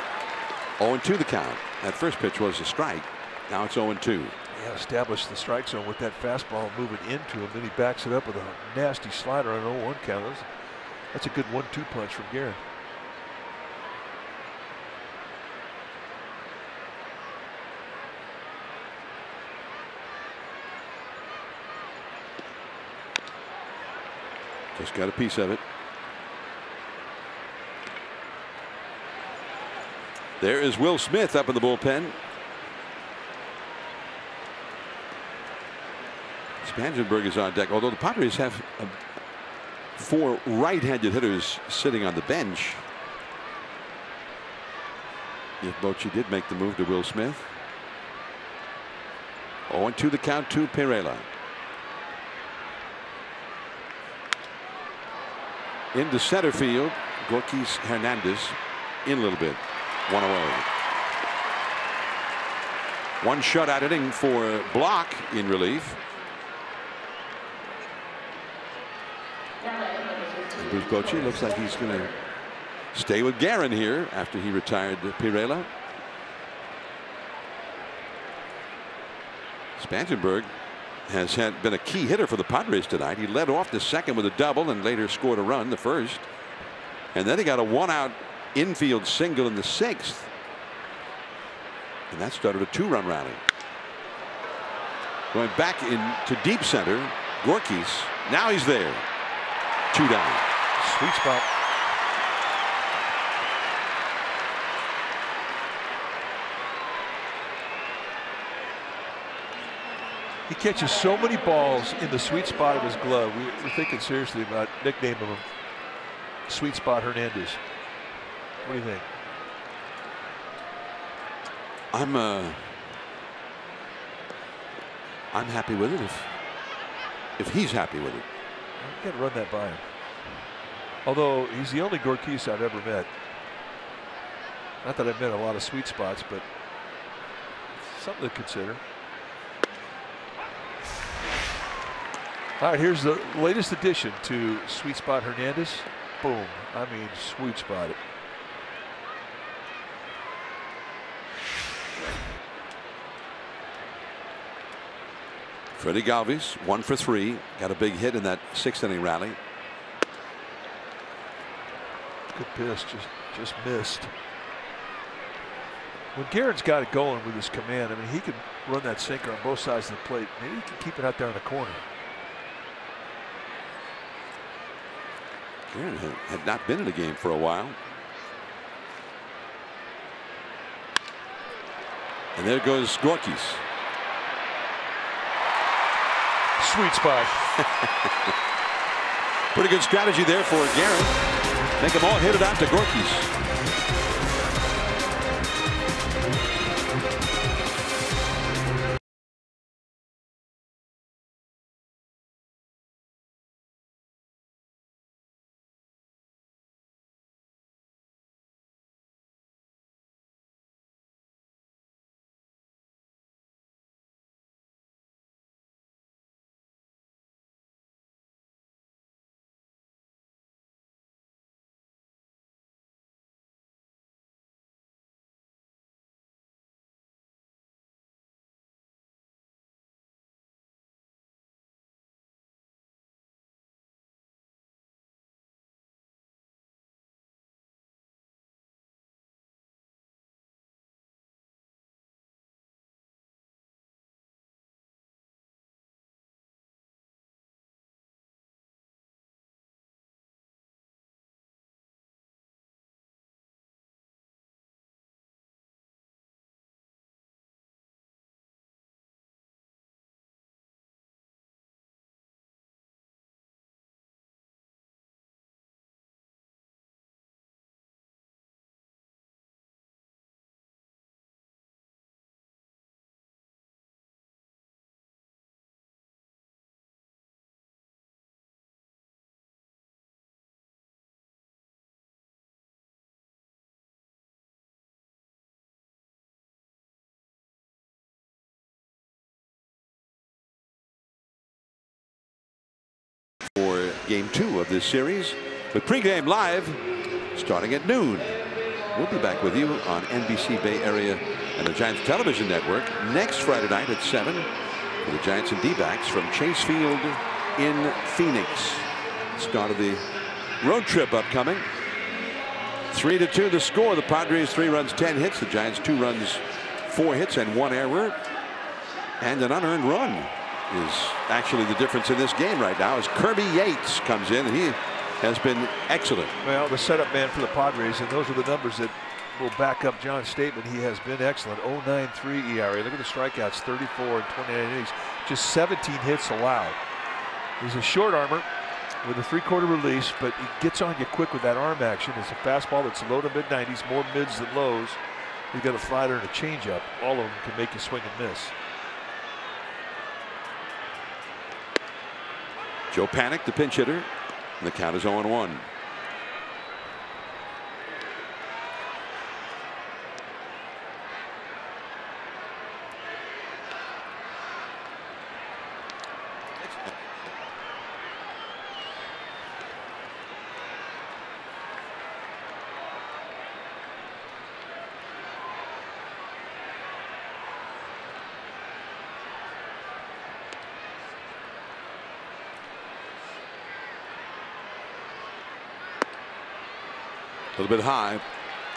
the count. That first pitch was a strike. Now it's 0-2. Yeah, established the strike zone with that fastball moving into him. Then he backs it up with a nasty slider on an 0-1 count. That's a good 1-2 punch from Guerin. Just got a piece of it. There is Will Smith up in the bullpen. Spangenberg is on deck, although the Padres have 4 right-handed hitters sitting on the bench. If Bochy did make the move to Will Smith. 0-2 the count to Pirela. Into center field, Gorkis Hernandez in a little bit. 1 away. 1 shutout inning for Block in relief. And Bruce Bochy looks like he's going to stay with Guerin here after he retired Pirela. Spangenberg has been a key hitter for the Padres tonight. He led off the second with a double and later scored a run the first. And then he got a 1-out infield single in the 6th. And that started a 2-run rally. Going back into deep center, Gorkis. Now he's there. 2 down. Sweet spot. He catches so many balls in the sweet spot of his glove. We're thinking seriously about nicknaming him Sweet Spot Hernandez. What do you think? I'm happy with it if he's happy with it. You can't run that by him. Although he's the only Gorkis I've ever met. Not that I've met a lot of sweet spots, but something to consider. All right, here's the latest addition to Sweet Spot Hernandez. Boom. I mean, sweet spot it. Freddie Galvis 1 for 3. Got a big hit in that 6th inning rally. Good pitch, just missed. When Guerin's got it going with his command, I mean, he can run that sinker on both sides of the plate. Maybe he can keep it out there in the corner. Guerin had not been in the game for a while. And there goes Gorkis. Sweet spot. Pretty good strategy there for Guerin. Make them all hit it out to Gorkis. game 2 of this series. With pregame live starting at noon. We'll be back with you on NBC Bay Area and the Giants television network next Friday night at 7 for the Giants and D-backs from Chase Field in Phoenix. Start of the road trip upcoming. 3-2 the score. The Padres 3 runs 10 hits. The Giants 2 runs 4 hits and 1 error. And an unearned run is actually the difference in this game right now as Kirby Yates comes in, and he has been excellent. Well, the setup man for the Padres, and those are the numbers that will back up John's statement. He has been excellent. 0.93 ERA. Look at the strikeouts, 34 in 29 innings. Just 17 hits allowed. He's a short armor with a 3/4 release, but he gets on you quick with that arm action. It's a fastball that's low to mid-90s, more mids than lows. He's got a slider and a changeup. All of them can make you swing and miss. Joe Panik, the pinch hitter. And the count is 0-1. A little bit high,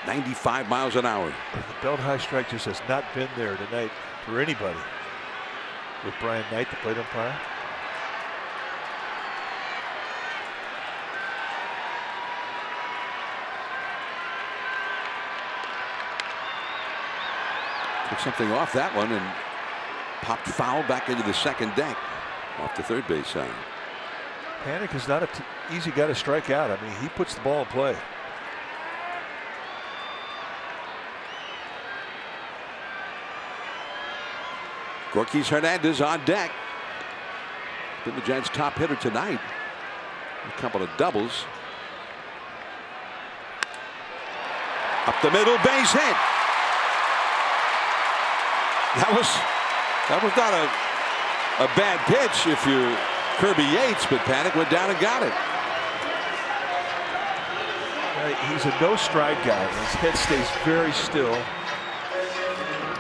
95 miles an hour. The belt high strike just has not been there tonight for anybody. With Brian Knight, the plate umpire. Took something off that one and popped foul back into the second deck off the third base side. Panik is not an easy guy to strike out. I mean, he puts the ball in play. Gorkys Hernandez on deck. Been the Giants' top hitter tonight. A couple of doubles. Up the middle, base hit. That was not a bad pitch if you're Kirby Yates, but Panik went down and got it. He's a no strike guy. His head stays very still.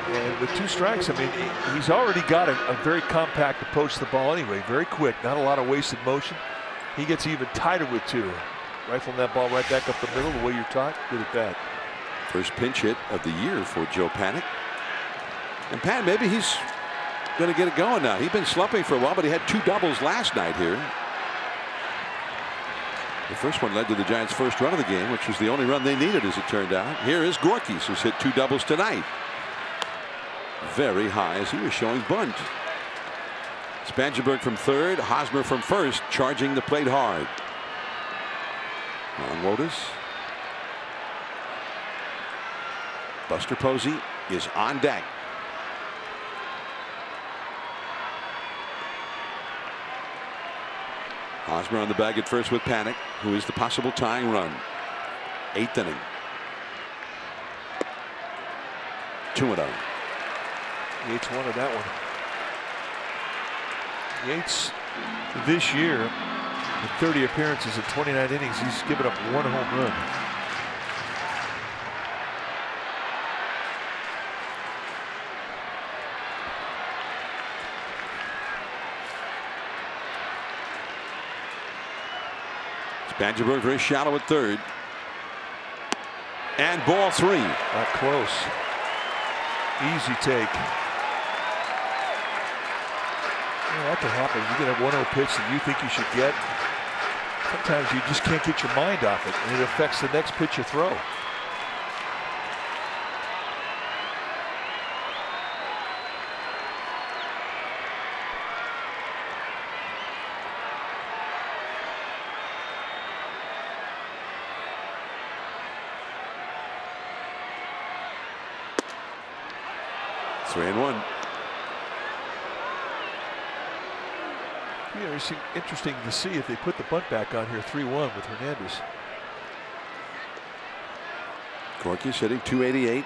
And with 2 strikes, I mean, he's already got a very compact approach to the ball anyway. Very quick, not a lot of wasted motion. He gets even tighter with 2. Rifling that ball right back up the middle the way you're taught. Good at that. First pinch hit of the year for Joe Panik. And Pat, maybe he's going to get it going now. He's been slumping for a while, but he had 2 doubles last night here. The first one led to the Giants' first run of the game, which was the only run they needed, as it turned out. Here is Gorkys, who's hit 2 doubles tonight. Very high as he was showing bunt. Spangenberg from third, Hosmer from first, charging the plate hard. Ron Wotus. Buster Posey is on deck. Hosmer on the bag at first with Panik, who is the possible tying run. 8th inning. 2-0. Yates wanted that one. Yates this year, in 30 appearances in 29 innings, he's given up 1 home run. Spangenberg very shallow at third. And ball 3. Not close. Easy take. Yeah, that can happen. You get a 1-0 pitch that you think you should get. Sometimes you just can't get your mind off it, and it affects the next pitch you throw. Yeah, it's interesting to see if they put the bunt back on here 3-1 with Hernandez. Gorkys hitting .288.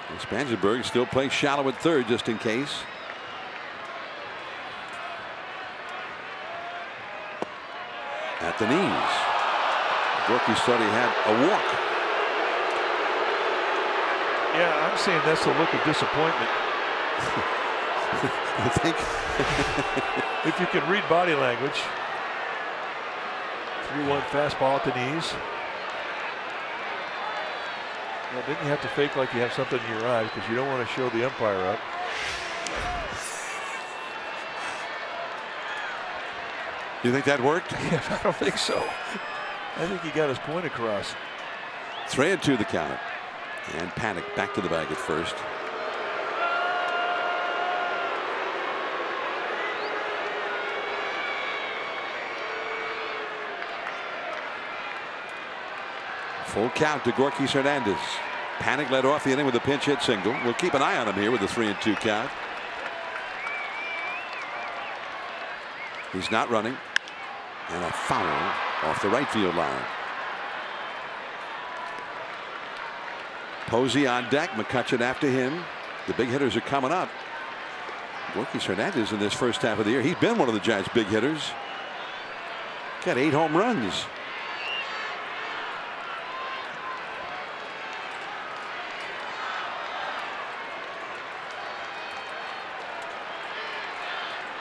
And Spangenberg still playing shallow at third just in case. at the knees. Gorky thought he had a walk. Yeah, I'm saying that's the look of disappointment. I think if you can read body language. 3-1 fastball at the knees. Well, didn't you have to fake like you have something in your eyes because you don't want to show the umpire up? You think that worked? Yeah, I don't think so. I think he got his point across. 3-2 the count. And Panic back to the bag at first. Full count to Gorky Hernandez. Panic led off the inning with a pinch hit single. We'll keep an eye on him here with a 3-2 count. He's not running. And a foul off the right field line. Posey on deck. McCutchen after him. The big hitters are coming up. Gorky Hernandez in this first half of the year. He's been one of the Giants' big hitters. Got 8 home runs.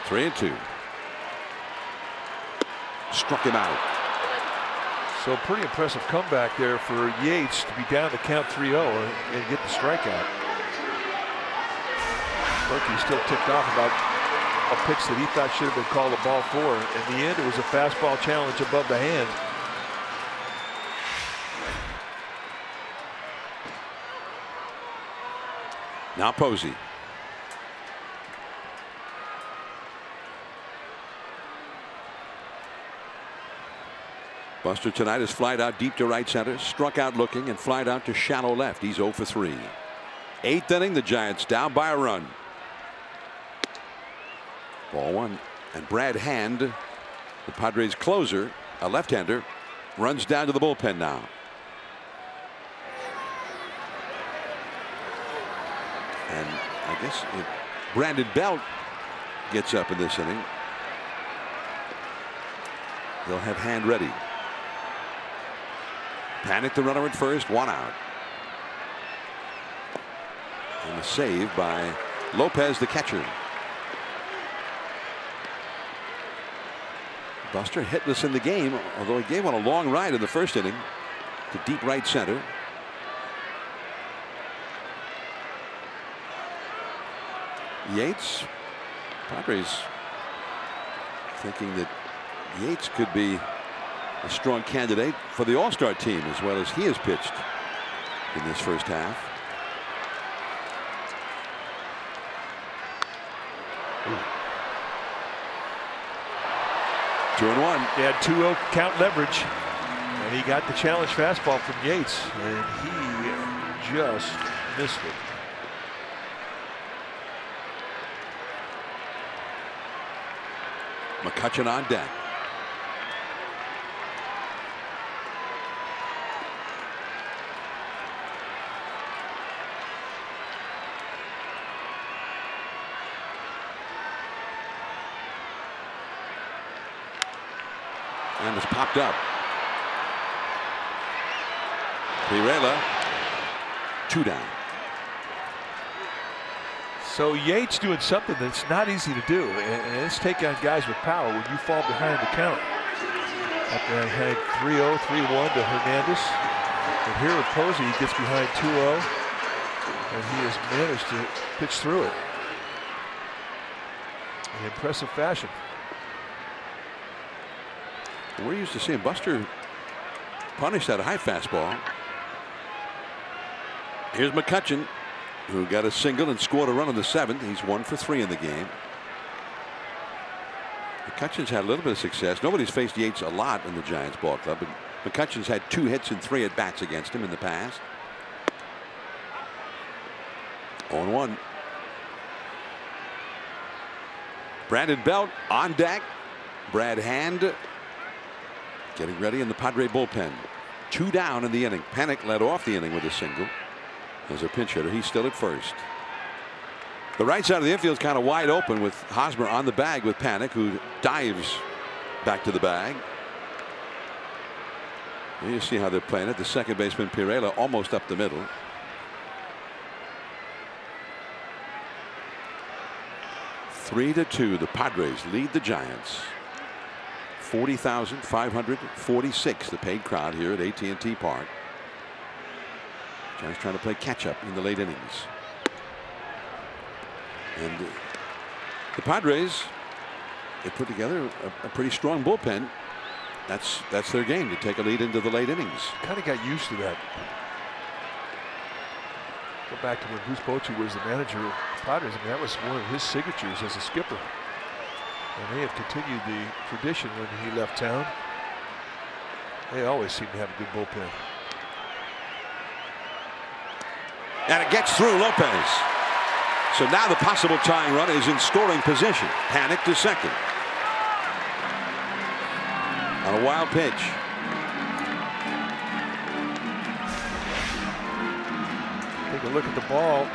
Three and 2. Struck him out. So pretty impressive comeback there for Yates to be down to count 3-0 and get the strikeout. Gorky still ticked off about a pitch that he thought should have been called a ball 4. In the end, it was a fastball challenge above the hand. Now Posey. Buster tonight has flied out deep to right center, struck out looking, and flied out to shallow left. He's 0 for 3. 8th inning, the Giants down by a run. Ball 1. And Brad Hand, the Padres closer, a left-hander, runs down to the bullpen now. And I guess Brandon Belt gets up in this inning. They'll have Hand ready. Panic the runner at first, 1 out. And the save by Lopez, the catcher. Buster hitless in the game, although he gave one a long ride in the first inning to deep right center. Yates, Padres thinking that Yates could be a strong candidate for the All-Star team as well as he has pitched in this first half. Ooh. 2-1. He had 2-0 count leverage, and he got the challenge fastball from Yates, and he just missed it. McCutchen on deck. And it's popped up. Pirela, 2 down. So Yates doing something that's not easy to do, and it's taking on guys with power when you fall behind the count. After I had 3-0, 3-1 to Hernandez. And here with Posey, he gets behind 2-0, and he has managed to pitch through it in impressive fashion. We're used to seeing Buster punish that high fastball. Here's McCutchen, who got a single and scored a run in the 7th. He's 1 for 3 in the game. McCutchen's had a little bit of success. Nobody's faced Yates a lot in the Giants ball club, but McCutchen's had 2 hits and 3 at bats against him in the past. 0-1. Brandon Belt on deck. Brad Hand getting ready in the Padre bullpen. 2 down in the inning. Panic led off the inning with a single. As a pinch hitter, he's still at first. The right side of the infield is kind of wide open with Hosmer on the bag with Panic, who dives back to the bag. You see how they're playing it. The second baseman Pirela almost up the middle. Three to 2. The Padres lead the Giants. 40,546 the paid crowd here at AT&T Park. Giants trying to play catch up in the late innings. And the Padres, they put together a pretty strong bullpen. That's their game, to take a lead into the late innings. Kind of got used to that. Go back to when Bruce Bochy was the manager of the Padres. I mean, that was one of his signatures as a skipper. And they have continued the tradition when he left town. They always seem to have a good bullpen. And it gets through Lopez. So now the possible tying run is in scoring position. Panic to second. On a wild pitch. Take a look at the ball.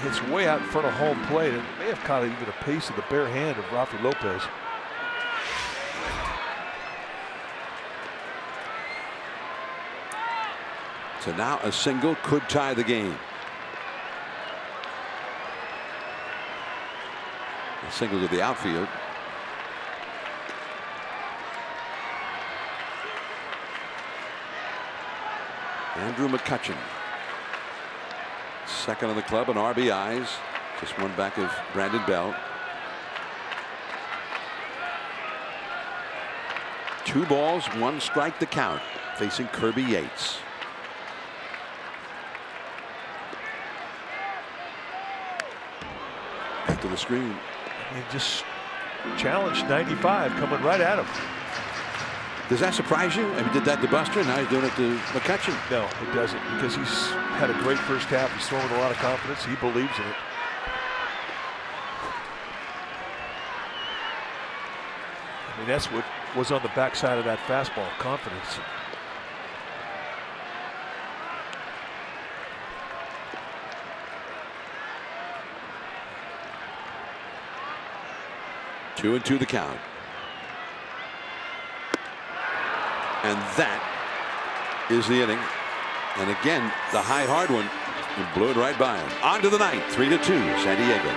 It's way out in front of home plate. It may have caught even a piece of the bare hand of Rafi Lopez. So now a single could tie the game. A single to the outfield. Andrew McCutchen, second on the club in RBIs, just one back of Brandon Bell. 2 balls, 1 strike the count, facing Kirby Yates. Back to the screen. He just challenged 95 coming right at him. Does that surprise you? I mean, did that to Buster, now he's doing it to McCutchen. No, it doesn't, because he's had a great first half. He's throwing with a lot of confidence. He believes in it. I mean, that's what was on the backside of that fastball, confidence. Two and 2 the count. And that is the inning. And again, the high hard one, he blew it right by him. On to the ninth, 3-2, San Diego.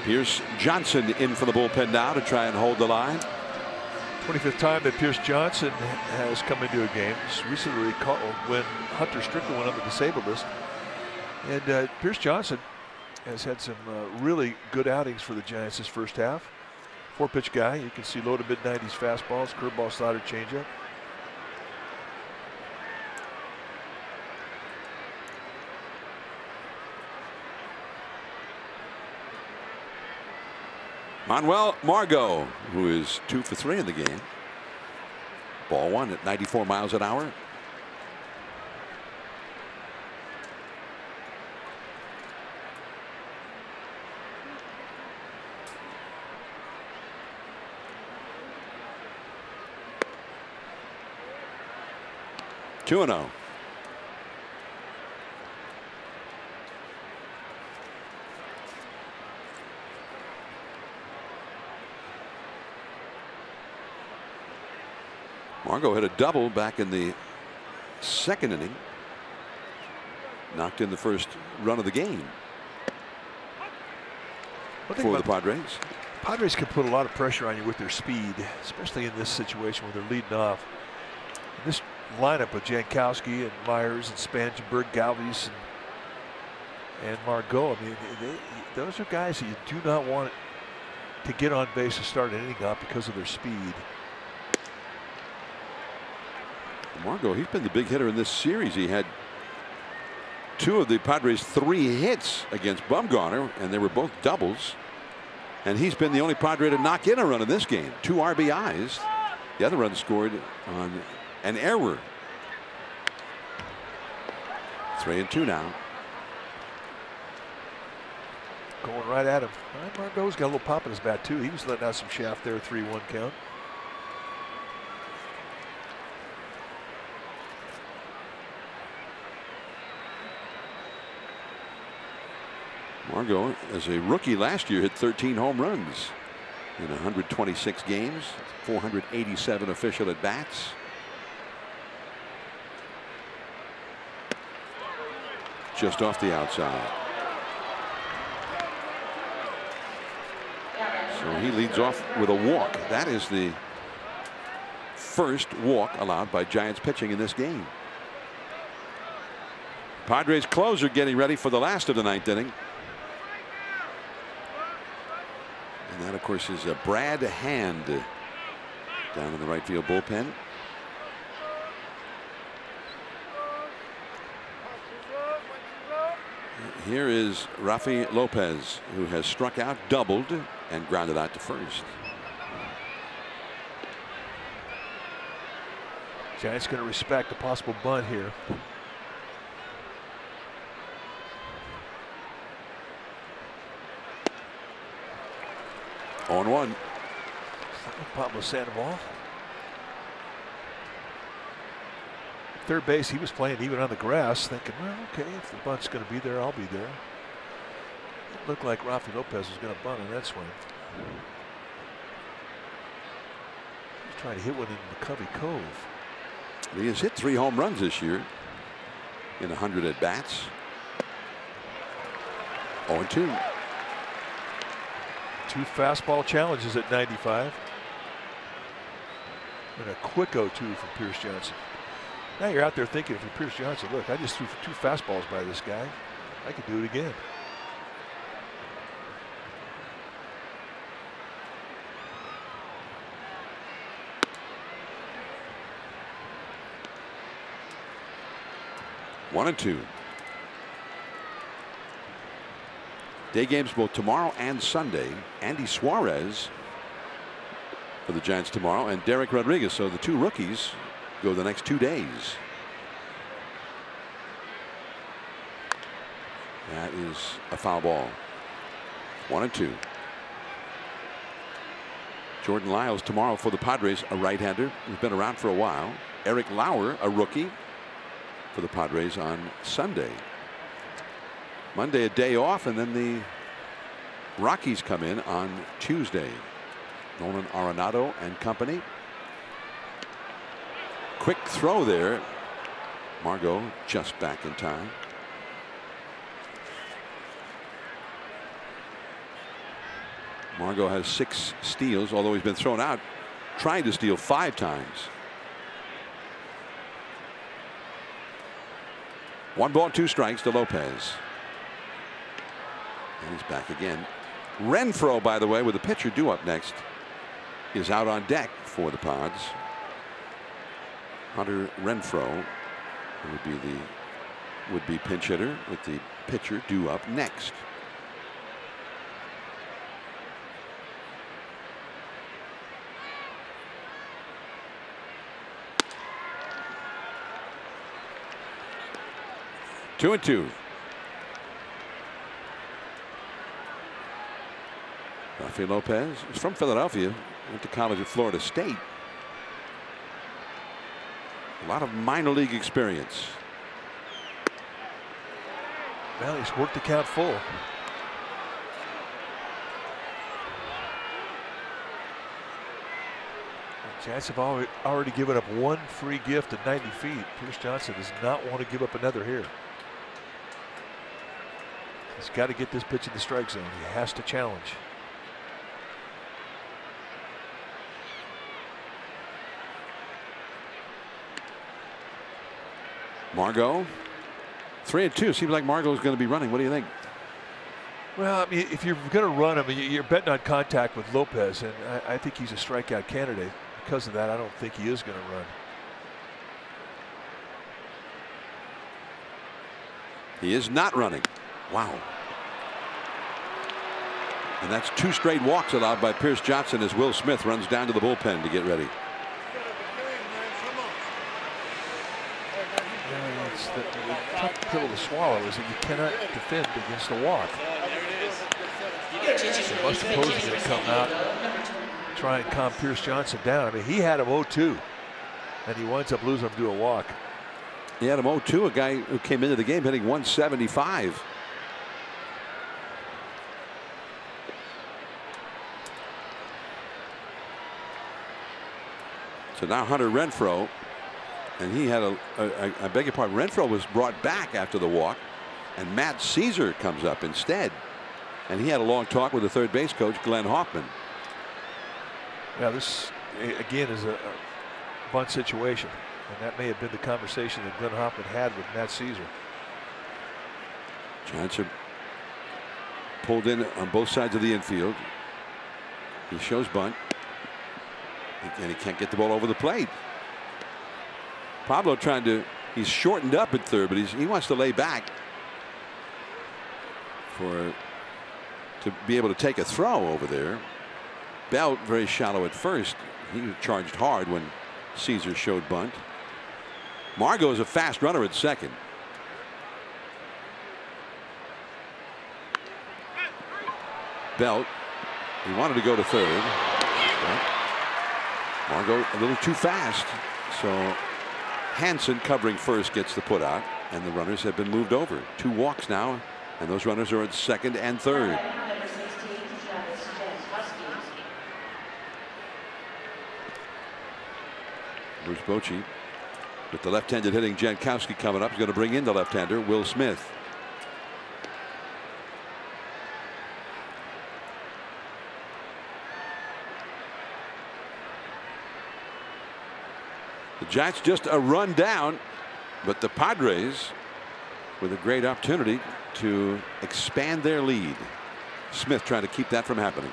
Pierce Johnson in for the bullpen now to try and hold the line. 25th time that Pierce Johnson has come into a game. Just recently recalled when Hunter Strickland went on the disabled list. And Pierce Johnson has had some really good outings for the Giants this first half. 4-pitch guy. You can see low to mid-90s fastballs, curveball, slider, changeup. Manuel Margot, who is 2 for 3 in the game. Ball 1 at 94 miles an hour. Two and 0. Margot hit a double back in the 2nd inning. Knocked in the first run of the game for the Padres. Padres can put a lot of pressure on you with their speed, especially in this situation where they're leading off. This lineup of Jankowski and Myers and Spangenberg, Galvis and Margot. I mean, those are guys that you do not want to get on base and start an inning off because of their speed. Margot, he's been the big hitter in this series. He had 2 of the Padres' 3 hits against Bumgarner, and they were both doubles. And he's been the only Padre to knock in a run in this game. 2 RBIs. The other run scored on an error. 3-2 now. Going right at him. Margot's got a little pop in his bat too. He was letting out some shaft there. 3-1 count. Margot, as a rookie last year, hit 13 home runs in 126 games, 487 official at bats. Just off the outside. So he leads off with a walk. That is the first walk allowed by Giants pitching in this game. Padres closer getting ready for the last of the 9th inning. And that, of course, is a Brad Hand down in the right field bullpen. Here is Rafi Lopez, who has struck out, doubled, and grounded out to first. Giants going to respect a possible bunt here. On 1. Pablo Sandoval. Third base, he was playing even on the grass, thinking, well, okay, if the bunt's going to be there, I'll be there. It looked like Rafi Lopez was going to bunt on that swing. He's trying to hit one in McCovey Cove. He has hit 3 home runs this year in 100 at bats. 0-2. 2 fastball challenges at 95. And a quick 0-2 from Pierce Johnson. Now you're out there thinking, if you're Pierce Johnson, look, I just threw 2 fastballs by this guy. I could do it again. One and 2. Day games both tomorrow and Sunday. Andy Suarez for the Giants tomorrow, and Derek Rodriguez. So the 2 rookies go the next 2 days. That is a foul ball. 1-2. Jordan Lyles tomorrow for the Padres, a right-hander who's been around for a while. Eric Lauer, a rookie, for the Padres on Sunday. Monday a day off, and then the Rockies come in on Tuesday. Nolan Arenado and company. Quick throw there. Margot just back in time. Margot has 6 steals, although he's been thrown out trying to steal 5 times. 1 ball, 2 strikes to Lopez. And he's back again. Renfroe, by the way, with the pitcher due up next, is out on deck for the Pods. Hunter Renfroe would be the would-be pinch hitter with the pitcher due up next. 2-2. Rafael Lopez is from Philadelphia. Went to college at Florida State. A lot of minor league experience. Well, he's worked the count full. The Giants have already given up one free gift at 90 feet. Pierce Johnson does not want to give up another here. He's got to get this pitch in the strike zone. He has to challenge. Margot, 3-2. Seems like Margot is going to be running. What do you think? Well, I mean, if you're going to run him, you're betting on contact with Lopez, and I think he's a strikeout candidate. Because of that, I don't think he is going to run. He is not running. Wow. And that's 2 straight walks allowed by Pierce Johnson as Will Smith runs down to the bullpen to get ready. It's the tough pill to swallow is that you cannot defend against a walk. So Buster Posey's going to come out, try and calm Pierce Johnson down. I mean, he had him 0-2, and he winds up losing him to a walk. He had him 0-2, a guy who came into the game hitting 175. So now Hunter Renfroe, and he had I beg your pardon, Renfroe was brought back after the walk, and Matt Caesar comes up instead. And he had a long talk with the third base coach, Glenn Hoffman. Yeah, this again is a bunt situation, and that may have been the conversation that Glenn Hoffman had with Matt Caesar. Giants are pulled in on both sides of the infield. He shows bunt, and he can't get the ball over the plate. Pablo trying to, he's shortened up at third, but he wants to lay back to be able to take a throw over there. Belt very shallow at first. He charged hard when Caesar showed bunt. Margot is a fast runner at second. Belt, he wanted to go to third. Margot a little too fast. So Hansen covering first gets the put out, and the runners have been moved over. 2 walks now, and those runners are at second and third. Bruce Bochy with the left-handed hitting Jankowski coming up. He's going to bring in the left-hander Will Smith. The Giants just a run down, but the Padres with a great opportunity to expand their lead. Smith trying to keep that from happening.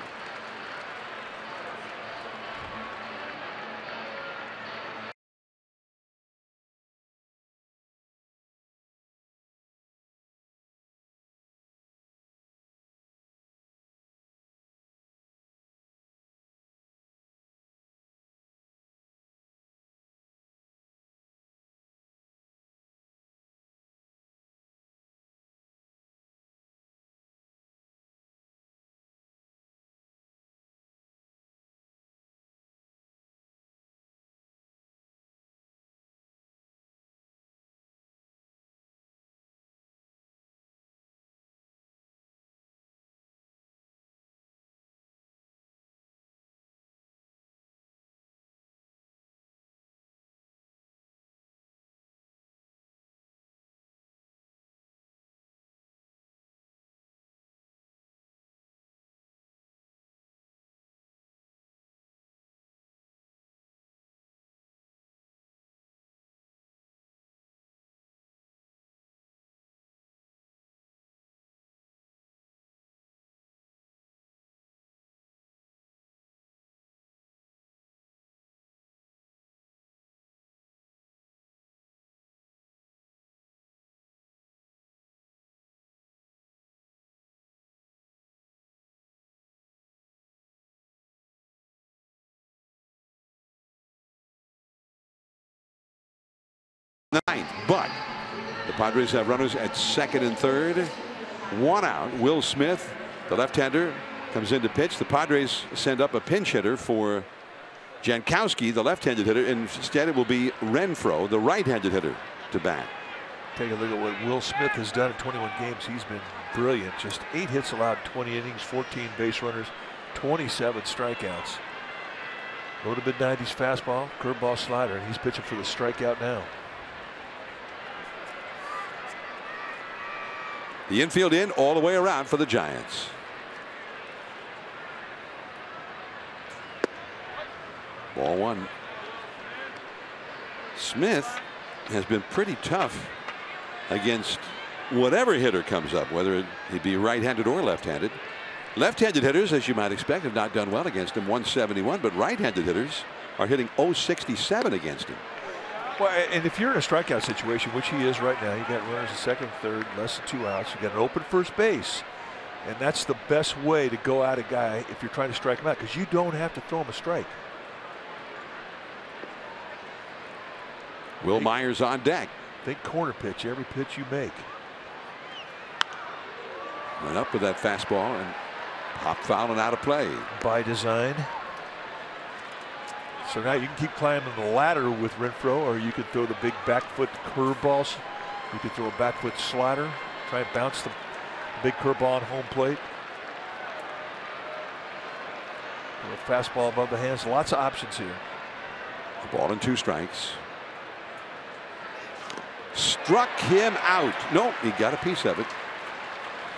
Ninth, but The Padres have runners at second and third. One out. Will Smith, the left-hander, comes in to pitch. The Padres send up a pinch hitter for Jankowski, the left-handed hitter. Instead, it will be Renfroe, the right-handed hitter, to bat. Take a look at what Will Smith has done in 21 games. He's been brilliant. Just 8 hits allowed, 20 innings, 14 base runners, 27 strikeouts. Low to mid-90s fastball, curveball, slider, and he's pitching for the strikeout now. The infield in all the way around for the Giants. Ball one. Smith has been pretty tough against whatever hitter comes up, whether he be right-handed or left-handed. Left-handed hitters, as you might expect, have not done well against him, 171, but right-handed hitters are hitting 067 against him. Well, and if you're in a strikeout situation, which he is right now, you got runners at second, third, less than 2 outs. You got an open first base, and that's the best way to go at a guy if you're trying to strike him out, because you don't have to throw him a strike. Will Myers on deck. Think corner pitch every pitch you make. Went up with that fastball and popped foul and out of play. By design. So now you can keep climbing the ladder with Renfroe, or you could throw the big back foot curveballs. You could throw a back foot slider, try and bounce the big curveball on home plate. A fastball above the hands. Lots of options here. Ball and 2 strikes. Struck him out. No, he got a piece of it.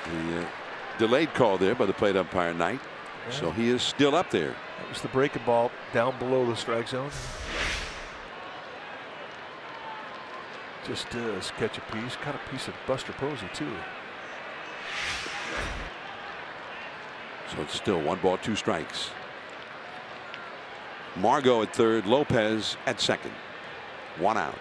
The delayed call there by the plate umpire Knight. Yeah. So he is still up there. That was the breaking ball down below the strike zone. Just does catch a piece. Caught a piece of Buster Posey too. So it's still 1 ball, 2 strikes. Margot at third, Lopez at second. 1 out.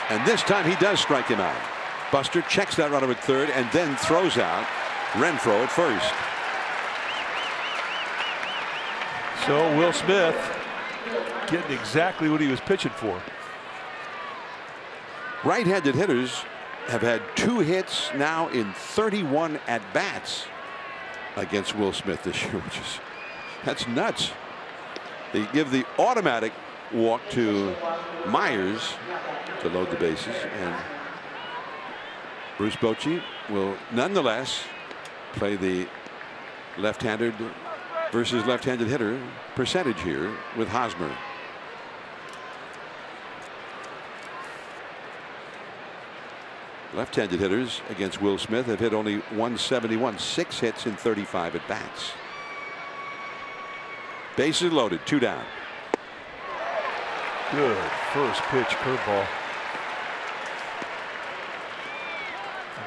And this time he does strike him out. Buster checks that runner at third and then throws out Renfroe at first. So Will Smith getting exactly what he was pitching for. Right-handed hitters have had 2 hits now in 31 at-bats against Will Smith this year, which is, that's nuts. They give the automatic walk to Myers to load the bases, and Bruce Bochy will nonetheless play the left-handed versus left-handed hitter percentage here with Hosmer. Left-handed hitters against Will Smith have hit only 171, 6 hits in 35 at bats. Bases loaded, 2 down. Good first pitch curveball.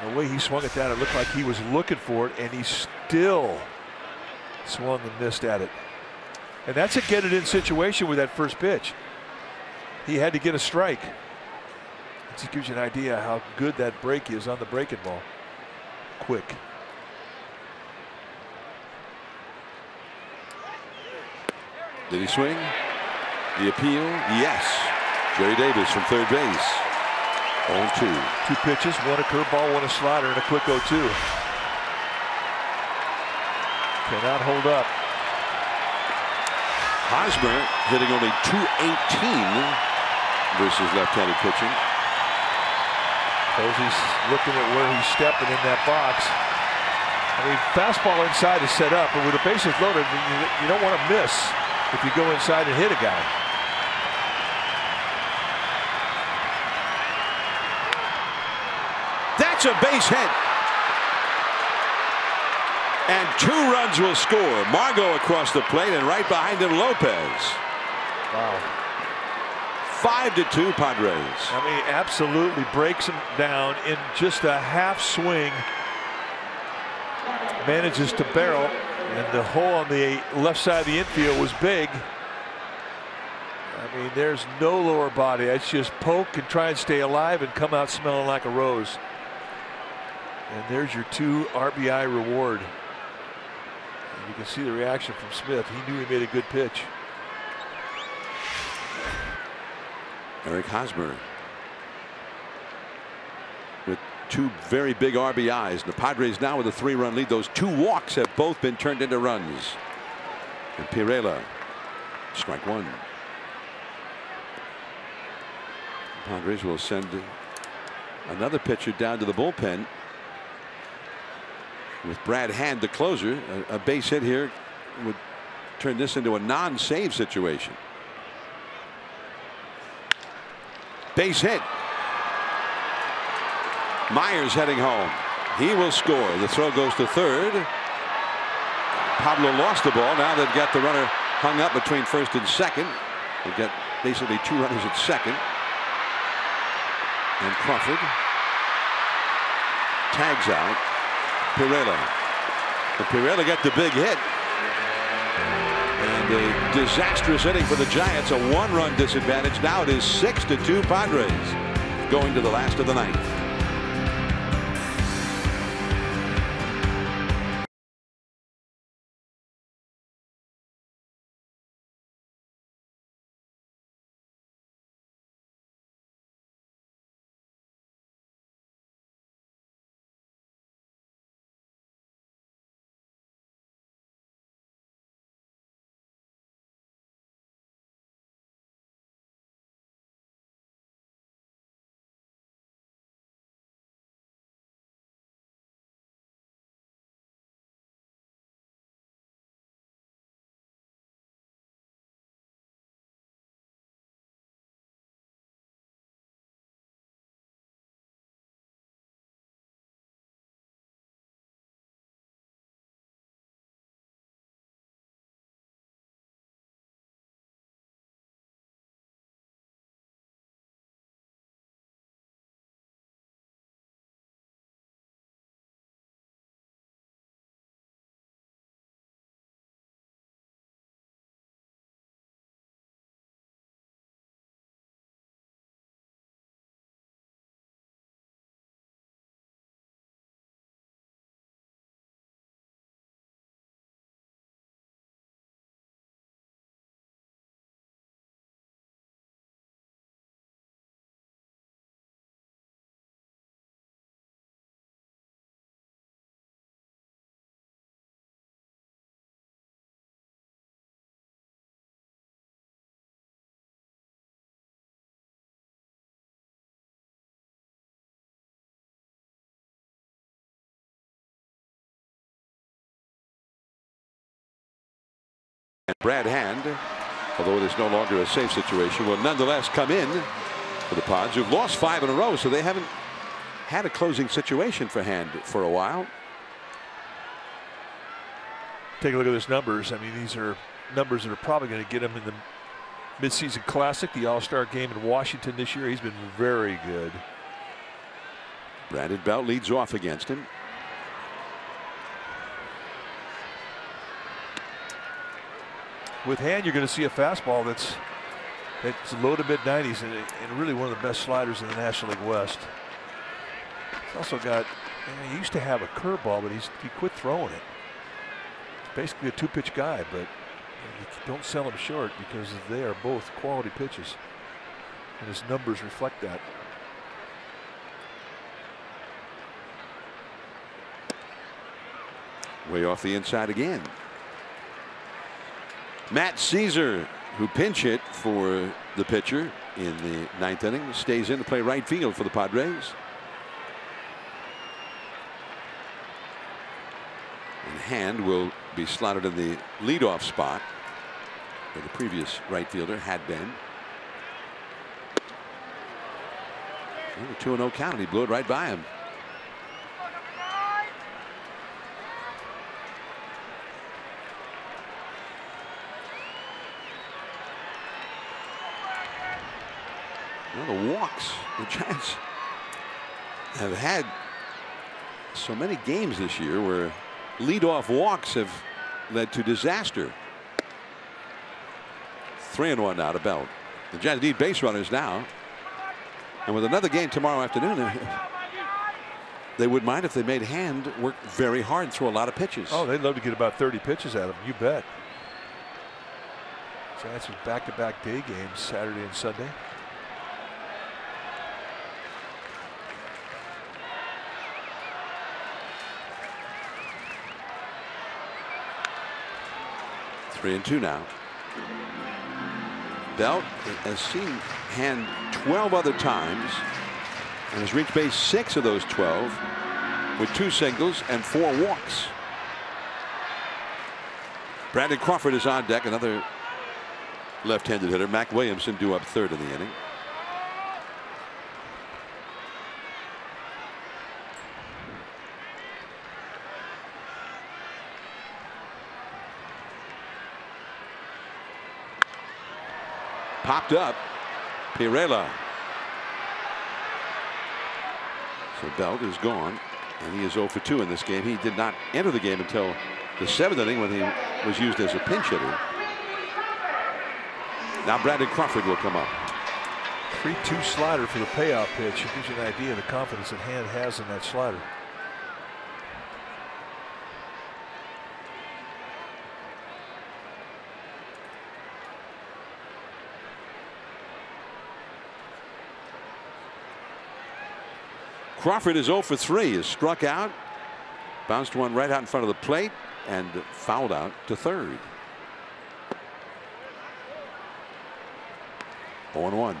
And the way he swung at that, it looked like he was looking for it, and he still swung and missed at it. And that's a get it in situation with that first pitch. He had to get a strike. It just gives you an idea how good that break is on the breaking ball. Quick. Did he swing? The appeal? Yes. Jerry Davis from third base. 0-2. 2 pitches, 1 a curveball, 1 a slider, and a quick 0-2. Cannot hold up. Hosmer hitting only .218 versus left-handed pitching. Posey's looking at where he's stepping in that box. I mean, fastball inside is set up, but with the bases loaded, you don't want to miss if you go inside and hit a guy. That's a base hit. And 2 runs will score. Margot across the plate, and right behind him Lopez. Wow. 5-2 Padres. I mean, absolutely breaks him down in just a half swing. Manages to barrel, and the hole on the left side of the infield was big. I mean, there's no lower body. It's just poke and try and stay alive and come out smelling like a rose. And there's your 2 RBI reward. And you can see the reaction from Smith. He knew he made a good pitch. Eric Hosmer with 2 very big RBIs. The Padres now with a 3-run lead. Those 2 walks have both been turned into runs. And Pirela, strike 1. The Padres will send another pitcher down to the bullpen with Brad Hand, the closer. A base hit here would turn this into a non-save situation. Base hit. Myers heading home. He will score. The throw goes to third. Pablo lost the ball. Now they've got the runner hung up between first and second. They've got basically 2 runners at second. And Crawford tags out Pirela. But Pirela got the big hit. And a disastrous inning for the Giants. A 1-run disadvantage. Now it is 6-2 Padres going to the last of the 9th. And Brad Hand, although it is no longer a safe situation, will nonetheless come in for the Pods, who've lost 5 in a row, so they haven't had a closing situation for Hand for a while. Take a look at his numbers. I mean, these are numbers that are probably going to get him in the midseason classic, the All-Star game in Washington this year. He's been very good. Brandon Belt leads off against him. With Hand, you're going to see a fastball that's low to mid-90s and really one of the best sliders in the National League West. He's also got, he used to have a curveball, but he quit throwing it. He's basically a 2-pitch guy, but you don't sell him short because they are both quality pitches. And his numbers reflect that. Way off the inside again. Matt Caesar, who pinch hit for the pitcher in the 9th inning, stays in to play right field for the Padres. And Hand will be slotted in the leadoff spot where the previous right fielder had been. And a 2-0 count, and he blew it right by him. Well, the walks, the Giants have had so many games this year where leadoff walks have led to disaster. 3-1 now to Belt. The Giants need base runners now. And with another game tomorrow afternoon, they wouldn't mind if they made Hand work very hard through a lot of pitches. Oh, they'd love to get about 30 pitches out of him, you bet. Giants with back-to-back day games Saturday and Sunday. 3-2 now. Belt has seen Hand 12 other times and has reached base 6 of those 12 with 2 singles and 4 walks. Brandon Crawford is on deck, another left-handed hitter. Mac Williamson due up 3rd in the inning. Popped up. Pirela. So Belt is gone, and he is 0 for 2 in this game. He did not enter the game until the 7th inning when he was used as a pinch hitter. Now Brandon Crawford will come up. 3-2 slider for the payout pitch. It gives you an idea of the confidence that Hand has in that slider. Crawford is 0 for 3. Is struck out. Bounced one right out in front of the plate and fouled out to 3rd. 0-1.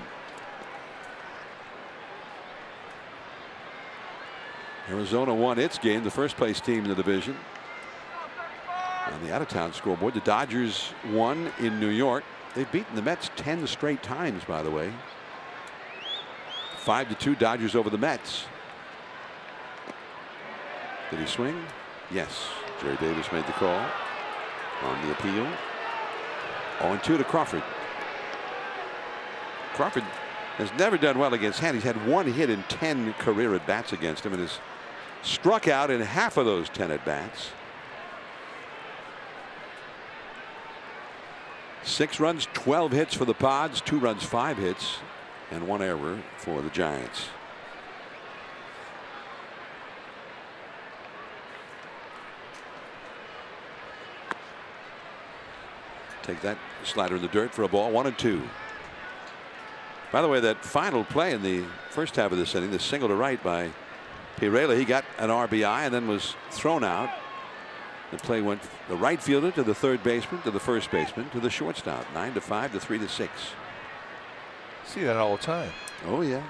Arizona won its game, the first place team in the division. On the out-of-town scoreboard, the Dodgers won in New York. They've beaten the Mets 10 straight times, by the way. 5-2 Dodgers over the Mets. Did he swing? Yes. Jerry Davis made the call on the appeal. 0-2 to Crawford. Crawford has never done well against Hand. He's had 1 hit in 10 career at-bats against him and has struck out in half of those 10 at-bats. 6 runs, 12 hits for the Pods, 2 runs, 5 hits, and 1 error for the Giants. Take that slider in the dirt for a ball. 1-2. By the way, that final play in the first half of this inning, the single to right by Pirela, he got an RBI and then was thrown out. The play went the right fielder to the 3rd baseman to the 1st baseman to the shortstop. 9-5 to 3-6. See that all the time. Oh yeah.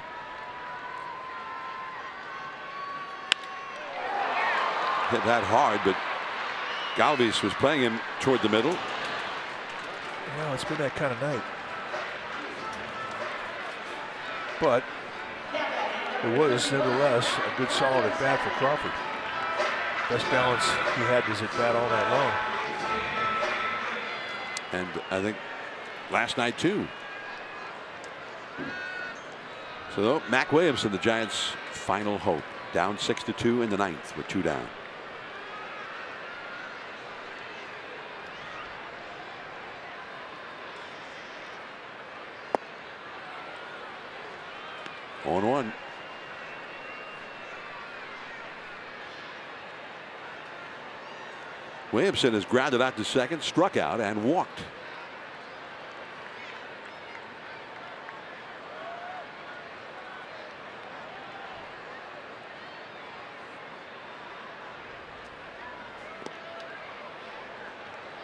Hit that hard, but Galvis was playing him toward the middle. Well, it's been that kind of night. But it was nevertheless a good solid at bat for Crawford. Best balance he had was at bat all night long. And I think last night too. So Mac Williamson, the Giants' final hope, down 6-2 in the 9th with 2 down. On 1. Williamson has grounded out to second, struck out, and walked.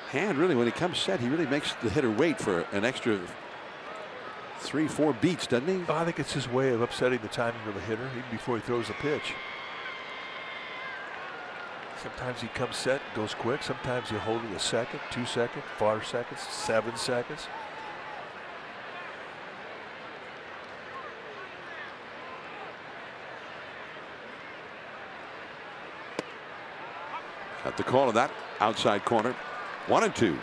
Hand really, when he comes set, he really makes the hitter wait for an extra 3-4 beats, doesn't he? I think it's his way of upsetting the timing of the hitter even before he throws the pitch. Sometimes he comes set and goes quick. Sometimes he'll hold it a second, 2 seconds, 4 seconds, 7 seconds. Got the call of that outside corner. 1-2.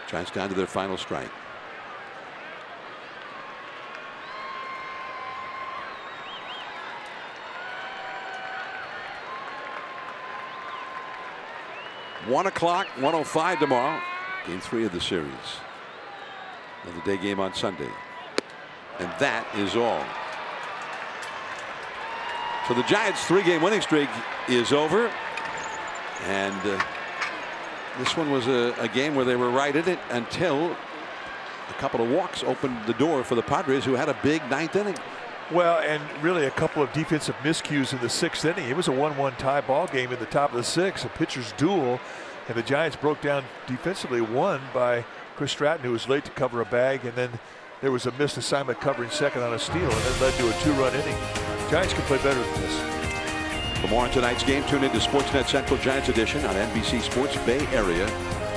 Giants down to their final strike. $1 o'clock, 1:05 tomorrow. Game 3 of the series. Another day game on Sunday. And that is all. So the Giants' 3-game winning streak is over. And this one was a game where they were right in it until a couple of walks opened the door for the Padres, who had a big 9th inning. Well, and really a couple of defensive miscues in the 6th inning. It was a 1-1 tie ball game in the top of the 6th, a pitcher's duel. And the Giants broke down defensively, one by Chris Stratton, who was late to cover a bag, and then there was a missed assignment covering second on a steal, and then led to a 2-run inning. Giants can play better than this. For more on tonight's game, tune into Sportsnet Central Giants Edition on NBC Sports Bay Area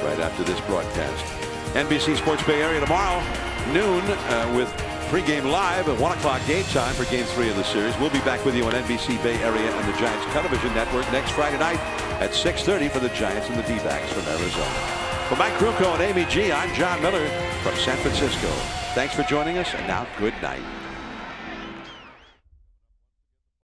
right after this broadcast. NBC Sports Bay Area tomorrow, noon, with pregame live at 1 o'clock game time for Game 3 of the series. We'll be back with you on NBC Bay Area and the Giants Television Network next Friday night at 6:30 for the Giants and the D-backs from Arizona. For Mike Krukow and Amy G, I'm John Miller from San Francisco. Thanks for joining us, and now good night.